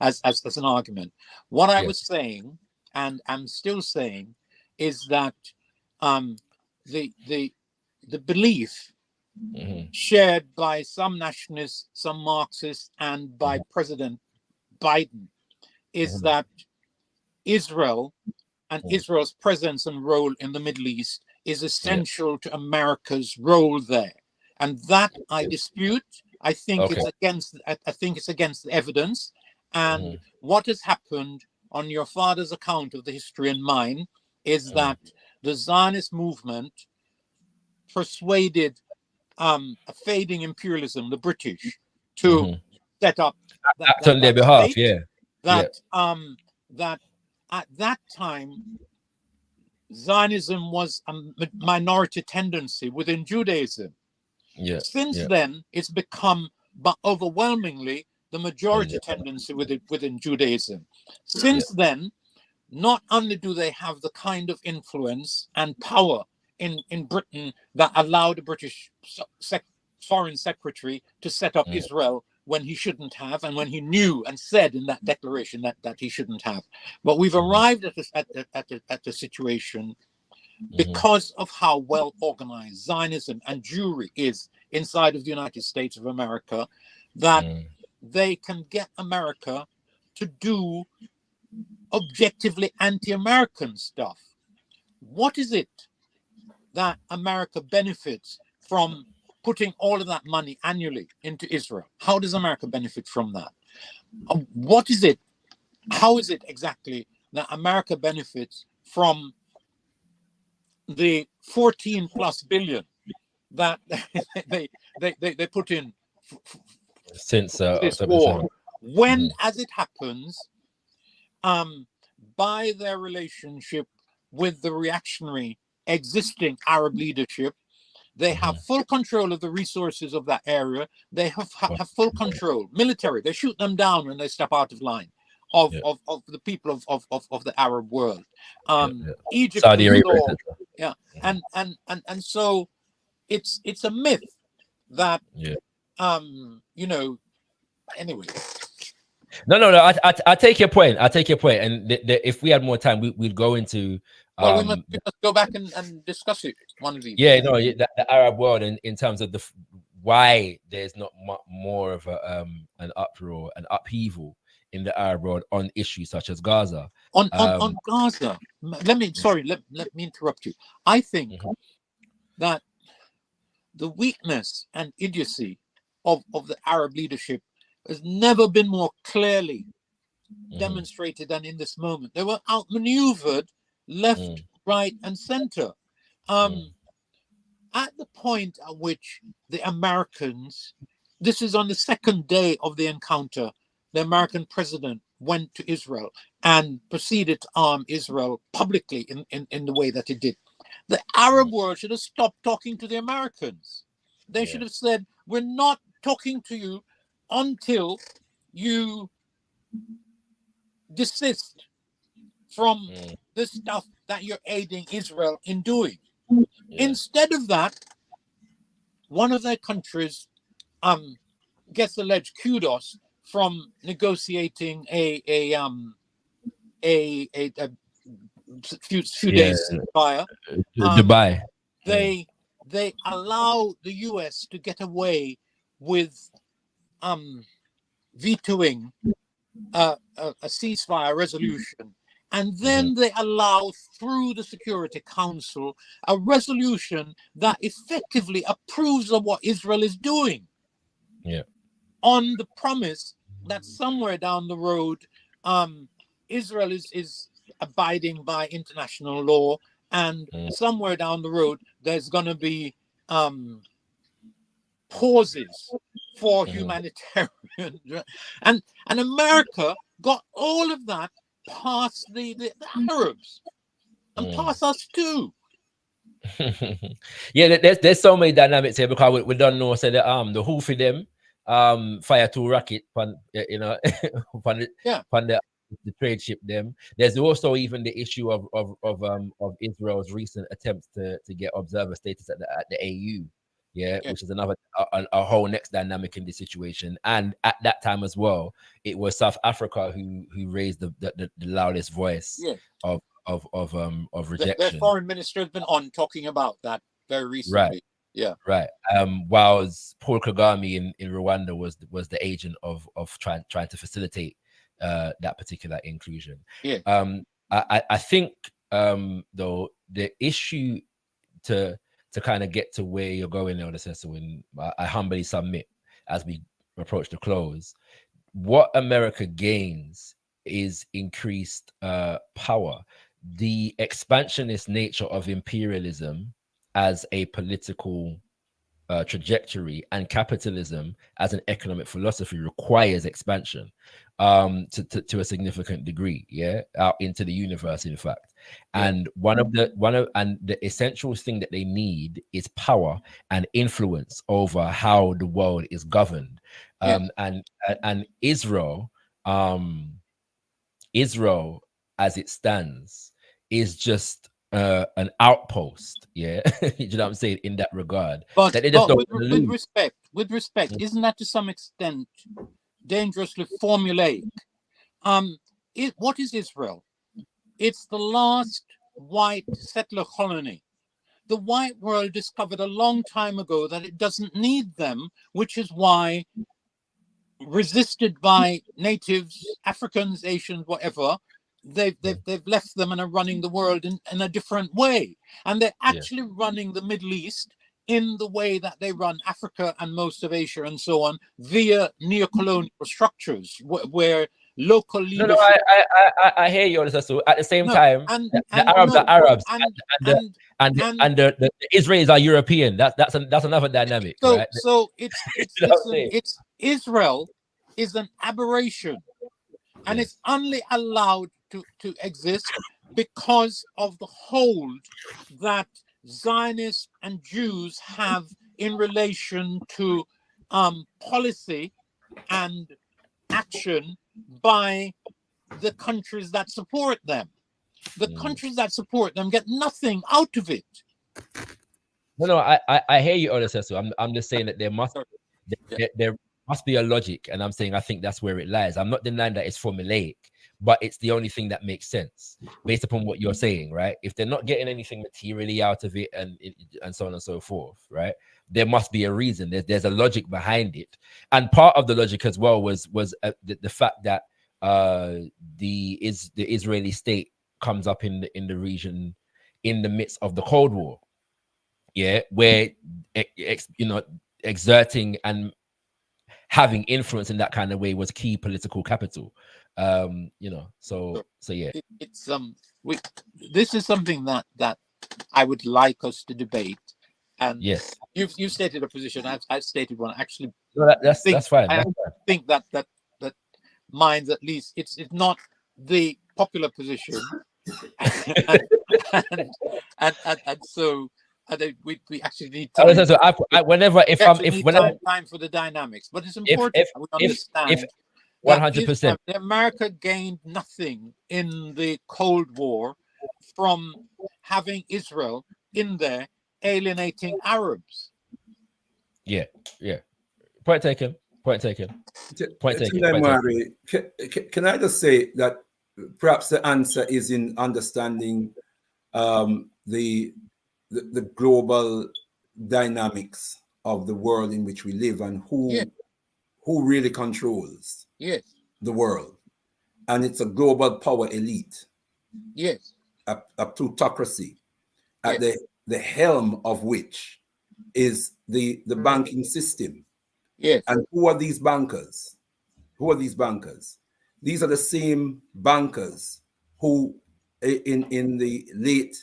as an argument. What I was saying, and I'm still saying, is that the belief shared by some nationalists, some Marxists, and by President Biden is that Israel and Israel's presence and role in the Middle East is essential to America's role there, and that I dispute. I think it's against the evidence, and what has happened on your father's account of the history and mine is that the Zionist movement persuaded a fading imperialism, the British, to set up act on their behalf. That at that time, Zionism was a minority tendency within Judaism. Since then, it's become, but overwhelmingly, the majority tendency within Judaism. Since then, not only do they have the kind of influence and power in Britain that allowed the British foreign secretary to set up Israel when he shouldn't have, and when he knew and said in that declaration that he shouldn't have. But we've arrived at the situation because of how well organized Zionism and Jewry is inside of the United States of America, that they can get America to do objectively anti-American stuff. What is it that America benefits from putting all of that money annually into Israel? How does America benefit from that? What is it? How is it exactly that America benefits from the 14 plus billion that they put in since this war? When, as it happens, by their relationship with the reactionary existing Arab leadership, they have full control of the resources of that area. They have full control, military. They shoot them down when they step out of line of the people of the Arab world. Egypt, Saudi Arabia, and so it's a myth that anyway. No. I take your point. And if we had more time, we'd go into. Well, we must go back and discuss it one of these. The Arab world in terms of why there's not more of an uproar, an upheaval in the Arab world on issues such as Gaza. On Gaza, let me interrupt you. I think that the weakness and idiocy of the Arab leadership has never been more clearly demonstrated than in this moment. They were outmaneuvered left, right, and center. At the point at which the Americans, this is on the second day of the encounter, the American president went to Israel and proceeded to arm Israel publicly in the way that he did. The Arab world should have stopped talking to the Americans. They should have said, we're not talking to you until you desist from the stuff that you're aiding Israel in doing. Instead of that, one of their countries gets alleged kudos from negotiating a few days prior. Dubai. They allow the US to get away with vetoing a ceasefire resolution. And then they allow through the Security Council a resolution that effectively approves of what Israel is doing. On the promise that somewhere down the road, Israel is abiding by international law, and somewhere down the road, there's going to be pauses for humanitarian. And America got all of that past the Arabs and past us too. Yeah, there's so many dynamics here because we don't know. Say the Houthi them fire 2 rocket on the trade ship them. There's also even the issue of Israel's recent attempts to get observer status at the AU. Which is another a whole next dynamic in this situation. And at that time as well, it was South Africa who raised the loudest voice of rejection. Their foreign minister has been on talking about that very recently. Whilst Paul Kagame in Rwanda was the agent of trying to facilitate that particular inclusion. I think though the issue to kind of get to where you're going there, when I humbly submit as we approach the close, what America gains is increased power. The expansionist nature of imperialism as a political trajectory and capitalism as an economic philosophy requires expansion to a significant degree, out into the universe, in fact. And the essential thing that they need is power and influence over how the world is governed. And Israel as it stands is just an outpost, you know what I'm saying, in that regard. But with respect, isn't that to some extent dangerously formulaic? What is Israel? It's the last white settler colony. The white world discovered a long time ago that it doesn't need them, which is why, resisted by natives, Africans, Asians, whatever, they've left them and are running the world in a different way. And they're actually running the Middle East in the way that they run Africa and most of Asia and so on, via neocolonial structures where local leadership. I hear you. So at the same time, the Arabs are Arabs, and the Israelis are European. That's another dynamic. Right? So it's Israel is an aberration, and it's only allowed to exist because of the hold that Zionists and Jews have in relation to policy and action by the countries that support them. The countries that support them get nothing out of it. No, I hear you, Olusegun. I'm just saying that there must be a logic, and I'm saying I think that's where it lies. I'm not denying that it's formulaic, but it's the only thing that makes sense based upon what you're saying, right? If they're not getting anything materially out of it and so on and so forth, right? There must be a reason. There's a logic behind it, and part of the logic as well was the fact that the Israeli state comes up in the region in the midst of the Cold War, where exerting and having influence in that kind of way was key political capital. So yeah. This is something that I would like us to debate. And Yes, you've stated a position. I've stated one. Actually, no, that's fine. I That's fine. think that mine's at least it's not the popular position, and so I think we actually need time. So whenever time for the dynamics, but it's important that we understand. 100%. America gained nothing in the Cold War from having Israel in there alienating Arabs. Yeah. Point taken. Can I just say that perhaps the answer is in understanding the global dynamics of the world in which we live and who really controls the world. And it's a global power elite. Yes. A plutocracy at the helm of which is the banking system. Yes. And who are these bankers? These are the same bankers who in the late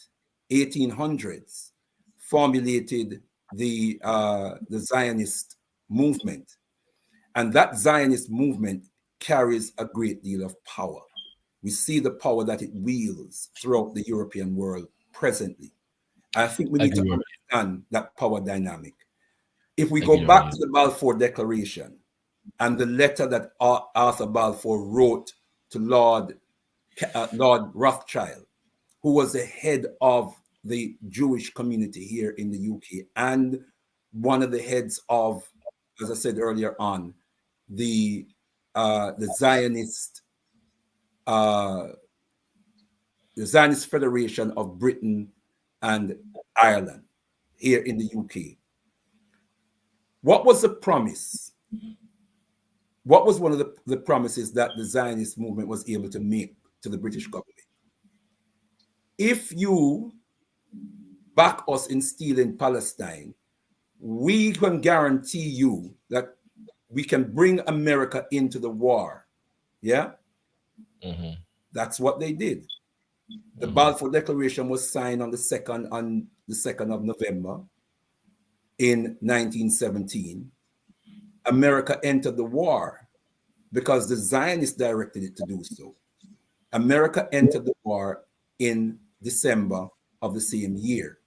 1800s formulated the Zionist movement. And that Zionist movement carries a great deal of power. We see the power that it wields throughout the European world presently. I think we need to understand that power dynamic. If we go back to the Balfour Declaration and the letter that Arthur Balfour wrote to Lord Rothschild, who was the head of the Jewish community here in the UK and one of the heads of, as I said earlier on, the Zionist Federation of Britain and Ireland here in the UK. What was the promise? What was one of the promises that the Zionist movement was able to make to the British government? If you back us in stealing Palestine, we can guarantee you that we can bring America into the war. Yeah? Mm-hmm. That's what they did. The Balfour Declaration was signed on the 2nd of November in 1917. America entered the war because the Zionists directed it to do so. America entered the war in December of the same year.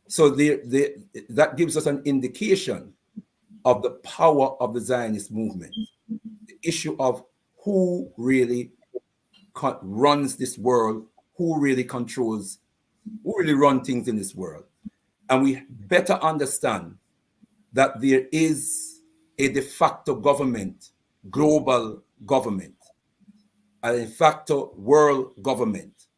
So that gives us an indication of the power of the Zionist movement. The issue of who really runs this world, who really controls, who really run things in this world. And we better understand that there is a de facto government, global government, a de facto world government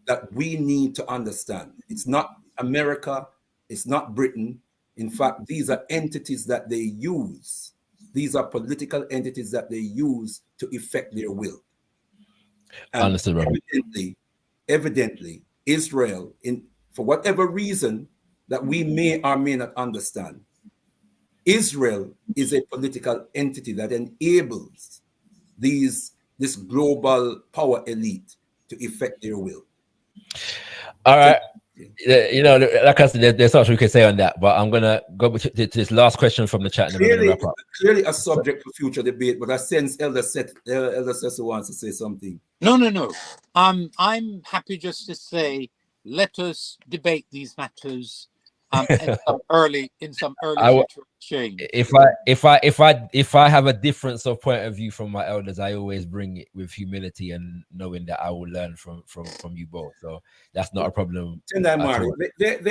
that we need to understand. It's not America, it's not Britain. In fact, these are entities that they use. These are political entities that they use to effect their will. And evidently, Israel, for whatever reason that we may or may not understand, Israel is a political entity that enables this global power elite to effect their will. All right. You know, like I said, there's so much we can say on that, but I'm gonna go to this last question from the chat. Clearly a subject for future debate, but I sense Elder Sesso wants to say something. No. I'm happy just to say, let us debate these matters in some early exchange. If I have a difference of point of view from my elders, I always bring it with humility and knowing that I will learn from you both. So that's not a problem. There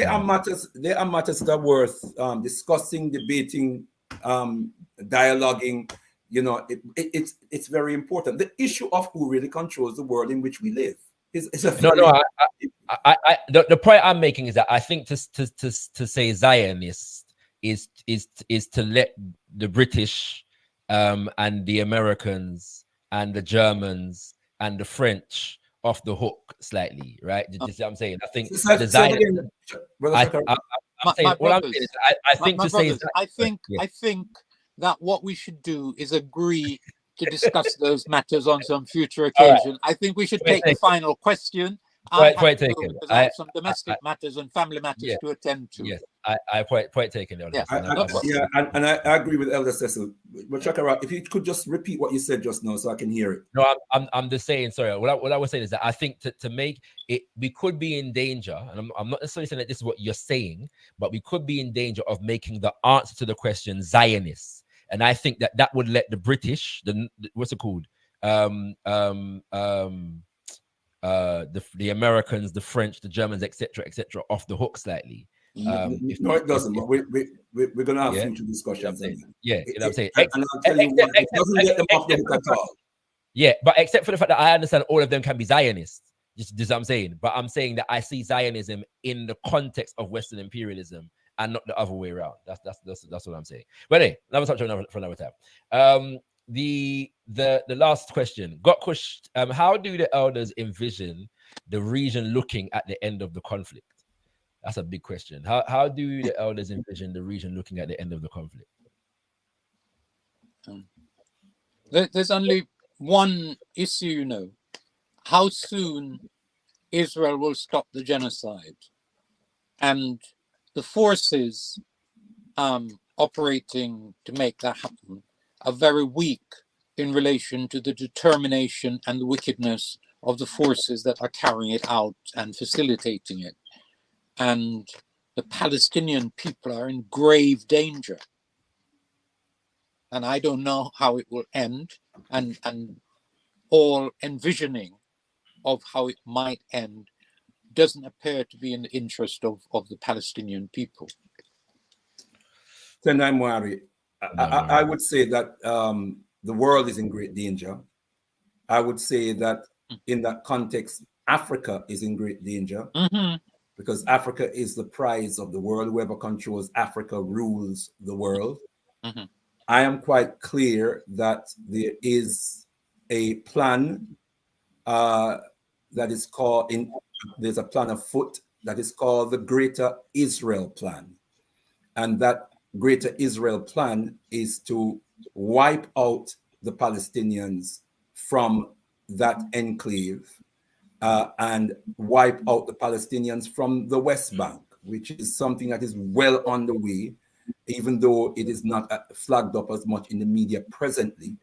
are matters that are worth discussing, debating, dialoguing. You know, it's very important. The issue of who really controls the world in which we live is the point I'm making is that I think to say Zionist is to let the British and the Americans and the Germans and the French off the hook slightly, right? You see what I'm saying? I think the Zionist. I think that what we should do is agree to discuss those matters on some future occasion. Right. I think we should take the final question, I Point have to go taken. because I have some domestic matters and family matters yeah. to attend to. Yes, I point taken. Elder Yeah. Cecil. And I agree with Elder Cecil. But Chakara, if you could just repeat what you said just now so I can hear it. No, I'm just saying. Sorry, what I was saying is that I think to make it, we could be in danger, and I'm not necessarily saying that this is what you're saying, but we could be in danger of making the answer to the question Zionists, and I think that would let the British, the what's it called, the Americans, the French, the Germans, etc., off the hook slightly. No, it doesn't. But we're going to have future discussions. Yeah, you know what I'm saying. And I'll tell you what, it doesn't get them off the hook at all. Yeah, but except for the fact that I understand all of them can be Zionists. Just what I'm saying. But I'm saying that I see Zionism in the context of Western imperialism and not the other way around. That's what I'm saying. But anyway, another touch for another time. The last question, Gotkush, how do the elders envision the region looking at the end of the conflict? That's a big question. How do the elders envision the region looking at the end of the conflict? There's only one issue, you know, how soon Israel will stop the genocide. And the forces operating to make that happen are very weak in relation to the determination and the wickedness of the forces that are carrying it out and facilitating it. And the Palestinian people are in grave danger. And I don't know how it will end, and all envisioning of how it might end doesn't appear to be in the interest of the Palestinian people. Tendai Mwari, I would say that the world is in great danger. I would say that in that context, Africa is in great danger because Africa is the prize of the world. Whoever controls Africa rules the world. I am quite clear that there is a plan that is called, there's a plan afoot that is called the Greater Israel Plan. And that Greater Israel Plan is to wipe out the Palestinians from that enclave and wipe out the Palestinians from the West Bank, which is something that is well on the way, even though it is not flagged up as much in the media presently.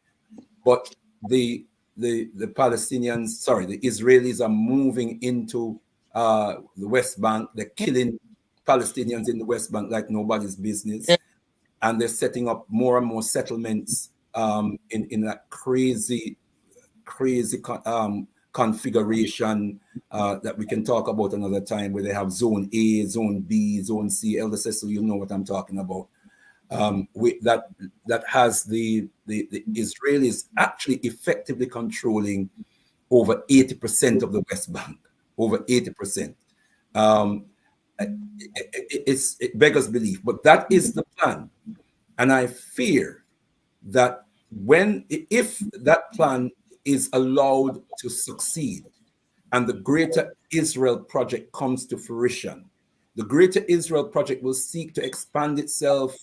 But the Palestinians, sorry, the Israelis are moving into the West Bank. They're killing Palestinians in the West Bank like nobody's business. And they're setting up more and more settlements in that crazy configuration that we can talk about another time, where they have Zone A, Zone B, Zone C. Elder Cecil, you know what I'm talking about. That has the Israelis actually effectively controlling over 80% of the West Bank, over 80%. It beggars belief, but that is the plan. And I fear that if that plan is allowed to succeed and the Greater Israel Project comes to fruition, the Greater Israel Project will seek to expand itself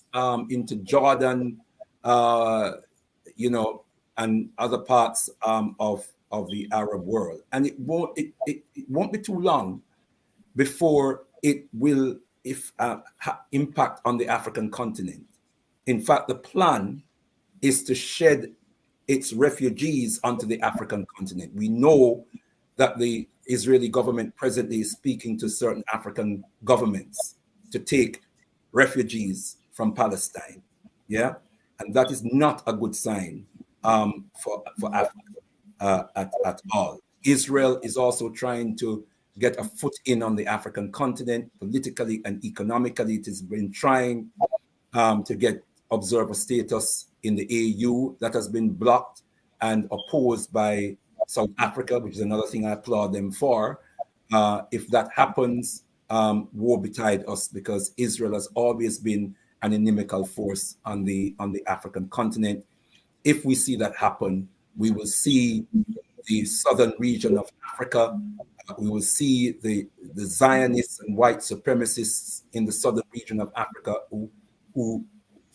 into Jordan, and other parts of the Arab world. And it won't be too long before it will impact on the African continent. In fact, the plan is to shed its refugees onto the African continent. We know that the Israeli government presently is speaking to certain African governments to take refugees from Palestine. Yeah, and that is not a good sign for Africa at all. Israel is also trying to get a foot in on the African continent politically and economically. It has been trying to get observer status in the AU. That has been blocked and opposed by South Africa, which is another thing I applaud them for. If that happens, woe betide us, because Israel has always been an inimical force on the African continent. If we see that happen, we will see the southern region of Africa. We will see the Zionists and white supremacists in the southern region of Africa who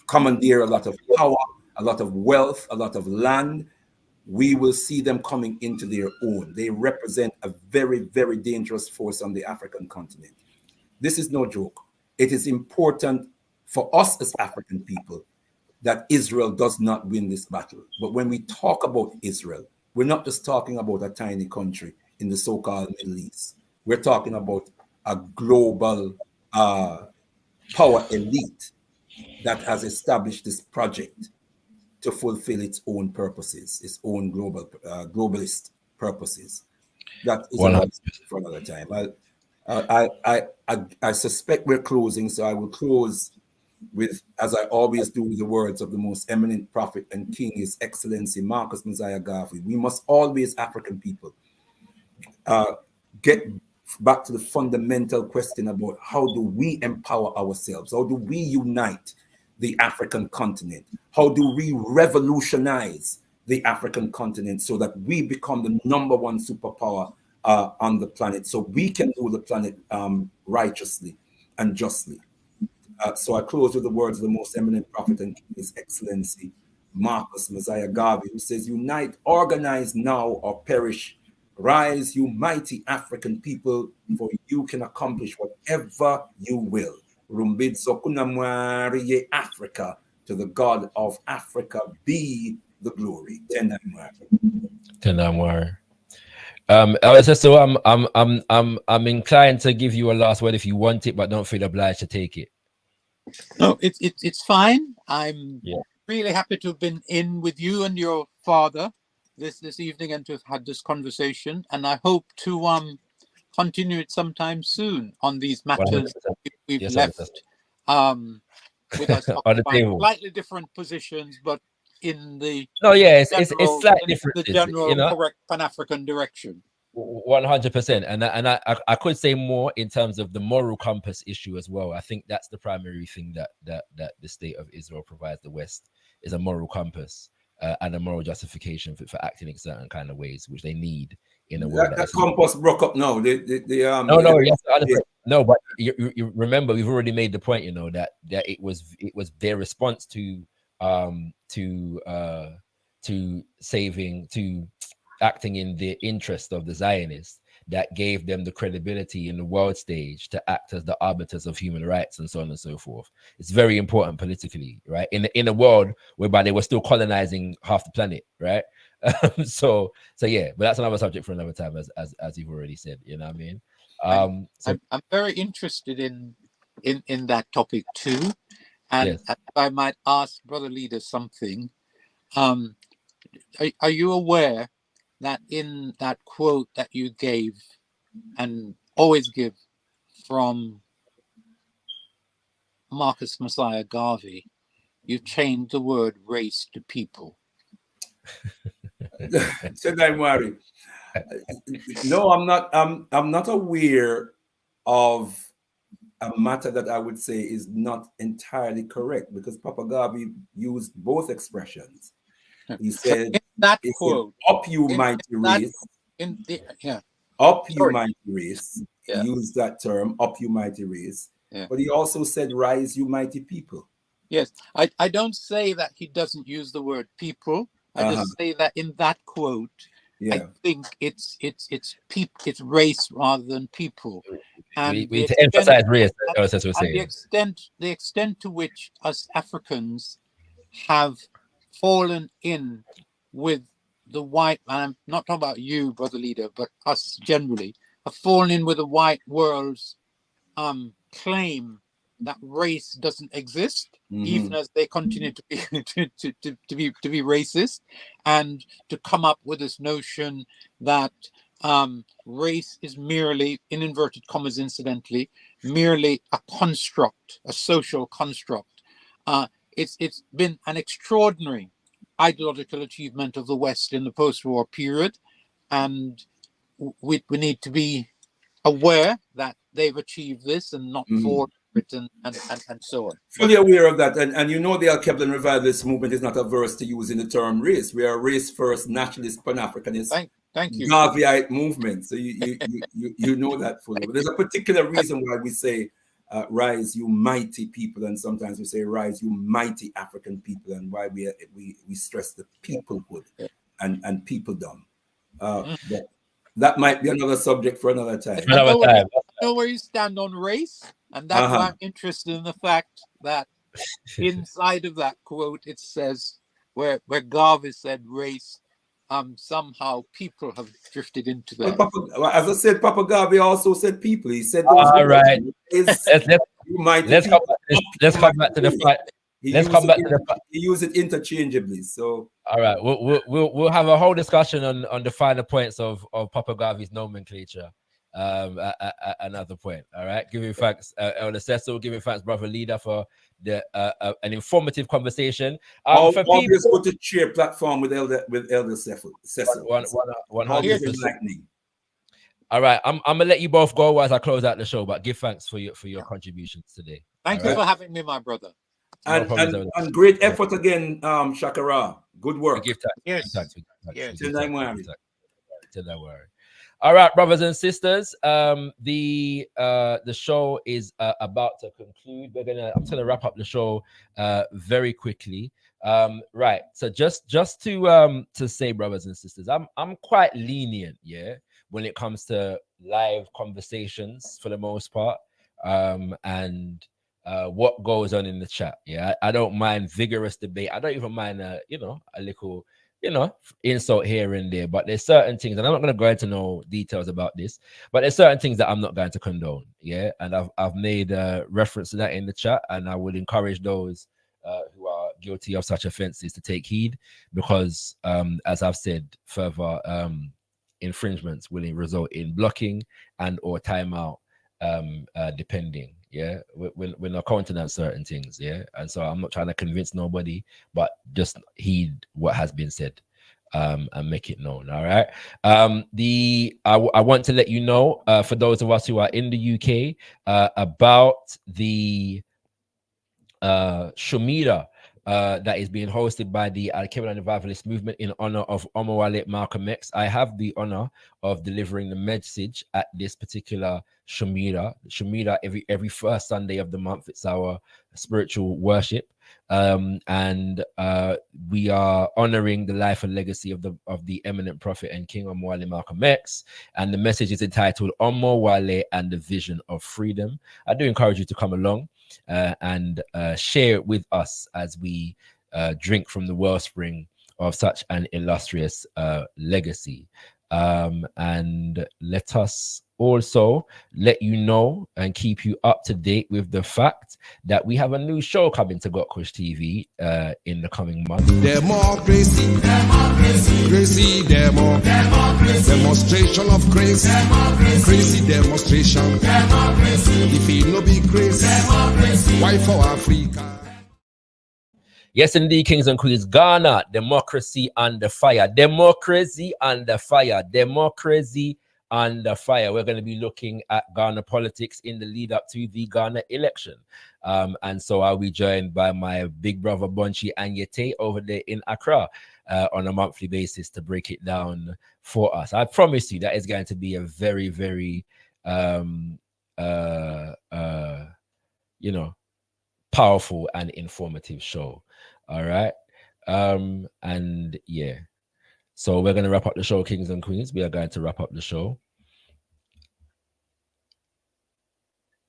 commandeer a lot of power, a lot of wealth, a lot of land. we will see them coming into their own. They represent a very, very dangerous force on the African continent. This is no joke. It is important for us as African people that Israel does not win this battle. But when we talk about Israel, we're not just talking about a tiny country in the so-called Middle East. We're talking about a global power elite that has established this project to fulfill its own purposes, its own globalist purposes. That is another for another time. I suspect we're closing, so I will close with, as I always do, the words of the most eminent prophet and king, His Excellency Marcus Messiah Garvey. We must always, African people, get back to the fundamental question about how do we empower ourselves? How do we unite the African continent? How do we revolutionize the African continent so that we become the #1 superpower on the planet, so we can rule the planet righteously and justly? So I close with the words of the most eminent prophet and king, His Excellency Marcus Messiah Garvey, who says, "Unite, organize now or perish. Rise, you mighty African people, for you can accomplish whatever you will. Rumbid Sokunamwari ye Africa, to the God of Africa be the glory." Tenamwari. So I'm inclined to give you a last word if you want it, but don't feel obliged to take it. No, it's fine. I'm really happy to have been in with you and your father this evening and to have had this conversation, and I hope to continue it sometime soon on these matters we've left with us on the table. Slightly different positions, but in the it's slightly different. The general correct Pan-African direction. 100%, and I could say more in terms of the moral compass issue as well. I think that's the primary thing that the state of Israel provides the West, is a moral compass and a moral justification for acting in certain kind of ways, which they need in a world that compass broke up now. No, but you remember, we've already made the point, that it was their response to acting in the interest of the Zionists that gave them the credibility in the world stage to act as the arbiters of human rights and so on and so forth. It's very important politically, right? In a world whereby they were still colonizing half the planet, right? So yeah, but that's another subject for another time, as you've already said. You know what I mean? I'm very interested in that topic too, and if I might ask Brother Leader something. Are you aware that in that quote that you gave and always give from Marcus Messiah Garvey, you changed the word race to people? Don't worry. No, I'm not. I'm not aware of a matter that I would say is not entirely correct, because Papa Garvey used both expressions. He said, in that quote, "Up you mighty race." Up you mighty race. He used that term, "up you mighty race." But he also said, "Rise, you mighty people." Yes, I don't say that he doesn't use the word people. I just say that in that quote, I think it's race rather than people. And we to emphasize race. The extent to which us Africans have fallen in with the white, and I'm not talking about you, Brother Leader, but us generally, have fallen in with the white world's claim that race doesn't exist, even as they continue to be to be racist, and to come up with this notion that race is merely, in inverted commas, incidentally, merely a construct, a social construct. It's been an extraordinary ideological achievement of the West in the post-war period, and we need to be aware that they've achieved this and not fall for it and so on. Fully aware of that, and the Al-Keblan revivalist movement is not averse to using the term race. We are a race-first, nationalist, Pan-Africanist, thank you, Garveyite movement. So you know that fully. But there's a particular reason why we say, "Rise, you mighty people," and sometimes we say, "Rise, you mighty African people," and why we stress the peoplehood and peopledom. But that might be another subject for another time. I know where you stand on race, and that's why I'm interested in the fact that inside of that quote it says where Garvey said race, somehow people have drifted into that. Well, as I said, Papa Garvey also said people. He said those all right. Let's come back to the fact. Let's come back to the fact. He use it interchangeably. So all right, we'll have a whole discussion on the finer points of Papa Garvey's nomenclature. At another point. All right, giving thanks, Elder Cecil, giving thanks, Brother Leader, for the an informative conversation. For people, always go to share platform with Elder Cecil. 100%. All right, I'm gonna let you both go as I close out the show, but give thanks for your contributions today. Thank you for having me, my brother. And great effort again, Shakara. Good work. Give thanks. Yes. Till that worry. All right, brothers and sisters. The show is about to conclude. I'm gonna wrap up the show very quickly. Right. So just to say, brothers and sisters, I'm quite lenient, when it comes to live conversations for the most part. And what goes on in the chat. I don't mind vigorous debate. I don't even mind a little insult here and there, but there's certain things, and I'm not going to go into no details about this, but there's certain things that I'm not going to condone. And I've made reference to that in the chat, and I would encourage those who are guilty of such offenses to take heed, because as I've said, further infringements will result in blocking and or timeout, depending. We're not counting on certain things, and so I'm not trying to convince nobody, but just heed what has been said, and make it known. All right. I want to let you know, for those of us who are in the UK, about the Shumida that is being hosted by the Al-Qaeda Revivalist Movement in honor of Omowale Malcolm X. I have the honor of delivering the message at this particular Shumida. Every first Sunday of the month. It's our spiritual worship, and we are honoring the life and legacy of the eminent prophet and King Omowale Malcolm X. And the message is entitled Omowale and the Vision of Freedom. I do encourage you to come along and share it with us as we drink from the wellspring of such an illustrious legacy. And let us also let you know and keep you up to date with the fact that we have a new show coming to gotkushTV in the coming months. Democracy, crazy demonstration of grace, crazy demonstration. If it no be crazy, why for Africa? Yes, indeed, kings and queens. Ghana, democracy under fire. Democracy under fire. Democracy under fire. We're going to be looking at Ghana politics in the lead up to the Ghana election. And so I'll be joined by my big brother Bonchi Anyete over there in Accra on a monthly basis to break it down for us. I promise you that is going to be a very, very, powerful and informative show. All right. And yeah, so we're going to wrap up the show, kings and queens. We are going to wrap up the show.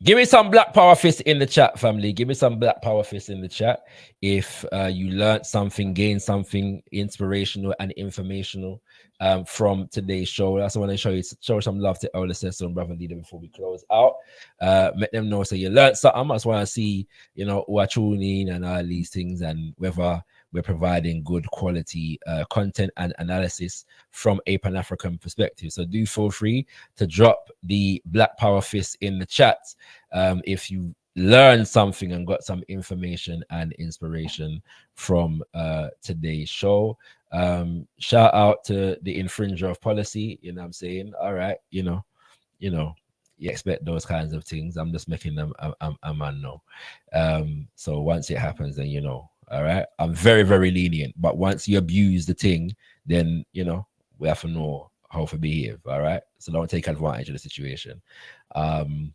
Give me some black power fists in the chat, family. Give me some black power fists in the chat if you learned something, gained something inspirational and informational from today's show. That's what I want to show some love to Elder Cecil and Brother Leader before we close out. Let them know so you learned something. I just want to see, who are tuning in and all these things, and whether we're providing good quality content and analysis from a Pan-African perspective. So do feel free to drop the black power fist in the chat if you learned something and got some information and inspiration from today's show. Shout out to the infringer of policy. You know what I'm saying? All right, you expect those kinds of things. I'm just making them a man know. So once it happens, then all right, I'm very, very lenient, but once you abuse the thing, then we have to know how to behave. All right, so don't take advantage of the situation. Other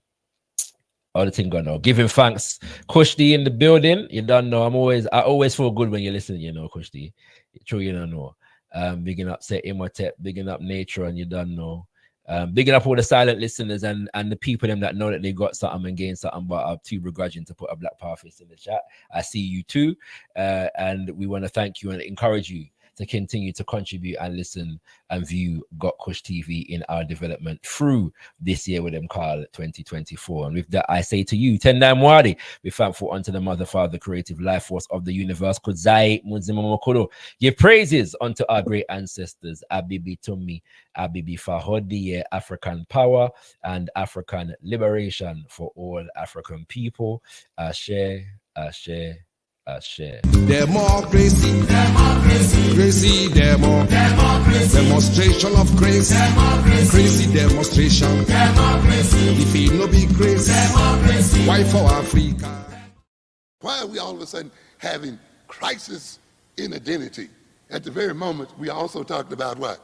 thing going on, giving thanks, Kushti in the building. You don't know, I always feel good when you listen. Kushti, true, know. Bigging up Say Imhotep, bigging up Nature, and you don't know. Bigging up all the silent listeners and the people them that know that they got something and gained something, but are too begrudging to put a Black Power face in the chat. I see you too. And we want to thank you and encourage you to continue to contribute and listen and view gotkushTV in our development through this year with them call 2024. And with that, I say to you, Tendai Mwari, be thankful unto the Mother, Father, creative life force of the universe. Kudzai Munzima Mokoro. Give praises unto our great ancestors, Abibi Tumi, Abibi Fahodi, African power and African liberation for all African people. Ashe, Ashe, Ashe. Democracy, crazy democracy, demonstration of grace, crazy demonstration. If it no be crazy, why for Africa? Why are we all of a sudden having crisis in identity? At the very moment, we also talked about what?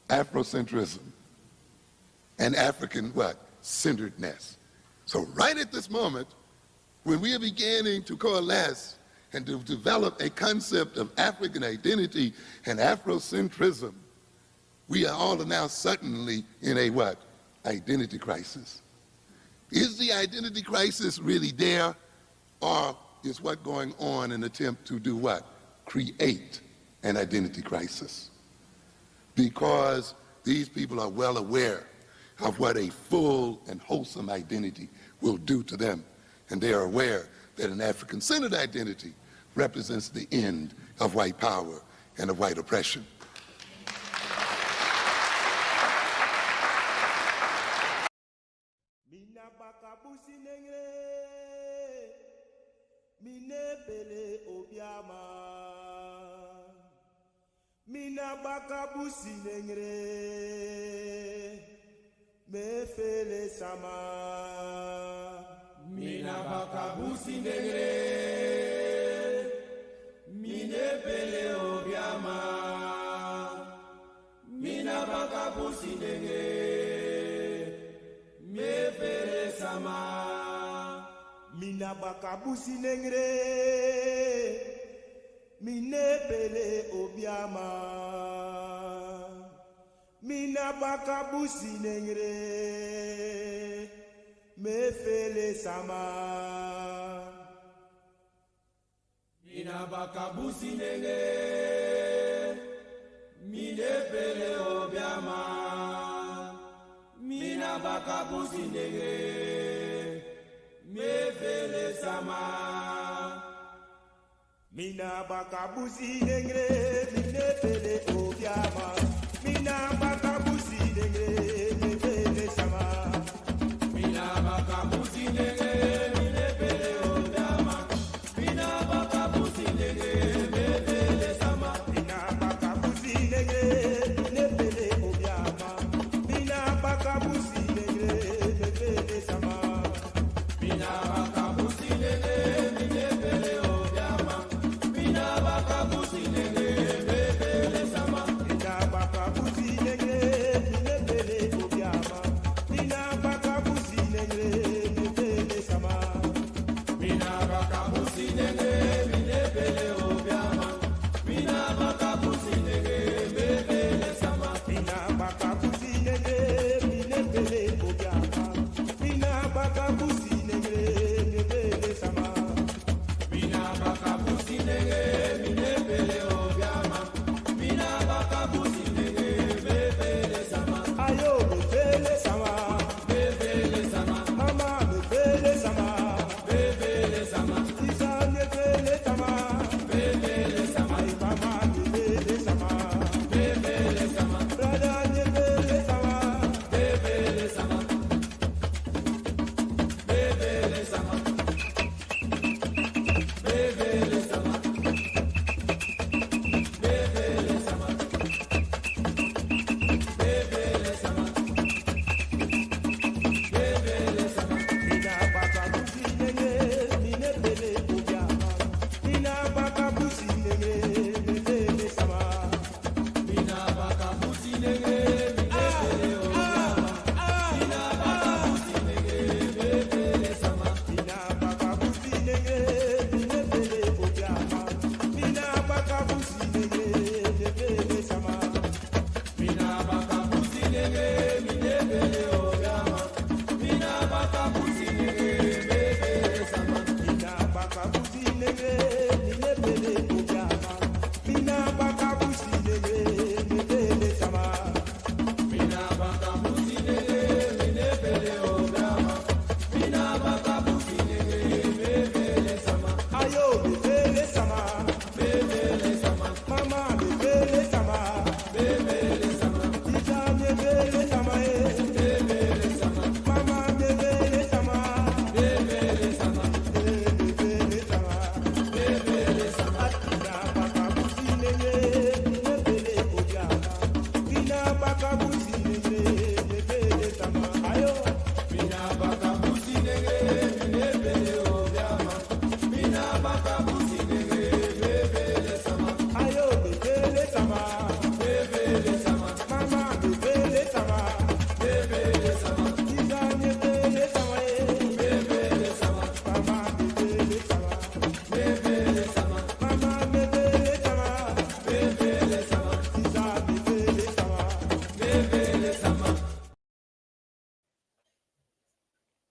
Afrocentrism and African what? Centeredness. So right at this moment, when we are beginning to coalesce and to develop a concept of African identity and Afrocentrism, we are all now suddenly in a what? Identity crisis. Is the identity crisis really there, or is what going on an attempt to do what? Create an identity crisis? Because these people are well aware of what a full and wholesome identity will do to them. And they are aware that an African-centered identity represents the end of white power and of white oppression. Mina bakabusi nengre mefele sama. Mina bakabusi nengre mine pele obiama. Mina bakabusi nengre mefele sama. Mina bakabusi nengre mine pele obiama. Mina bakabusi nengre mefele sama. Mina bakabusi nengre mine pele obiama. Mina bakabusi nengre mefele sama. Mina bakabusi nengre mine pele obiama. Mina bakabusi